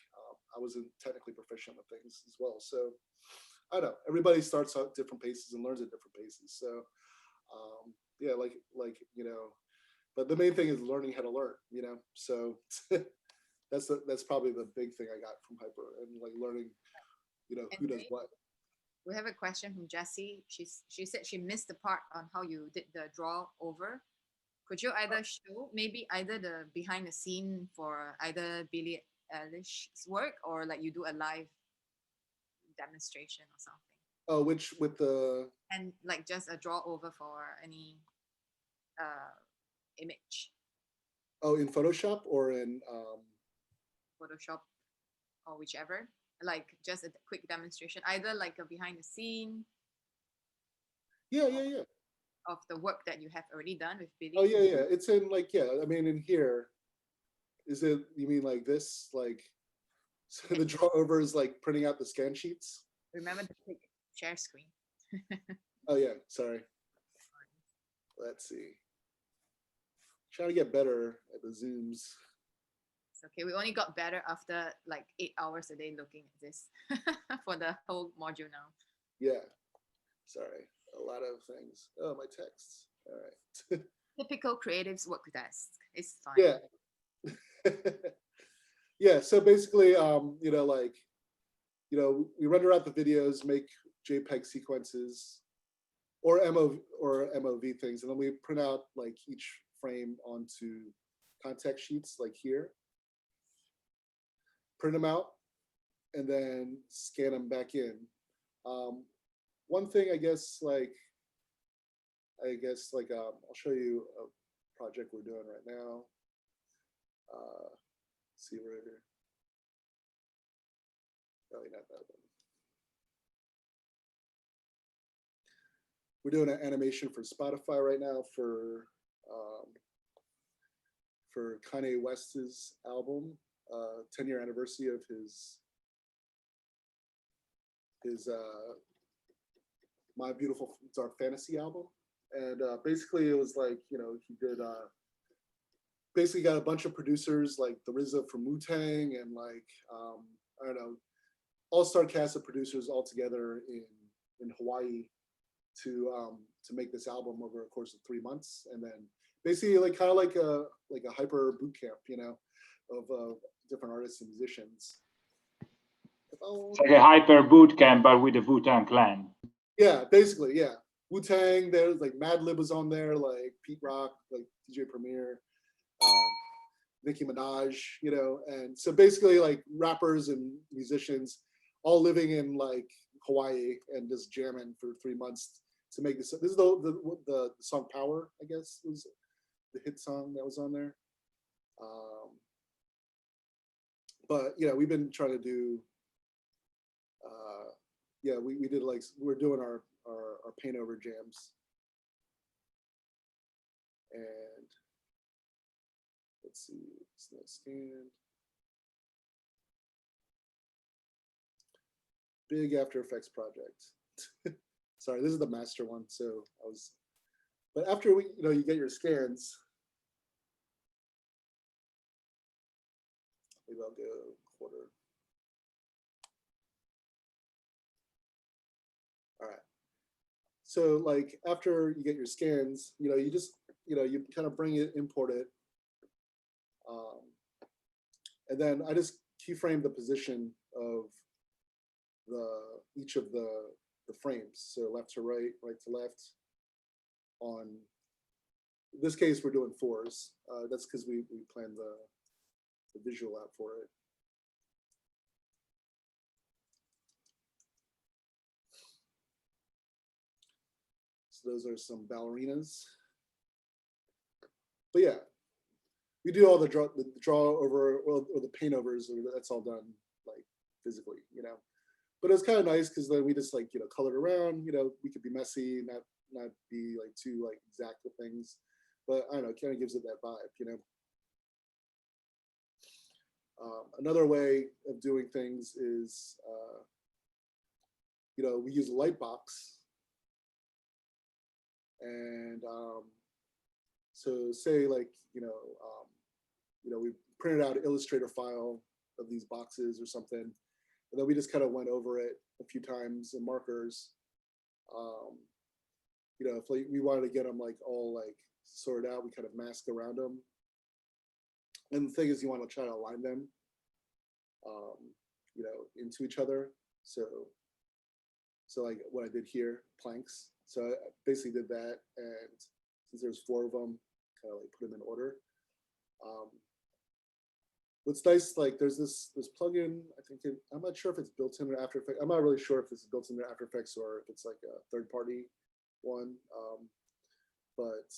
I wasn't technically proficient with things as well. So I don't know, everybody starts out different paces and learns at different paces. So yeah, like, you know, but the main thing is learning how to learn, you know. So that's probably the big thing I got from Hyper, and like learning, you know, who does what. We have a question from Jessie. She said she missed the part on how you did the draw over. Could you either show maybe either the behind the scene for either Billie Eilish's work, or like you do a live demonstration or something? Oh, which with the And like just a draw over for any image. Oh, in Photoshop or in Photoshop or whichever. Like just a quick demonstration, either like a behind the scene. Yeah. Of the work that you have already done with Billie. Oh yeah. It's in like, yeah, I mean, in here, is it, you mean like this, like, so the draw over is like printing out the scan sheets? Remember to click share screen. Oh yeah, sorry. Let's see. Trying to get better at the zooms. It's okay. We only got better after like 8 hours a day looking at this for the whole module now. Yeah. Sorry. A lot of things. Oh, my texts. All right. Typical creatives work desk. It's fine. Yeah. Yeah. So basically, you know, like, you know, we render out the videos, make JPEG sequences or MOV things, and then we print out like each frame onto context sheets like here, print them out, and then scan them back in. One thing, I guess, like I'll show you a project we're doing right now. See right here. Probably not that one. We're doing an animation for Spotify right now for Kanye West's album, 10-year anniversary of his My Beautiful Dark Fantasy album. And basically it was like, you know, he did basically got a bunch of producers like the RZA from Wu-Tang and like I don't know, all-star cast of producers all together in Hawaii to make this album over a course of 3 months, and then basically like kind of like a Hyper boot camp, you know, of different artists and musicians. It's like a Hyper boot camp, but with the Wu-Tang Clan. Yeah, basically, yeah. Wu-Tang, there's like Madlib was on there, like Pete Rock, like DJ Premier, Nicki Minaj, you know, and so basically like rappers and musicians all living in like Hawaii and just jamming for 3 months to make this. This is the song Power, I guess, was the hit song that was on there. But yeah, we've been trying to do, yeah, we did like, we're doing our paint over jams. And let's see, it's not scanned. Big After Effects project. Sorry, this is the master one. So but after you know, you get your scans, maybe I'll go quarter. All right. So like after you get your scans, you know, you just, you know, you kind of bring it, import it. And then I just keyframe the position of each of the frames. So left to right, right to left. On in this case, we're doing 4s. That's because we planned the visual out for it. So those are some ballerinas. But yeah, we do all the draw over or the paint overs. That's all done like physically, you know. But it was kind of nice because then we just like, you know, colored around. You know, we could be messy, not be like too like exact with things. But I don't know, it kind of gives it that vibe, you know. Another way of doing things is, you know, we use a light box. And so say like, you know, we printed out an Illustrator file of these boxes or something. And then we just kind of went over it a few times in markers. You know, if like, we wanted to get them like all like sorted out, we kind of mask around them. And the thing is, you want to try to align them, you know, into each other. So like what I did here, planks. So I basically did that, and since there's 4 of them, kind of like put them in order. What's nice, like there's this plugin. I think I'm not sure if it's built in After Effects. I'm not really sure if it's built in After Effects or if it's like a third-party one. But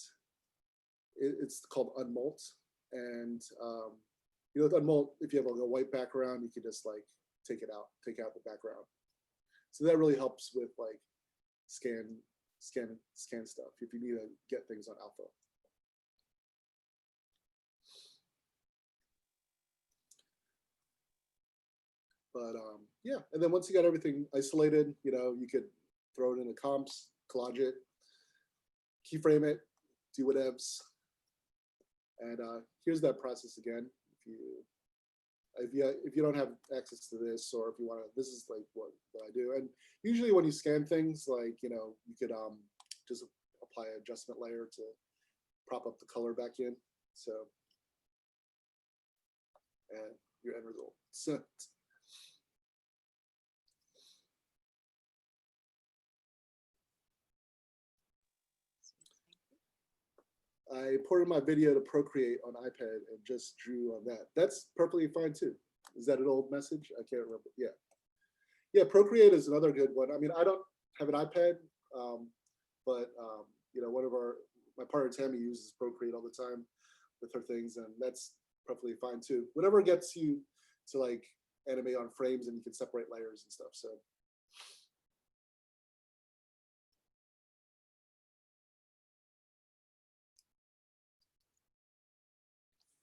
it's called Unmult, and you know, with Unmult, if you have like a white background, you can just like take out the background. So that really helps with like scan stuff if you need to get things on alpha. But yeah, and then once you got everything isolated, you know, you could throw it into comps, collage it, keyframe it, do whatevs. And here's that process again. If you don't have access to this, or if you want to, this is like what I do. And usually when you scan things, like, you know, you could just apply an adjustment layer to prop up the color back in. So, and your end result. So, I imported my video to Procreate on iPad and just drew on that. That's perfectly fine too. Is that an old message? I can't remember. Yeah. Yeah, Procreate is another good one. I mean, I don't have an iPad, but you know, my partner Tammy uses Procreate all the time with her things, and that's perfectly fine too. Whatever gets you to like animate on frames and you can separate layers and stuff. So.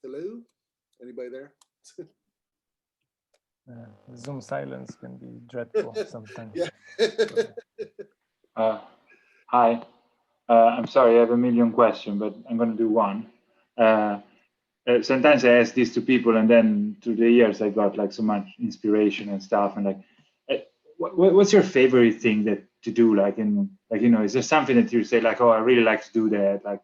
Hello? Anybody there? Zoom silence can be dreadful sometimes. Yeah. Hi. I'm sorry, I have a million questions, but I'm going to do one. Sometimes I ask this to people, and then through the years I got like so much inspiration and stuff. And like, what's your favorite thing to do? Like, you know, is there something that you say like, oh, I really like to do that, like,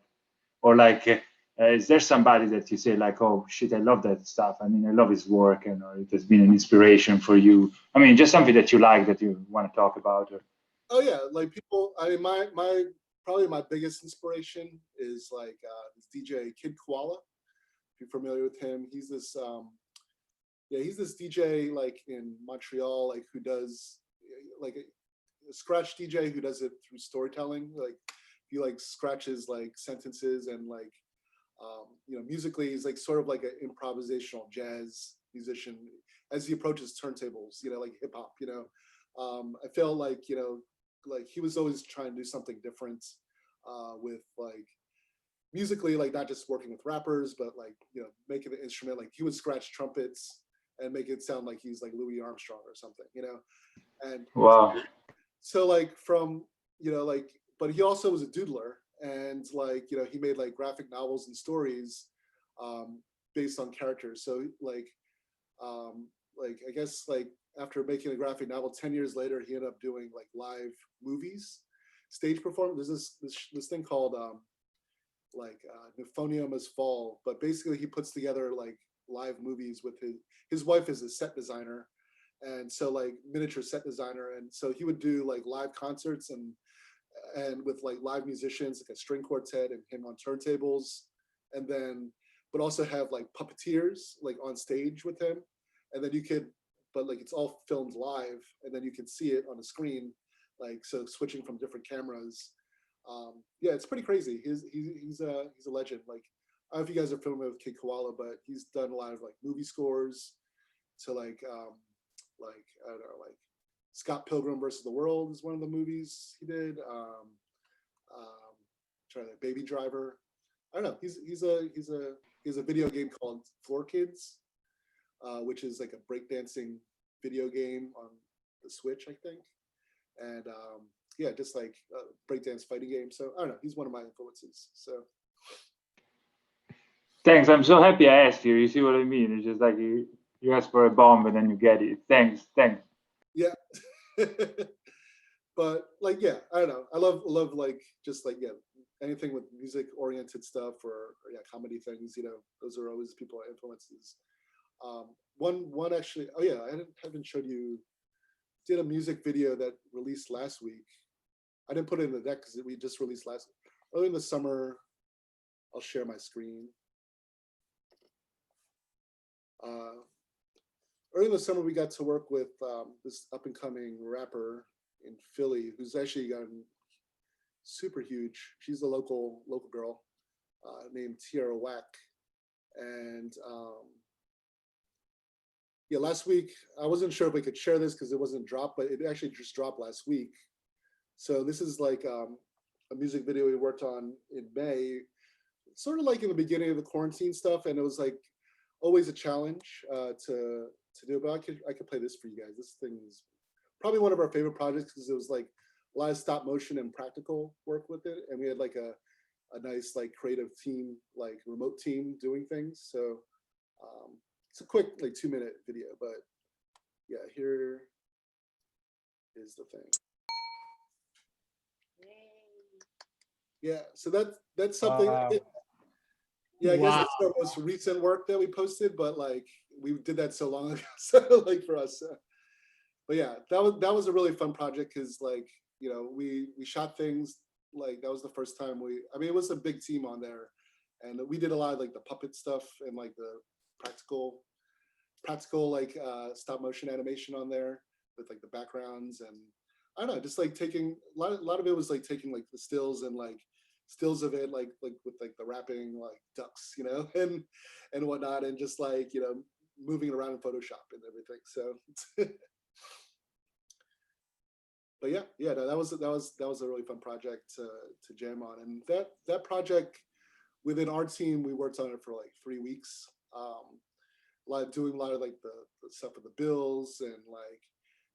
or like, is there somebody that you say like, oh shit, I love that stuff. I mean, I love his work, and or it has been an inspiration for you. I mean, just something that you like that you want to talk about. Or... Oh yeah, like people. I mean, my probably my biggest inspiration is like this DJ Kid Koala. If you're familiar with him, he's this he's this DJ like in Montreal, like who does like a scratch DJ who does it through storytelling. Like he like scratches like sentences and like you know, musically he's like sort of like an improvisational jazz musician as he approaches turntables, you know, like hip hop, you know. I felt like, you know, like he was always trying to do something different with like musically, like not just working with rappers, but like, you know, making the instrument, like he would scratch trumpets and make it sound like he's like Louis Armstrong or something, you know. And wow. So like from, you know, like, but he also was a doodler, and like, you know, he made like graphic novels and stories based on characters. So like I guess like after making a graphic novel, 10 years later, he ended up doing like live movies, stage performance. There's this thing called Euphonium as Fall, but basically he puts together like live movies with his wife is a set designer, and so like miniature set designer, and so he would do like live concerts and with like live musicians, like a string quartet and him on turntables, and then but also have like puppeteers like on stage with him, and then you could, but like it's all filmed live, and then you can see it on the screen, like so switching from different cameras. Yeah, it's pretty crazy. He's a legend. Like I don't know if you guys are familiar with Kid Koala, but he's done a lot of like movie scores to like I don't know, like Scott Pilgrim versus the World is one of the movies he did. Trying to Baby Driver. I don't know. He's a video game called Floor Kids, which is like a breakdancing video game on the Switch, I think. And yeah, just like a breakdance fighting game. So I don't know. He's one of my influences. So. Thanks. I'm so happy I asked you. You see what I mean? It's just like you ask for a bomb and then you get it. Thanks. Yeah. But like, yeah, I don't know. I love like just like, yeah, anything with music oriented stuff or yeah, comedy things, you know, those are always people influences. One actually, oh yeah, I haven't showed you, did a music video that released last week. I didn't put it in the deck because we just released early in the summer. I'll share my screen. Early in the summer, we got to work with this up and coming rapper in Philly who's actually gotten super huge. She's a local girl named Tiara Wack. And yeah, last week, I wasn't sure if we could share this because it wasn't dropped, but it actually just dropped last week. So this is like a music video we worked on in May, sort of like in the beginning of the quarantine stuff. And it was like always a challenge to do, but I could play this for you guys. This thing is probably one of our favorite projects because it was like a lot of stop motion and practical work with it. And we had like a nice like creative team, like remote team doing things. So it's a quick like 2-minute video, but yeah, here is the thing. Yeah, so that's something. Wow. Yeah, I guess it's our most recent work that we posted, but like we did that so long ago, so like for us. But yeah, that was a really fun project because like, you know, we shot things like that was the first time I mean, it was a big team on there, and we did a lot of like the puppet stuff and like the practical like stop motion animation on there with like the backgrounds, and I don't know, just like taking a lot of it was like taking like the stills and like stills of it like with like the rapping like ducks, you know, and whatnot, and just like, you know, moving it around in Photoshop and everything. So but yeah, no, that was a really fun project to jam on, and that project within our team, we worked on it for like 3 weeks. Doing a lot of like the stuff with the bills, and like,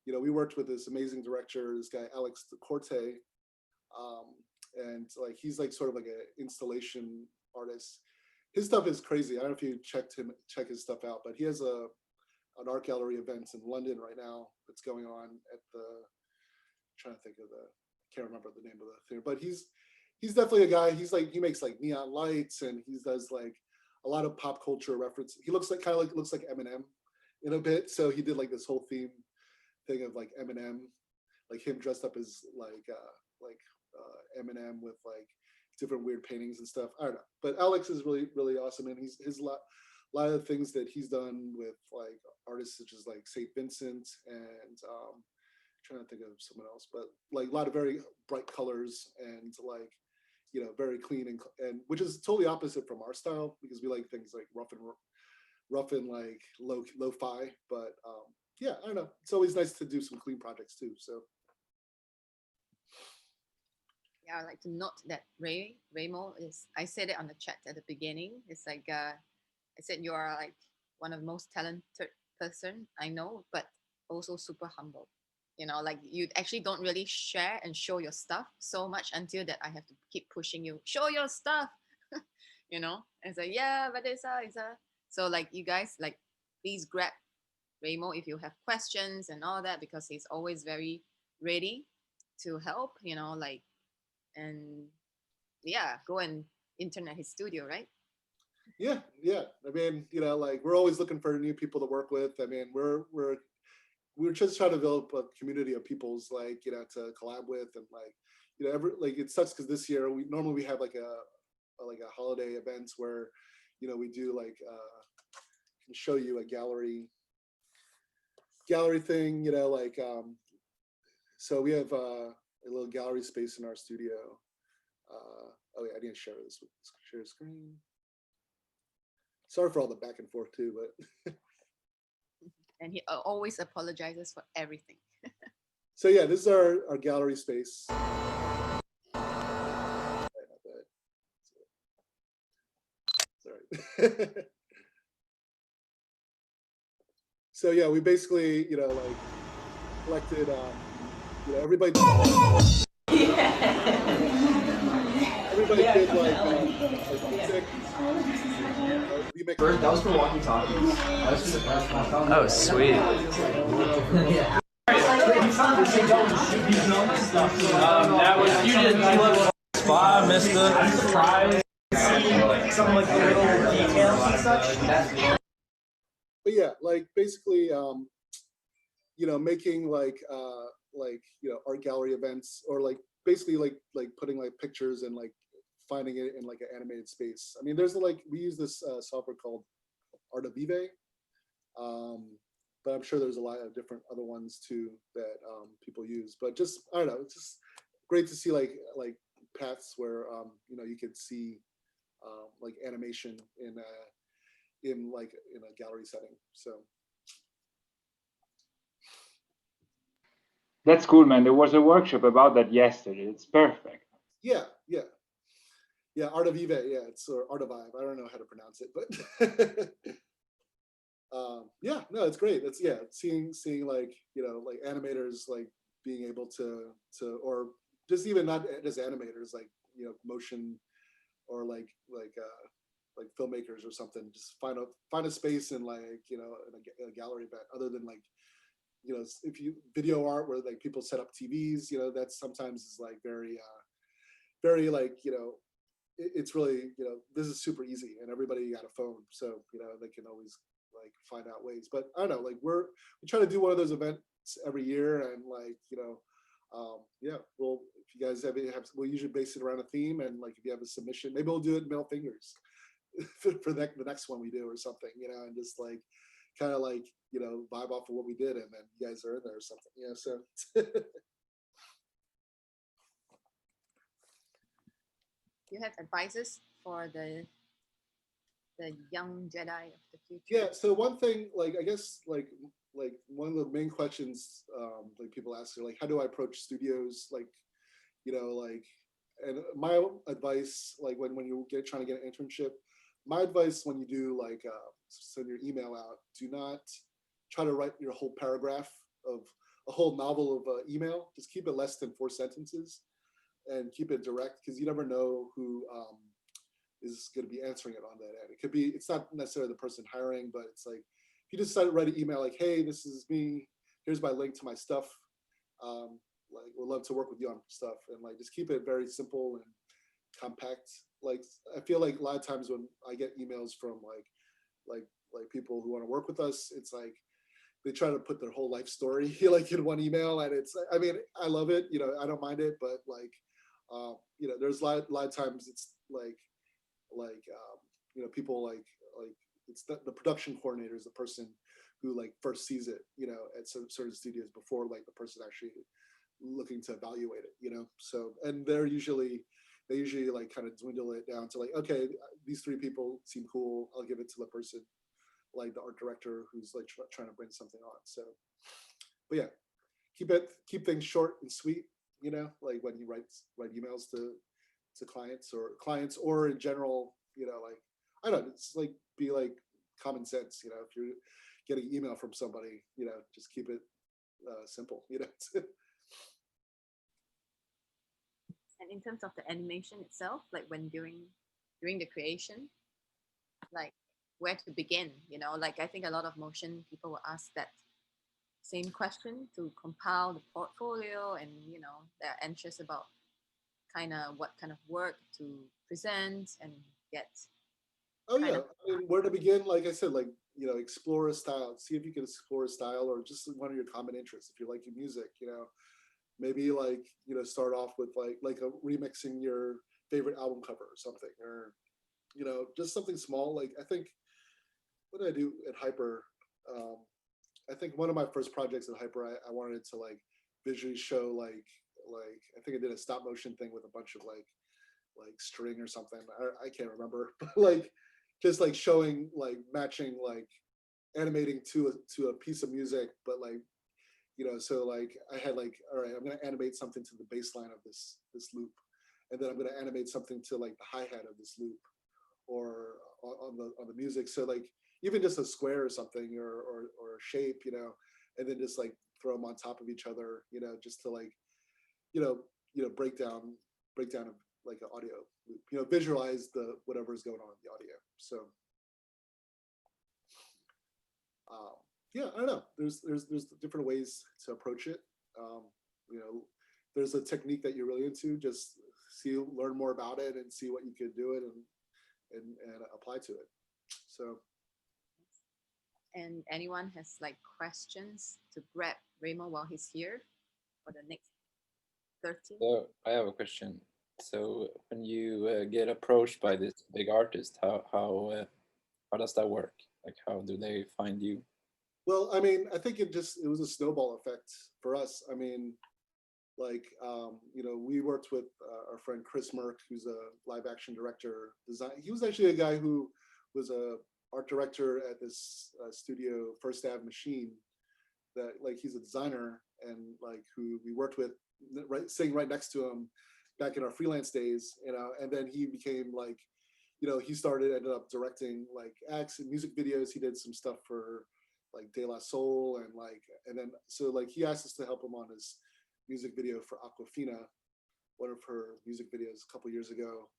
you know, we worked with this amazing director, this guy Alex Corte, and like he's like sort of like an installation artist. His stuff is crazy. I don't know if you check his stuff out, but he has an art gallery event in London right now that's going on at the, I'm trying to think of can't remember the name of the thing, but he's definitely a guy. He's like, he makes like neon lights, and he does like a lot of pop culture reference. He looks like looks like Eminem in a bit. So he did like this whole theme thing of like Eminem, like him dressed up as like Eminem with like different weird paintings and stuff. I don't know, but Alex is really awesome, and his lot of the things that he's done with like artists such as like St. Vincent and trying to think of someone else, but like a lot of very bright colors and like, you know, very clean and which is totally opposite from our style, because we like things like rough and like lo-fi. But yeah, I don't know. It's always nice to do some clean projects too. So yeah, I'd like to note that Raymo is, I said it on the chat at the beginning. It's like I said, you are like one of the most talented person I know, but also super humble. You know, like you actually don't really share and show your stuff so much until that I have to keep pushing you, show your stuff, you know? And it's like, yeah, but it's a. So like you guys, like please grab Raymo if you have questions and all that, because he's always very ready to help, you know, like, and yeah, go and internet his studio, right? Yeah. I mean, like we're always looking for new people to work with. I mean, we're just trying to develop a community of people's like, to collab with, and like, it sucks because this year we normally have like a holiday events where, we do like, can show you a gallery thing, like, so we have a little gallery space in our studio. Oh yeah, I didn't share this. Share screen. Sorry for all the back and forth too, but. And he always apologizes for everything. So yeah, this is our gallery space. Sorry. So yeah, we basically, like collected, everybody. Everybody did like music. First, that was for walkie-talkies. Oh, sweet. That was you just spa, missed the surprise. Some like the little details and such. But yeah, like basically, making like art gallery events, or like basically like putting like pictures and like finding it in like an animated space. I mean, there's like, we use this software called Activism, but I'm sure there's a lot of different other ones too that people use. But just, I don't know, it's just great to see like paths where you could see like animation in a gallery setting. So That's cool, man. There was a workshop about that yesterday. It's perfect. yeah, Art of Vive, yeah, it's Art of Vive. I don't know how to pronounce it, but yeah, no, it's great. It's seeing like like animators like being able to or just even not just animators, like motion or like filmmakers or something. Just find a space in like in a gallery event, other than like if you video art where like people set up TVs, that sometimes is like very like it's really this is super easy and everybody got a phone, so they can always like find out ways. But I don't know, like we try to do one of those events every year, and like yeah, well, if you guys have we'll usually base it around a theme, and like if you have a submission, maybe we'll do it middle fingers for the next one we do or something, and just like kind of like vibe off of what we did, and then you guys are in there or something, so You have advices for the young Jedi of the future? Yeah, so one thing, like I guess like one of the main questions like people ask are like, how do I approach studios, like like, and my advice, like when you trying to get an internship, my advice when you do like send your email out, do not try to write your whole paragraph of a whole novel of email. Just keep it less than 4 sentences and keep it direct, because you never know who is going to be answering it on that end. It could be, it's not necessarily the person hiring, but it's like, if you decide to write an email like, hey, this is me, here's my link to my stuff, like we'd love to work with you on stuff, and like just keep it very simple and compact. Like I feel like a lot of times when I get emails from like people who want to work with us, it's like they try to put their whole life story like in one email, and it's, I mean, I love it, I don't mind it, but like there's a lot of times it's like people like it's the production coordinator is the person who like first sees it at certain studios before like the person actually looking to evaluate it, so, and they usually like kind of dwindle it down to like, okay, these 3 people seem cool, I'll give it to the person like the art director who's like trying to bring something on. So, but yeah, keep things short and sweet, like when you write emails to clients or in general, like, I don't know, it's like, be like common sense, if you're getting email from somebody, just keep it simple, And in terms of the animation itself, like when during the creation, like where to begin, like I think a lot of motion people will ask that same question to compile the portfolio, and they're anxious about kind of what kind of work to present and get Oh yeah, I mean, where to begin? Like I said, like, you know, explore a style. See if you can explore a style or just one of your common interests. If you like your music, you know, maybe like, you know, start off with like a remixing your favorite album cover or something, or, you know, just something small. Like I think, what did I do at Hyper? Um, I think one of my first projects at Hyper, I wanted to like visually show like I think I did a stop motion thing with a bunch of like string or something. I can't remember, but like just like showing like matching like animating to a piece of music, but like, you know, so like I had like, all right, I'm gonna animate something to the bass line of this loop, and then I'm gonna animate something to like the hi-hat of this loop, or on the music. So like even just a square or something, or a shape, you know, and then just like throw them on top of each other, you know, just to like, you know, break down of like an audio loop, you know, visualize the whatever is going on in the audio. So yeah, I don't know. There's different ways to approach it. You know, there's a technique that you're really into. Just learn more about it and see what you could do it and apply to it. So. And anyone has like questions to grab Raymo while he's here for the next 13? So I have a question. So when you get approached by this big artist, how does that work? Like, how do they find you? Well, I mean, I think it was a snowball effect for us. I mean, like, you know, we worked with our friend Chris Merck, who's a live action director. He was actually a guy who was a art director at this studio, First Ave Machine. That like he's a designer and like who we worked with, sitting right next to him back in our freelance days, you know. And then he became like, you know, ended up directing like acts and music videos. He did some stuff for like De La Soul and then so like he asked us to help him on his music video for Aquafina, one of her music videos a couple years ago.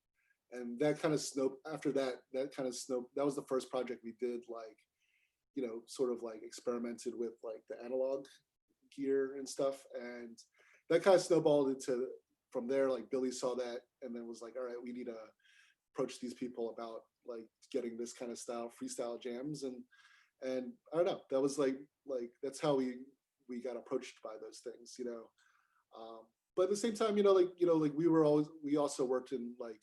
And that kind of after that was the first project we did, like, you know, sort of like experimented with like the analog gear and stuff. And that kind of snowballed into, from there, like Billy saw that and then was like, all right, we need to approach these people about like getting this kind of style, freestyle jams. And I don't know, that was like that's how we got approached by those things, you know. But at the same time, you know, like we also worked in like,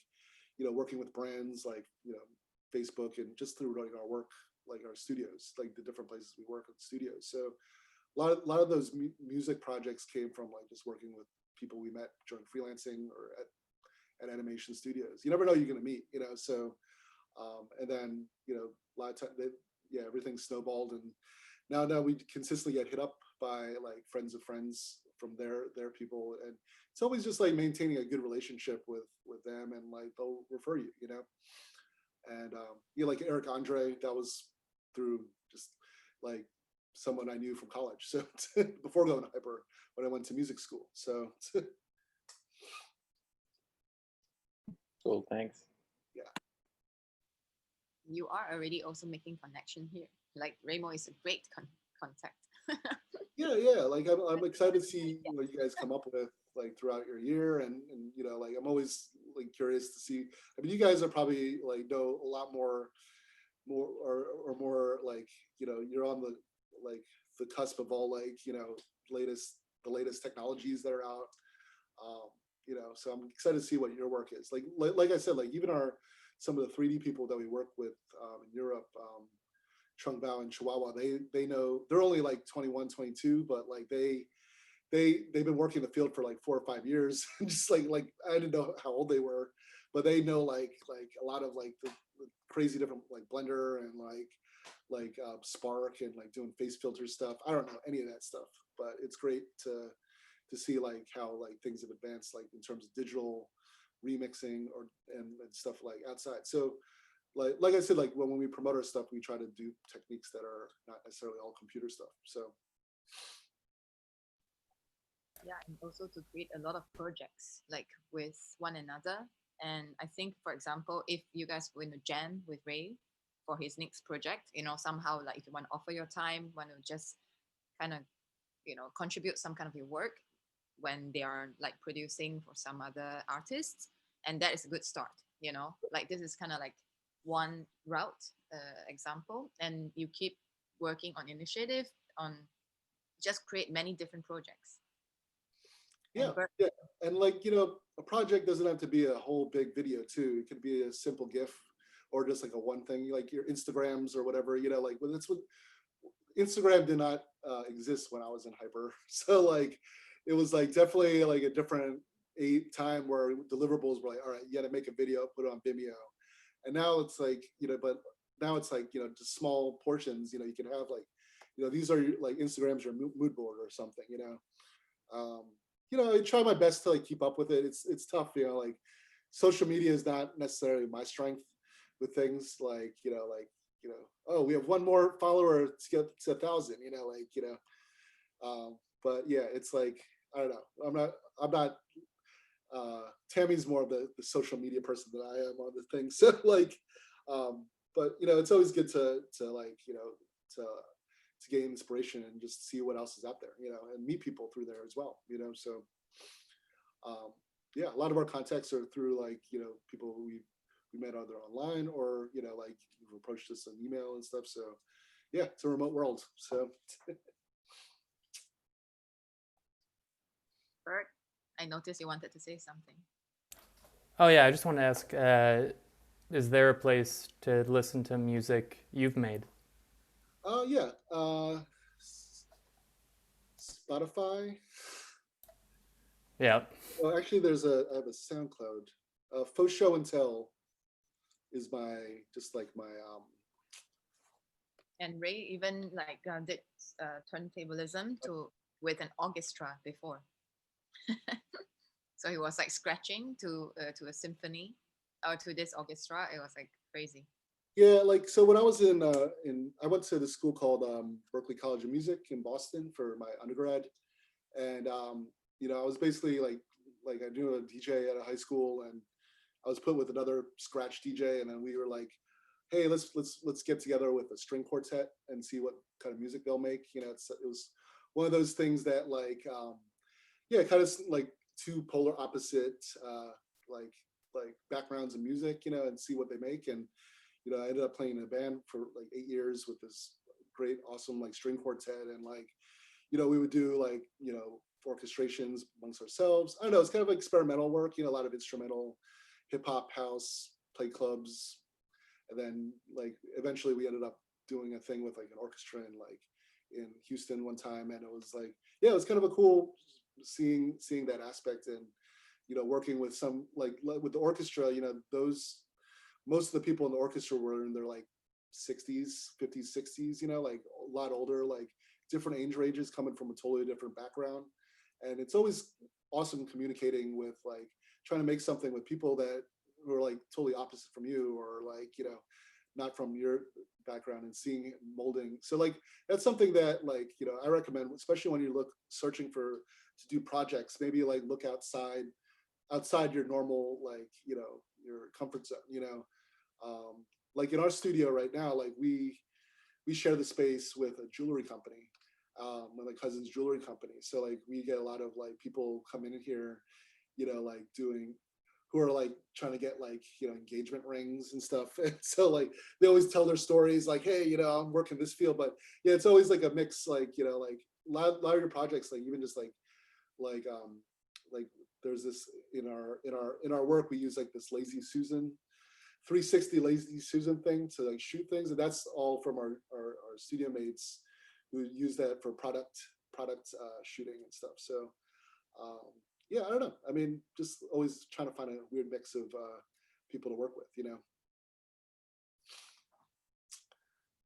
you know, working with brands like, you know, Facebook and just through like our work, like our studios, like the different places we work with studios. So a lot of those music projects came from like just working with people we met during freelancing or at animation studios. You never know you're going to meet, you know. So and then, you know, a lot of time everything snowballed, and now we consistently get hit up by like friends of friends from their people, and it's always just like maintaining a good relationship with them, and like they'll refer you, you know. And you know, like Eric Andre, that was through just like someone I knew from college, so before going to Hyper, when I went to music school. So cool, thanks. Yeah, you are already also making connection here. Like Raymo is a great contact. yeah, like I'm excited to see what you guys come up with like throughout your year, and you know, like I'm always like curious to see. I mean, you guys are probably like know a lot more or more like, you know, you're on the cusp of all like, you know, the latest technologies that are out. You know, so I'm excited to see what your work is. Like I said, like even some of the 3D people that we work with in Europe, Chung Bao and Chihuahua, they know, they're only like 21, 22, but like they've been working in the field for like 4 or 5 years. Just like I didn't know how old they were, but they know like a lot of like the crazy different like Blender and like Spark and like doing face filter stuff. I don't know any of that stuff, but it's great to see like how like things have advanced, like in terms of digital remixing and stuff like outside. So like I said, like when we promote our stuff, we try to do techniques that are not necessarily all computer stuff. So yeah, and also to create a lot of projects like with one another. And I think, for example, if you guys want to jam with Ray for his next project, you know, somehow like if you want to offer your time, want to just kind of, you know, contribute some kind of your work when they are like producing for some other artists, and that is a good start, you know. Like this is kind of like one route, example, and you keep working on initiative on just create many different projects. Yeah, yeah, and like, you know, a project doesn't have to be a whole big video too. It could be a simple GIF or just like a one thing, like your Instagrams or whatever, you know, like when it's what Instagram did not exist when I was in Hyper. So like, it was like definitely like a different time where deliverables were like, all right, you got to make a video, put it on Vimeo. And now it's like, you know, but now it's like, you know, just small portions, you know, you can have like, you know, these are your, like Instagram's your mood board or something, you know. You know, I try my best to like keep up with it. It's tough, you know, like social media is not necessarily my strength with things like, you know, oh, we have one more follower to get to 1,000, you know, like, you know, but yeah, it's like, I don't know. I'm not, Tammy's more of the social media person than I am on the thing. So like, but you know, it's always good to like, you know, to gain inspiration and just see what else is out there, you know, and meet people through there as well, you know. So yeah, a lot of our contacts are through like, you know, people who we met either online or, you know, like you've approached us on email and stuff. So yeah, it's a remote world. So Bert, I noticed you wanted to say something. Oh yeah, I just want to ask, is there a place to listen to music you've made? Yeah, Spotify. Yeah. Well, actually, I have a SoundCloud. Faux Show and Tell is my, just like my, And Ray even like did turntablism with an orchestra before. So he was like scratching to a symphony or to this orchestra. It was like crazy. Yeah, like, so when I was I went to this school called Berklee College of Music in Boston for my undergrad. And, you know, I was basically like I do a DJ at a high school, and I was put with another scratch DJ, and then we were like, hey, let's get together with a string quartet and see what kind of music they'll make. You know, it was one of those things that like, yeah, kind of like two polar opposite, like backgrounds in music, you know, and see what they make. And, you know, I ended up playing in a band for like 8 years with this great, awesome like string quartet, and like, you know, we would do like, you know, orchestrations amongst ourselves. I don't know, it's kind of experimental work, you know, a lot of instrumental, hip hop, house, play clubs. And then like eventually we ended up doing a thing with like an orchestra in Houston one time. And it was like, yeah, it was kind of a cool seeing that aspect, and, you know, working with some like with the orchestra, you know, most of the people in the orchestra were in their like 60s, 50s, 60s, you know, like a lot older, like different age ranges, coming from a totally different background. And it's always awesome communicating with like trying to make something with people that who are like totally opposite from you, or like, you know, not from your background, and seeing it molding. So like that's something that like, you know, I recommend, especially when you searching to do projects, maybe like look outside your normal, like, you know, your comfort zone, you know. Like in our studio right now, like we share the space with a jewelry company, my cousin's jewelry company. So like we get a lot of like people come in here, you know, like who are like trying to get like, you know, engagement rings and stuff. And so like they always tell their stories like, hey, you know, I'm working this field, but yeah, it's always like a mix, like, you know, like a lot of your projects, like even just like there's this in our work, we use like this Lazy Susan 360 Lazy Susan thing to like shoot things, and that's all from our studio mates who use that for product shooting and stuff. So yeah, I don't know. I mean, just always trying to find a weird mix of people to work with, you know.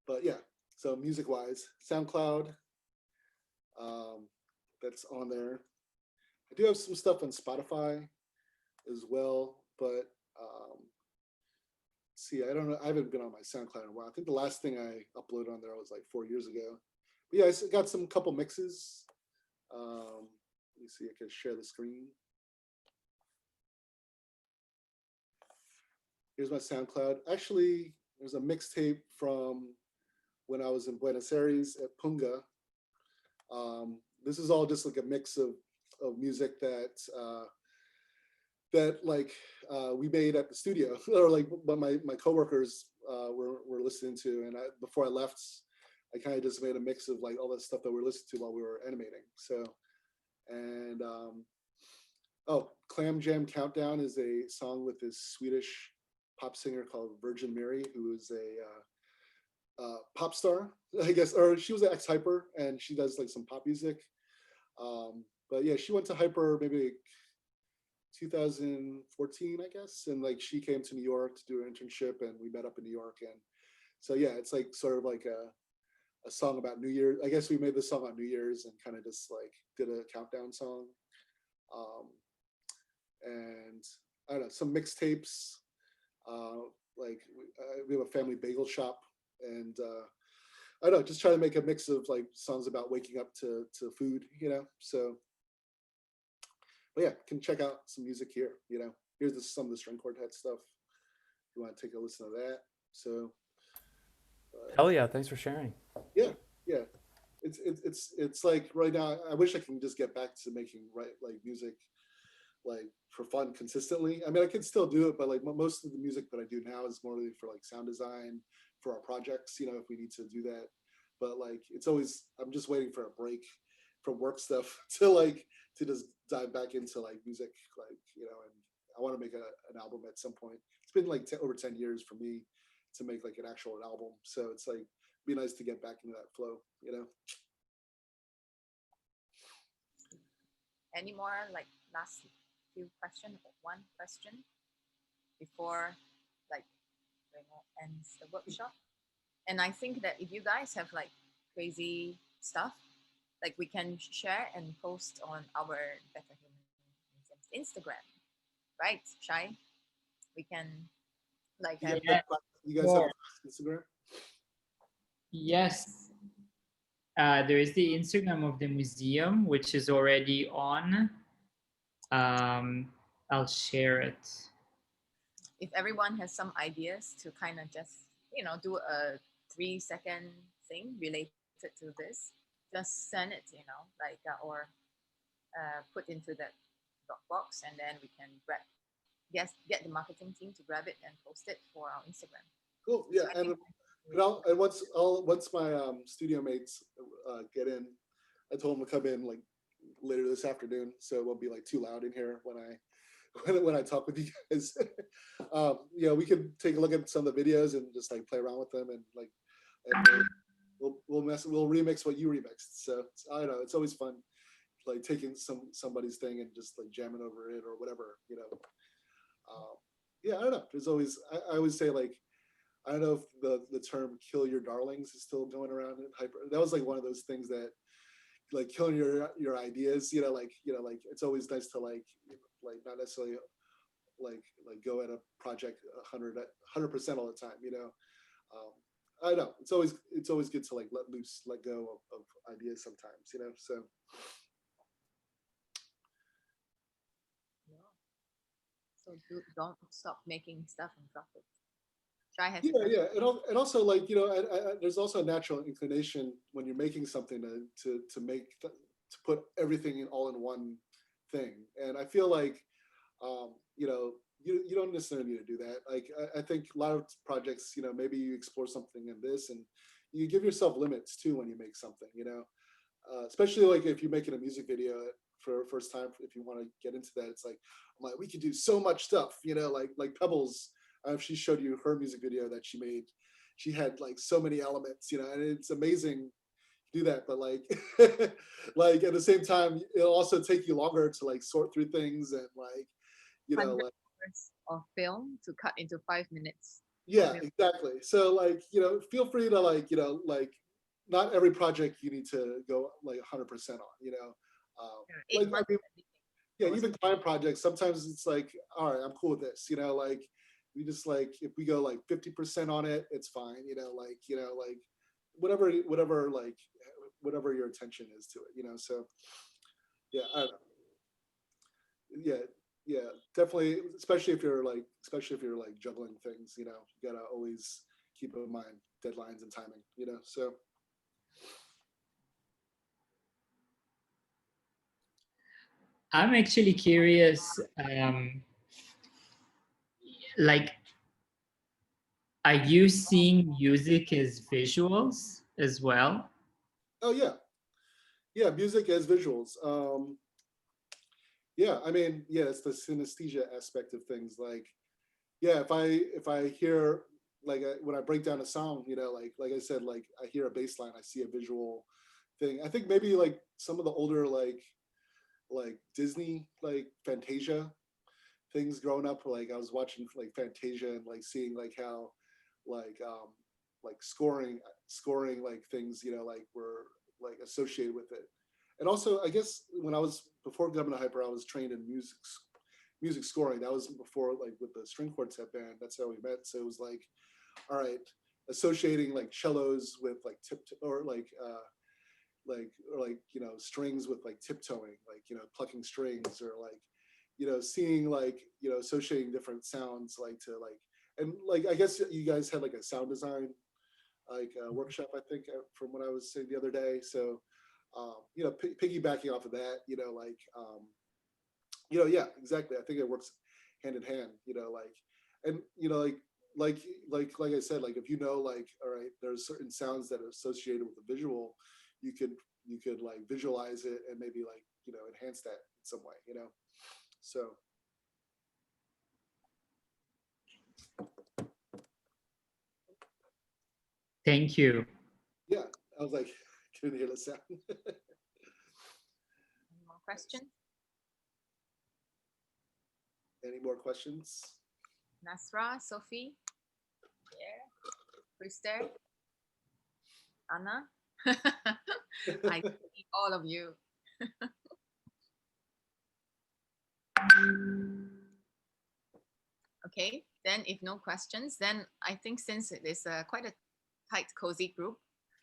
But yeah, so music-wise, SoundCloud, that's on there. I do have some stuff on Spotify as well, but see, I don't know. I haven't been on my SoundCloud in a while. I think the last thing I uploaded on there was like 4 years ago. But yeah, I got some couple mixes. Let me see, I can share the screen. Here's my SoundCloud. Actually, there's a mixtape from when I was in Buenos Aires at Punga. This is all just like a mix of music that that like we made at the studio, or like what my coworkers were listening to, and before I left, I kind of just made a mix of like all the stuff that we were listening to while we were animating. So, and oh, Clam Jam Countdown is a song with this Swedish pop singer called Virgin Mary, who is a pop star, I guess, or she was an ex-Hyper, and she does like some pop music. But yeah, she went to Hyper maybe 2014, I guess, and like she came to New York to do an internship, and we met up in New York. And so yeah, it's like sort of like a song about New Year's. I guess we made this song on New Year's and kind of just like did a countdown song. And I don't know, some mixtapes. Like we have a family bagel shop, and I don't know, just try to make a mix of like songs about waking up to food, you know. So, but yeah, can check out some music here. You know, here's some of the string quartet stuff. If you want to take a listen to that. So. Hell yeah! Thanks for sharing. Yeah, yeah. It's like right now. I wish I can just get back to making like music, like for fun consistently. I mean, I can still do it, but like most of the music that I do now is more really for like sound design for our projects. You know, if we need to do that. But like, it's always I'm just waiting for a break from work stuff to just dive back into like music, like, you know. And I want to make an album at some point. It's been like over 10 years for me to make like an actual album. So it's like, be nice to get back into that flow, you know? Any more like last few questions, one question before like Raymo ends the workshop? And I think that if you guys have like crazy stuff, like we can share and post on our Better Human Museum's Instagram, right, Shai? We can like have you guys have Instagram? Yes. There is the Instagram of the museum, which is already on. I'll share it. If everyone has some ideas to kind of just, you know, do a 3-second thing related to this, just send it, you know, like or put into that Dropbox, and then we can get the marketing team to grab it and post it for our Instagram. Cool. Yeah, so and once my studio mates get in, I told them to come in like later this afternoon, so it won't be like too loud in here when I talk with you guys. Yeah, we can take a look at some of the videos and just like play around with them, and like, and we'll remix what you remixed. So I don't know, it's always fun, like taking somebody's thing and just like jamming over it or whatever, you know. Yeah, I don't know. There's always I always say like, I don't know if the term "kill your darlings" is still going around in Hyper. That was like one of those things that, like, killing your ideas. You know, like it's always nice to like not necessarily like go at a project 100% all the time. You know, I know it's always good to like let loose, let go of ideas sometimes. You know, so. So don't stop making stuff and drop it. Yeah, and also like, you know, there's also a natural inclination when you're making something to put everything all in one thing, and I feel like, you know, you don't necessarily need to do that. Like I think a lot of projects, you know, maybe you explore something in this, and you give yourself limits too when you make something, you know, especially like if you're making a music video for first time. If you want to get into that, it's like, I'm like, we could do so much stuff, you know, like Pebbles. If she showed you her music video that she made, she had like so many elements, you know, and it's amazing to do that. But like, like at the same time, it'll also take you longer to like sort through things and like, you know, like of film to cut into 5 minutes. Yeah, exactly. So like, you know, feel free to like, you know, like not every project you need to go like 100% on, you know. Like, I mean, yeah, even client projects, sometimes it's like, all right, I'm cool with this, you know, like we just like, if we go like 50% on it, it's fine, you know, like whatever your intention is to it, you know. So yeah, I don't know. Yeah, definitely, especially if you're like juggling things, you know, you gotta always keep in mind deadlines and timing, you know. So I'm actually curious, like, are you seeing music as visuals as well? Oh yeah, yeah, music as visuals. Yeah, I mean, yeah, it's the synesthesia aspect of things. Like, yeah, if I hear like when I break down a song, you know, like I said, like I hear a bass line, I see a visual thing. I think maybe like some of the older like Disney like Fantasia things growing up. Like I was watching like Fantasia and like seeing like how like scoring like things, you know, like were like associated with it. And also, I guess when I was before coming to Hyper, I was trained in music scoring. That was before like with the string quartet band. That's how we met. So it was like, all right, associating like cellos with like or like you know strings with like tiptoeing, like you know plucking strings, or like you know seeing like you know associating different sounds like to like, and like I guess you guys had like a sound design like workshop, I think, from what I was saying the other day. So you know, piggybacking off of that, you know, like you know, yeah, exactly. I think it works hand in hand, you know, like, and you know, like I said, like if you know, like, all right, there's certain sounds that are associated with the visual, you could like visualize it and maybe like you know enhance that in some way, you know. So Thank you. yeah, I was like, couldn't hear the sound. Any more questions? Any more questions? Nasra, Sophie, Pierre, Krister, Anna. I see all of you. Okay, then if no questions, then I think since it is quite a tight, cozy group,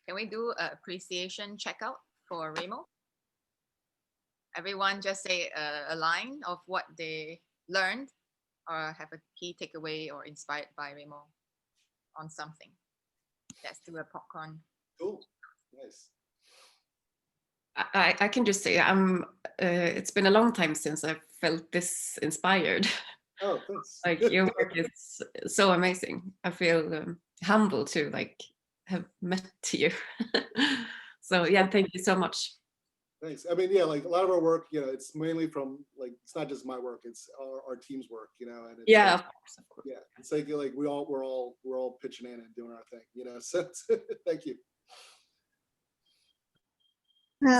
can we do an appreciation checkout for Raymo? Everyone just say a line of what they learned or have a key takeaway or inspired by Raymo on something. Let's do a popcorn. Cool, nice. I can just say it's been a long time since I felt this inspired. Oh, thanks. Like your work is so amazing. I feel humbled to like have met you. So yeah, thank you so much. Thanks. I mean, yeah, like a lot of our work, you know, it's mainly from like it's not just my work; it's our team's work, you know. And it's yeah, like, of course. Yeah, it's like we're all pitching in and doing our thing, you know. So thank you.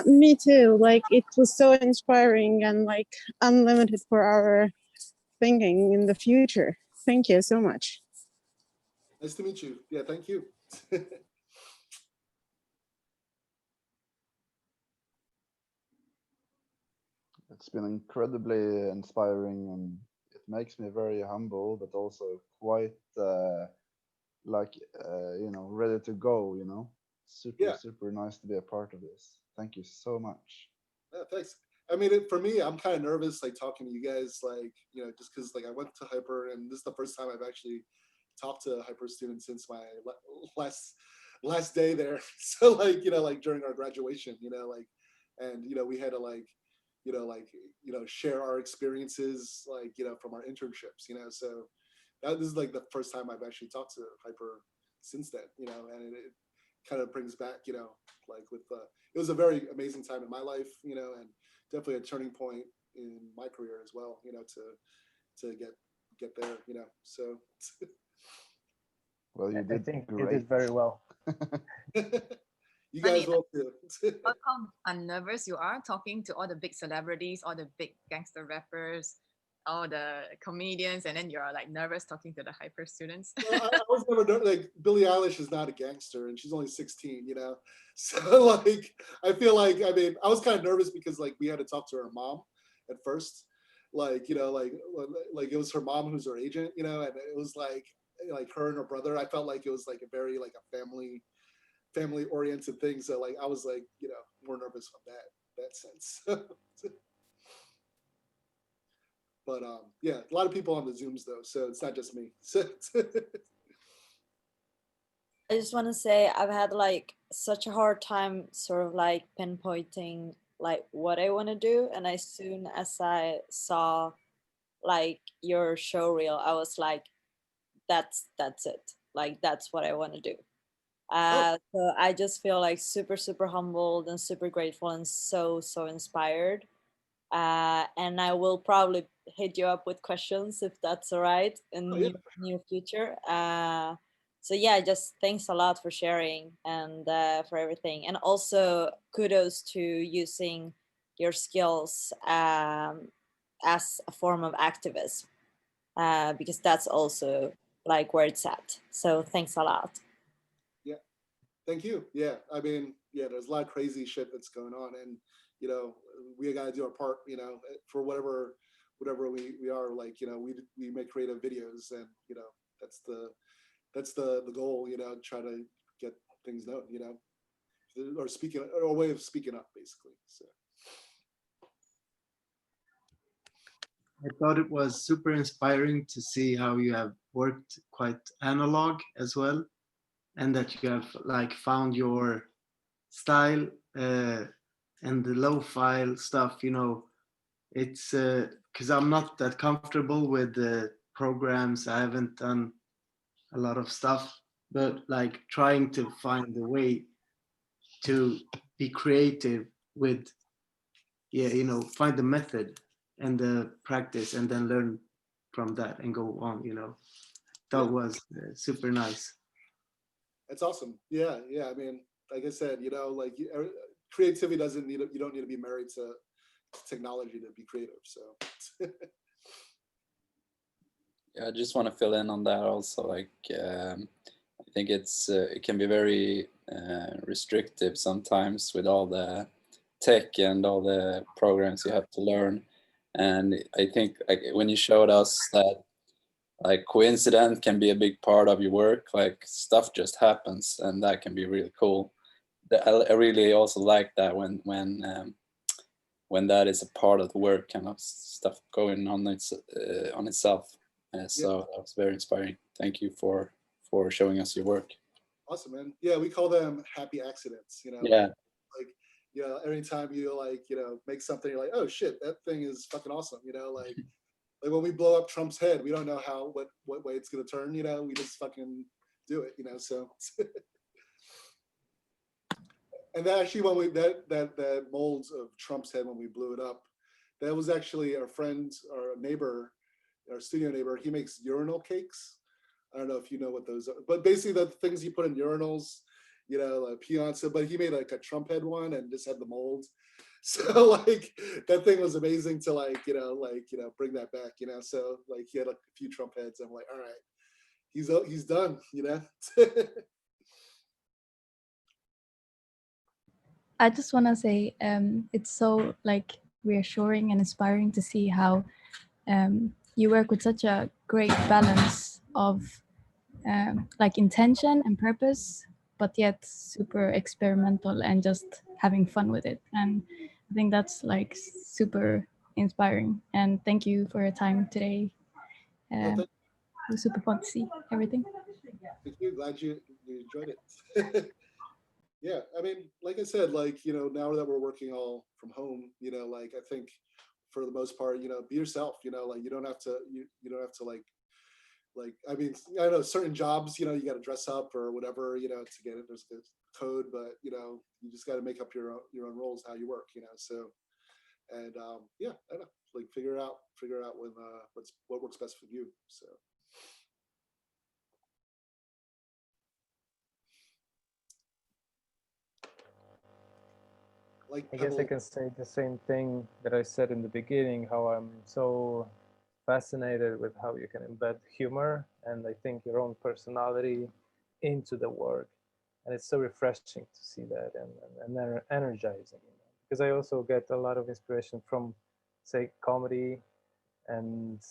Me too. Like it was so inspiring and like unlimited for our thinking in the future. Thank you so much. Nice to meet you. Yeah, thank you. It's been incredibly inspiring, and it makes me very humble, but also quite you know, ready to go, you know. Super nice to be a part of this. Thank you so much. Yeah, thanks. I mean, for me, I'm kind of nervous, like talking to you guys, like you know, just because like I went to Hyper, and this is the first time I've actually talked to Hyper students since my last day there. So like you know, like during our graduation, you know, like, and you know, we had to like, you know, share our experiences, like you know, from our internships, you know. So this is like the first time I've actually talked to Hyper since then, you know, and it kind of brings back, you know, like with it was a very amazing time in my life, you know, and definitely a turning point in my career as well, you know, to get there, you know. So well, you did. I think great. you did very well. You guys will too. How unnervous you are talking to all the big celebrities, all the big gangster rappers, all the comedians, and then you're like nervous talking to the Hyper students. Well, I was never like Billie Eilish is not a gangster and she's only 16, you know. So like I feel like I mean I was kind of nervous because like we had to talk to her mom at first, like you know like it was her mom who's her agent, you know, and it was like her and her brother. I felt like it was like a very like a family oriented thing. So like I was like you know more nervous from that sense. But yeah, a lot of people on the Zooms though, so it's not just me. I just want to say I've had like such a hard time sort of like pinpointing like what I want to do, and as soon as I saw like your show reel, I was like, that's it. Like that's what I want to do. Oh. So I just feel like super humbled and super grateful and so inspired. And I will probably hit you up with questions if that's all right in Oh, yeah. near future. So yeah, just thanks a lot for sharing and for everything, and also kudos to using your skills as a form of activism, because that's also like where it's at. So thanks a lot. Yeah, thank you. Yeah, I mean, yeah, there's a lot of crazy shit that's going on, and you know, we got to do our part. You know, for whatever we are. Like, you know, we make creative videos, and you know, that's the goal. You know, try to get things known. You know, or speaking, or a way of speaking up, basically. So. I thought it was super inspiring to see how you have worked quite analog as well, and that you have like found your style, and the lo-fi stuff. You know, it's because I'm not that comfortable with the programs. I haven't done a lot of stuff, but like trying to find a way to be creative with, yeah, you know, find the method and the practice, and then learn from that and go on. You know, that was super nice. That's awesome. Yeah, yeah. I mean, like I said, you know, like creativity doesn't need. You don't need to be married to technology to be creative. So. Yeah, I just want to fill in on that also. Like, I think it can be very restrictive sometimes with all the tech and all the programs you have to learn. And I think, like, when you showed us that like coincidence can be a big part of your work, like stuff just happens, and that can be really cool. I really also like that when that is a part of the work, kind of stuff going on itself. So that was very inspiring. Thank you for showing us your work. Awesome, man. Yeah, we call them happy accidents. You know. Yeah. Like, you know, every time you like, you know, make something, you're like, oh shit, that thing is fucking awesome. You know, like when we blow up Trump's head, we don't know what way it's gonna turn. You know, we just fucking do it. You know, so. And that actually, when we that molds of Trump's head when we blew it up, that was actually our friend, our neighbor, our studio neighbor. He makes urinal cakes. I don't know if you know what those are, but basically the things you put in urinals, you know, like peons. But he made like a Trump head one and just had the mold. So like that thing was amazing to like, you know, bring that back, you know. So like he had like a few Trump heads. I'm like, all right, he's done, you know. I just want to say it's so like reassuring and inspiring to see how you work with such a great balance of like intention and purpose, but yet super experimental and just having fun with it. And I think that's like super inspiring. And thank you for your time today. It was super fun to see everything. Thank you. Glad you enjoyed it. Yeah, I mean, like I said, like, you know, now that we're working all from home, you know, like I think for the most part, you know, be yourself, you know, like you don't have to you don't have to like I mean, I know certain jobs, you know, you got to dress up or whatever, you know, to get it. There's a code, but you know, you just got to make up your own roles how you work, you know. So, and yeah, I don't know, like figure out when what works best for you. So. Like I guess I can say the same thing that I said in the beginning, how I'm so fascinated with how you can embed humor and I think your own personality into the work. And it's so refreshing to see that and energizing. Because I also get a lot of inspiration from, say, comedy, and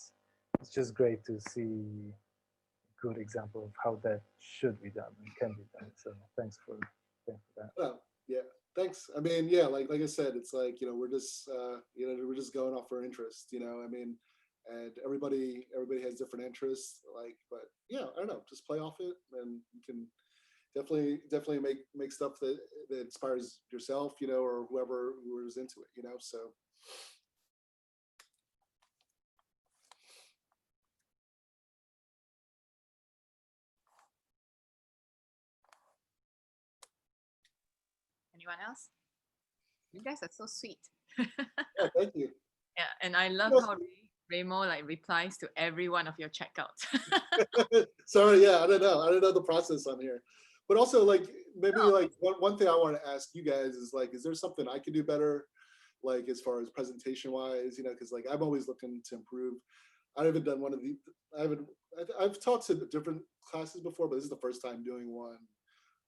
it's just great to see a good example of how that should be done and can be done. So thanks for that. Well, yeah. Thanks. I mean, yeah, like I said, it's like, you know, we're just you know, we're just going off our interest, you know. I mean, and everybody has different interests, like, but yeah, I don't know, just play off it, and you can definitely make stuff that inspires yourself, you know, or whoever's into it, you know. So Anyone else? You guys are so sweet. Yeah, thank you. Yeah, and I love how Raymo like replies to every one of your checkouts. Sorry, yeah, I don't know the process on here, but also like maybe like one thing I want to ask you guys is like, is there something I could do better, like as far as presentation wise, because like I'm always looking to improve. I haven't done one of the, I've talked to different classes before, but this is the first time doing one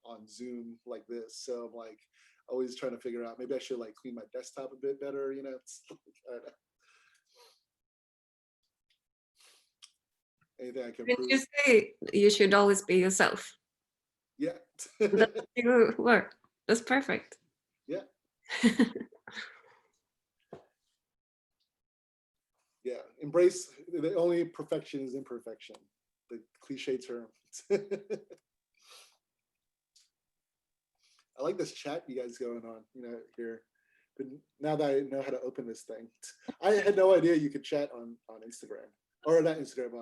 on Zoom like this. So I'm like always trying to figure out, maybe I should like clean my desktop a bit better, It's, I don't know. Anything I can Didn't improve. you say you should always be yourself? Yeah. That's your work. That's perfect. Yeah. Yeah. Embrace the only perfection is imperfection. The cliche term. I like this chat you guys going on, here. But now that I know how to open this thing, I had no idea you could chat on Instagram or not Instagram,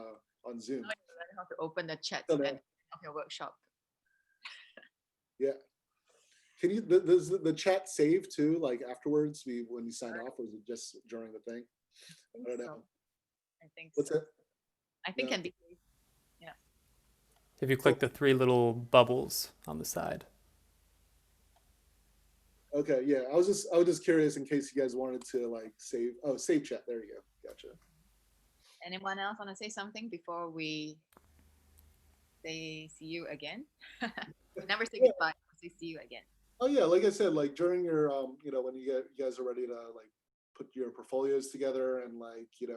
on Zoom. Now you learn how to open the chat Oh, no. of your workshop. Yeah. Can you, does the chat save too, like afterwards when you sign off, or is it just during the thing? I don't know. I think What's so. that? I think No. can be. Yeah. If you click the 3 little bubbles on the side. Okay, yeah. I was just curious in case you guys wanted to like save. Oh, save chat. There you go. Gotcha. Anyone else want to say something before we say see you again? Never say goodbye. Say see you again. Oh yeah, like I said, like during your when you guys are ready to like put your portfolios together and like get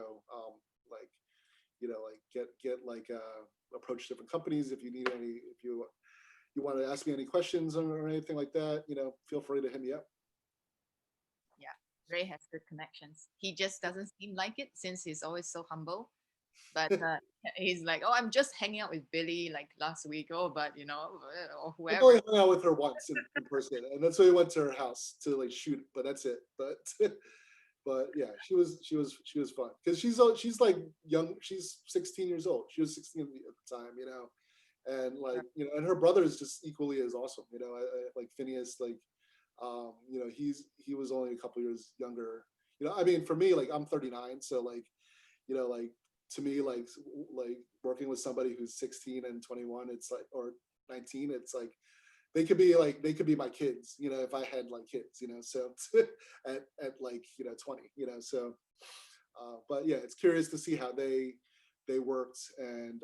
like approach different companies if you need any, if you want to ask me any questions or anything like that, feel free to hit me up. Yeah, Ray has good connections. He just doesn't seem like it since he's always so humble. But he's like, oh, I'm just hanging out with Billy like last week. Oh, but or I whoever. only hung out with her once in person, and that's why we went to her house to like shoot. But that's it. But yeah, she was fun because she's like young. She's 16 years old. She was 16 at the time, and like and her brother is just equally as awesome. Like Phineas, like he was only a couple years younger. I mean, for me, like I'm 39, so like like to me, like working with somebody who's 16 and 21, it's like, or 19, it's like they could be my kids, if I had like kids, so at like 20, so but yeah, it's curious to see how they worked, and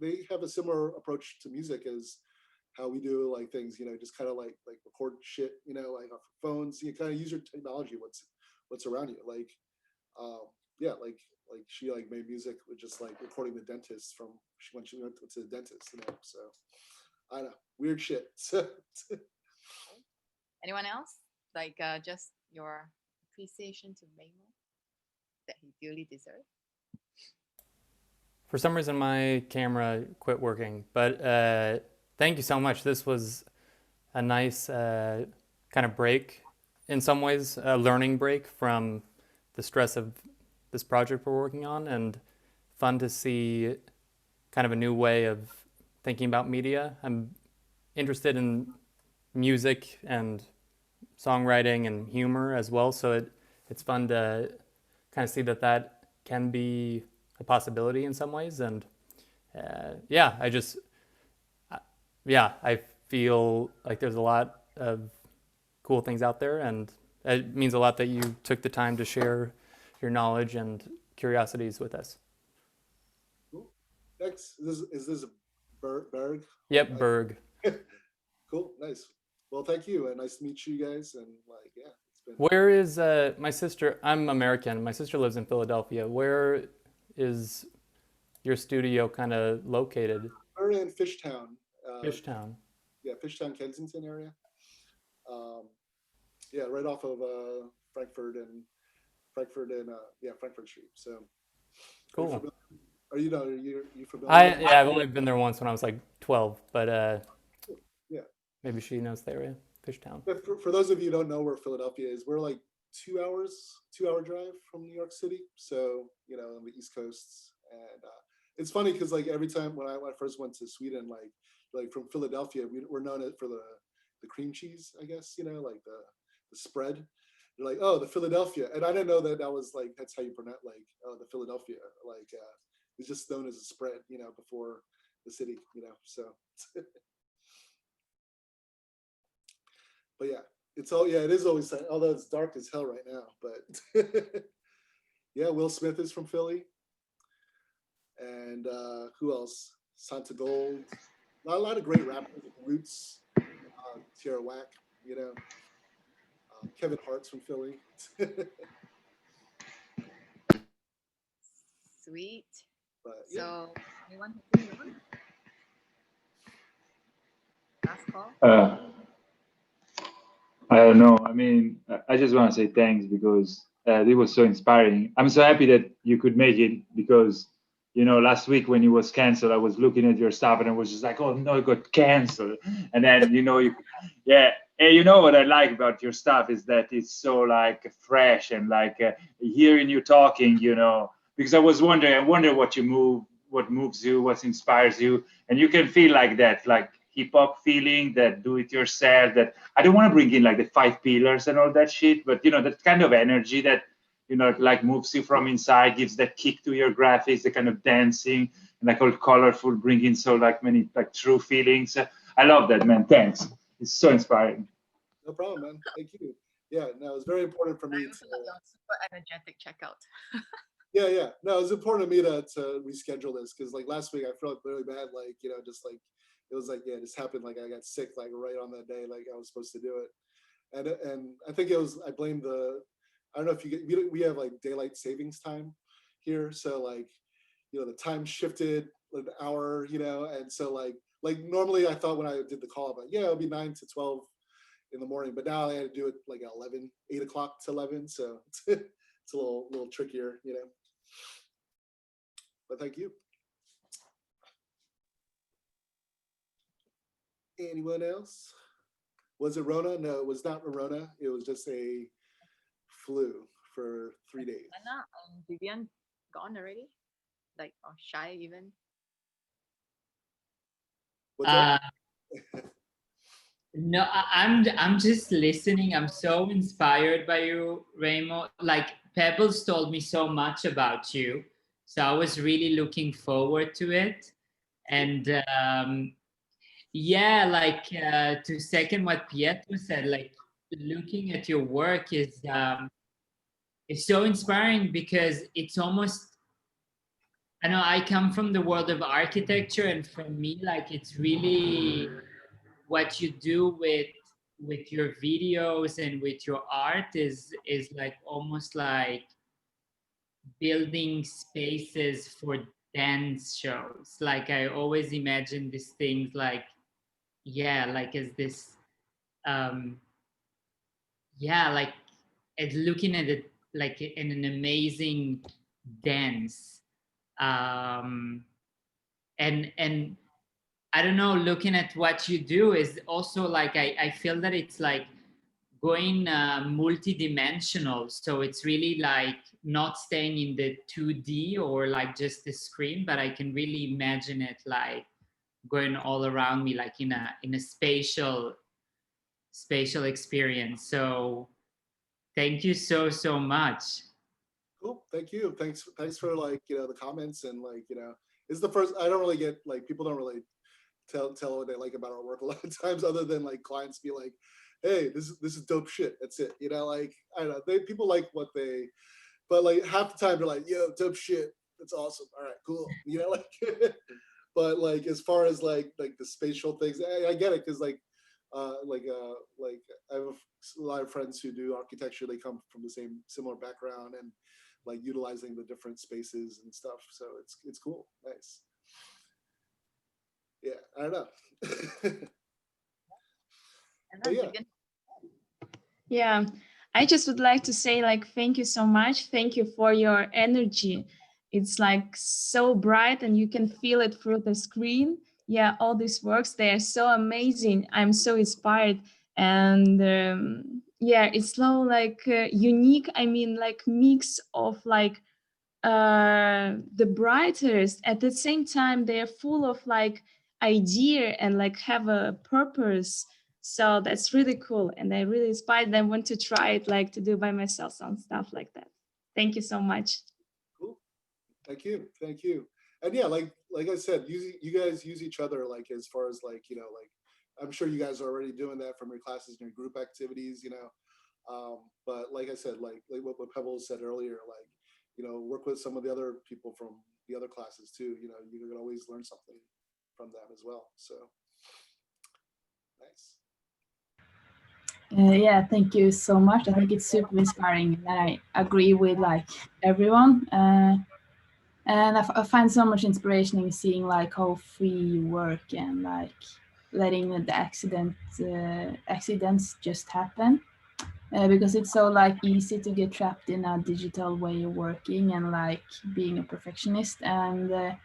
they have a similar approach to music as how we do like things, just kind of like record shit, like off phones. You kind of use your technology, what's around you, like yeah, like she like made music with just like recording the dentist from when she went to the dentist, so I don't know, weird shit. Anyone else? Like just your appreciation to Raymo that he duly deserved. For some reason, my camera quit working, but thank you so much. This was a nice kind of break, in some ways, a learning break from the stress of this project we're working on, and fun to see kind of a new way of thinking about media. I'm interested in music and songwriting and humor as well, so it's fun to kind of see that can be a possibility in some ways. And yeah, I feel like there's a lot of cool things out there, and it means a lot that you took the time to share your knowledge and curiosities with us. Cool. Next, is this Berg? Yep, Berg. Cool, nice. Well, thank you, and nice to meet you guys. And like, yeah, it's been. Where is my sister? I'm American. My sister lives in Philadelphia. Where is your studio kind of located? We're in Fishtown. Fishtown. Yeah, Fishtown, Kensington area. Yeah, right off of Frankfurt and Frankfurt Street. So cool. Are you familiar? I've only been there once when I was like 12, but yeah, maybe she knows the area. Fishtown. But for those of you who don't know where Philadelphia is, we're like 2-hour drive from New York City. So on the East Coast, and it's funny because like every time when I first went to Sweden, like from Philadelphia, we're known for the cream cheese, I guess, like the spread. They're like, oh, the Philadelphia, and I didn't know that was like that's how you pronounce like the Philadelphia. Like it's just known as a spread, before the city, So, but yeah, it is always, although it's dark as hell right now, but yeah, Will Smith is from Philly, and who else? Santa Gold, a lot of great rappers, Roots, Tierra Whack, Kevin Hart's from Philly. Sweet. But, yeah. So, anyone who's in the room? Last call? I don't know. I mean, I just want to say thanks because it was so inspiring. I'm so happy that you could make it because, last week when it was canceled, I was looking at your stuff and I was just like, oh no, it got canceled. And then, yeah. And what I like about your stuff is that it's so like fresh and like hearing you talking, because I wonder what moves you, what inspires you. And you can feel like that, like hip hop feeling, that do it yourself, that I don't want to bring in like the 5 pillars and all that shit, but that kind of energy that, like moves you from inside, gives that kick to your graphics, the kind of dancing and like all colorful, bringing so like many like true feelings. I love that, man. Thanks. It's so inspiring. No problem, man. Thank you. Yeah, no, it's very important for me to. Super energetic checkout. Yeah. No, it's important to me to reschedule this because like last week I felt really bad, like just like it was like this happened, like I got sick like right on that day, like I was supposed to do it, and I think I blamed I don't know if we have like daylight savings time here, so like the time shifted an hour, and so like normally I thought when I did the call, but yeah, it'll be 9 to 12 in the morning, but now I had to do it like at 8 o'clock to 11, so it's a little trickier, but thank you. Anyone else? Was it Rona? No, it was not Rona. It was just a flu for 3 days. Anna and Vivian gone already? Like, or Shy even? What's that? No, I'm just listening. I'm so inspired by you, Raymo. Like Pebbles told me so much about you, so I was really looking forward to it. And yeah, like to second what Pietro said, like looking at your work is so inspiring because it's almost. I know I come from the world of architecture, and for me, like it's really what you do with your videos and with your art is like almost like building spaces for dance shows. Like I always imagine these things like like as this like as looking at it like in an amazing dance, and I don't know, looking at what you do is also like I feel that it's like going multi-dimensional. So it's really like not staying in the 2D or like just the screen, but I can really imagine it like going all around me, like in a spatial experience. So thank you so much. Cool. Thank you. Thanks for like the comments and like it's the first. I don't really get like people don't really tell what they like about our work a lot of times, other than like clients be like, hey, this is dope shit. That's it. Like I don't know. People like what they, but like half the time they're like, yo, dope shit. That's awesome. All right, cool. Like, but like as far as like the spatial things, I get it because like I have a lot of friends who do architecture. They come from the similar background and like utilizing the different spaces and stuff. So it's cool. Nice. Yeah, I don't know. Yeah, I just would like to say like thank you so much. Thank you for your energy. It's like so bright and you can feel it through the screen. Yeah, all these works, they are so amazing. I'm so inspired. And yeah, it's so like unique. I mean, like mix of like the brightest. At the same time, they are full of like idea and like have a purpose. So that's really cool, and I really inspired them want to try it, like to do by myself some stuff like that. Thank you so much. Cool. Thank you. Thank you. And yeah, like I said, you guys use each other, like as far as like, you know, like I'm sure you guys are already doing that from your classes and your group activities, you know. But like I said, like what Pebbles said earlier, like, you know, work with some of the other people from the other classes too. You know, you can always learn something from them as well. So nice. Yeah, thank you so much. I think it's super inspiring, and I agree with like everyone. And I find so much inspiration in seeing like how free you work and like letting the accidents just happen. Because it's so like easy to get trapped in a digital way of working and like being a perfectionist, and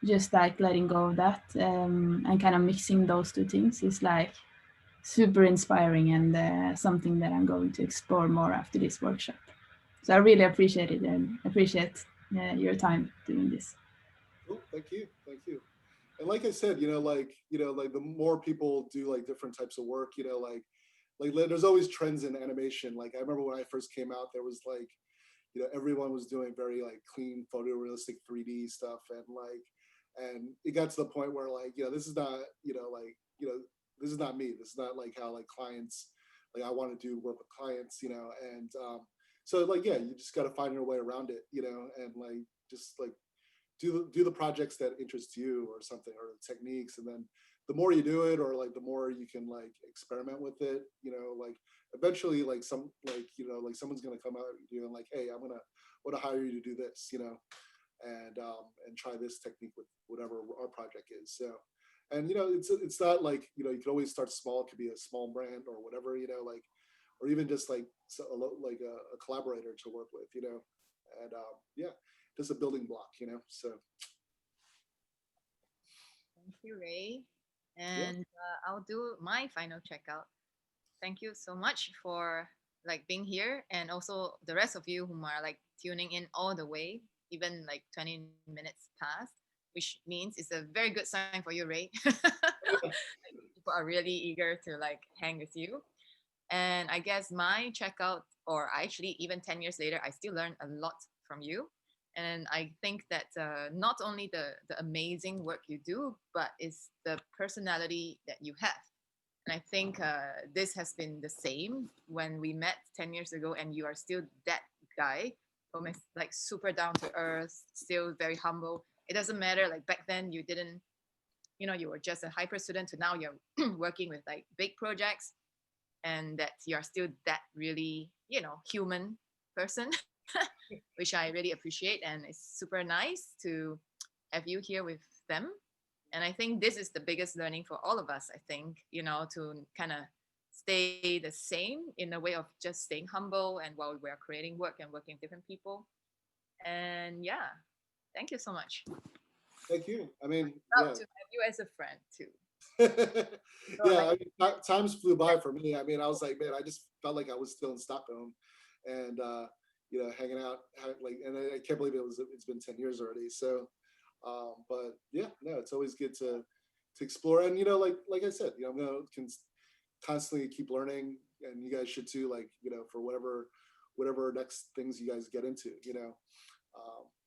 just like letting go of that, and kind of mixing those two things is like super inspiring, and something that I'm going to explore more after this workshop. So I really appreciate it and appreciate your time doing this. Cool. Thank you. Thank you. And like I said, you know, like the more people do like different types of work, you know, like there's always trends in animation. Like I remember when I first came out, there was like, you know, everyone was doing very like clean photorealistic 3D stuff, and it got to the point where like, you know, this is not, you know, like, you know, this is not me. This is not like how like clients, like I want to do work with clients, you know, and so like, yeah, you just got to find your way around it, you know, and like just like do the projects that interest you or something, or the techniques, and then the more you do it, or like the more you can like experiment with it, you know, like eventually like some like, you know, like someone's gonna come out at you and like, hey, I want to hire you to do this, you know, and try this technique with whatever our project is. So, and you know, it's not like, you know, you can always start small. It could be a small brand or whatever, you know, like, or even just like like a collaborator to work with, you know, and yeah, just a building block, you know. So thank you, Ray. And I'll do my final checkout. Thank you so much for like being here, and also the rest of you whom are like tuning in all the way, even like 20 minutes past, which means it's a very good sign for you, Ray. People are really eager to like hang with you. And I guess my checkout, or actually even 10 years later, I still learn a lot from you. And I think that not only the amazing work you do, but it's the personality that you have. And I think this has been the same when we met 10 years ago, and you are still that guy, like super down to earth, still very humble. It doesn't matter, like back then you didn't, you know, you were just a hyper student, to now you're working with like big projects, and that you're still that really, you know, human person, which I really appreciate. And it's super nice to have you here with them. And I think this is the biggest learning for all of us, I think, you know, to kind of stay the same in a way of just staying humble, and while we're creating work and working with different people. And yeah, thank you so much. Thank you. I mean, proud to have you as a friend too. Yeah, I mean, times flew by for me. I mean, I was like, man, I just felt like I was still in Stockholm, and you know, hanging out, like, and I can't believe it's been 10 years already. So, but yeah, no, it's always good to explore, and you know, like I said, you know, I'm gonna constantly keep learning, and you guys should too. Like, you know, for whatever next things you guys get into, you know,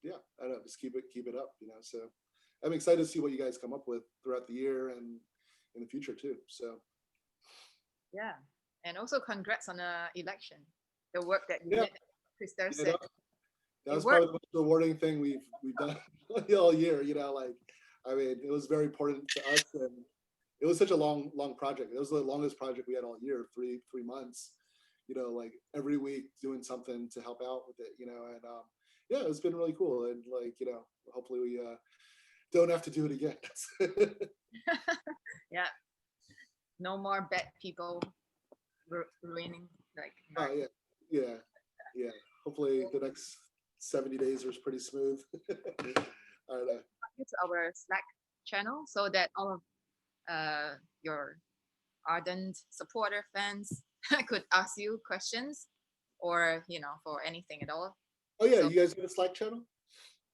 yeah, I don't know, just keep it up, you know. So I'm excited to see what you guys come up with throughout the year and in the future too. So yeah, and also congrats on the election, the work that you did. Christopher said that was probably the most rewarding thing we've done all year. You know, like, I mean, it was very important to us, and it was such a long project. It was the longest project we had all year, three months. You know, like every week doing something to help out with it. You know, and yeah, it's been really cool, and like, you know, hopefully we don't have to do it again. Yeah, no more bad people ruining like. Oh yeah. Hopefully the next 70 days are pretty smooth. I don't know. To our Slack channel so that all of your ardent supporter fans could ask you questions, or you know, for anything at all. Oh yeah, so, you guys have a Slack channel?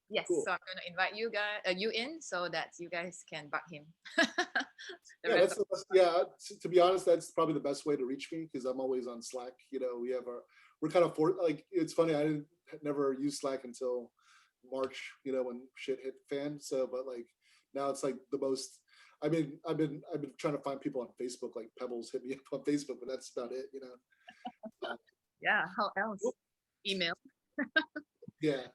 Yes, cool. So I'm going to invite you guys, you in, so that you guys can bug him. Yeah, that's the best, yeah. To be honest, that's probably the best way to reach me because I'm always on Slack. You know, we're kind of like, it's funny. I never used Slack until March. You know, when shit hit fan. So, but like now it's like the most. I mean, I've been trying to find people on Facebook. Like Pebbles hit me up on Facebook, but that's about it. You know. Yeah. How else? Email. Yeah.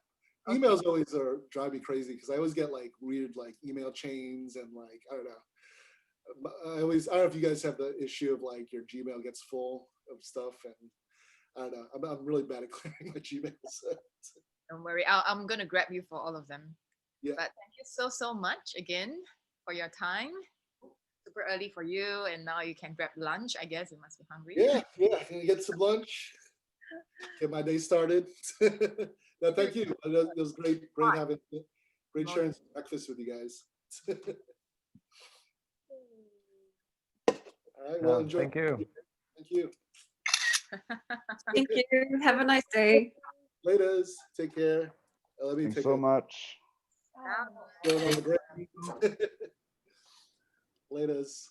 Emails always drive me crazy because I always get like weird like email chains and like I don't know. I don't know if you guys have the issue of like your Gmail gets full of stuff, and I don't know. I'm really bad at clearing my Gmail. So. Don't worry, I'm gonna grab you for all of them. Yeah. But thank you so much again for your time. Super early for you, and now you can grab lunch. I guess you must be hungry. Yeah, can get some lunch. Get my day started. No, thank you. It was great sharing some breakfast with you guys. All right, well, enjoy. Thank you. Thank you. Thank you. Have a nice day. Laters. Take care. Thanks so much. Laters.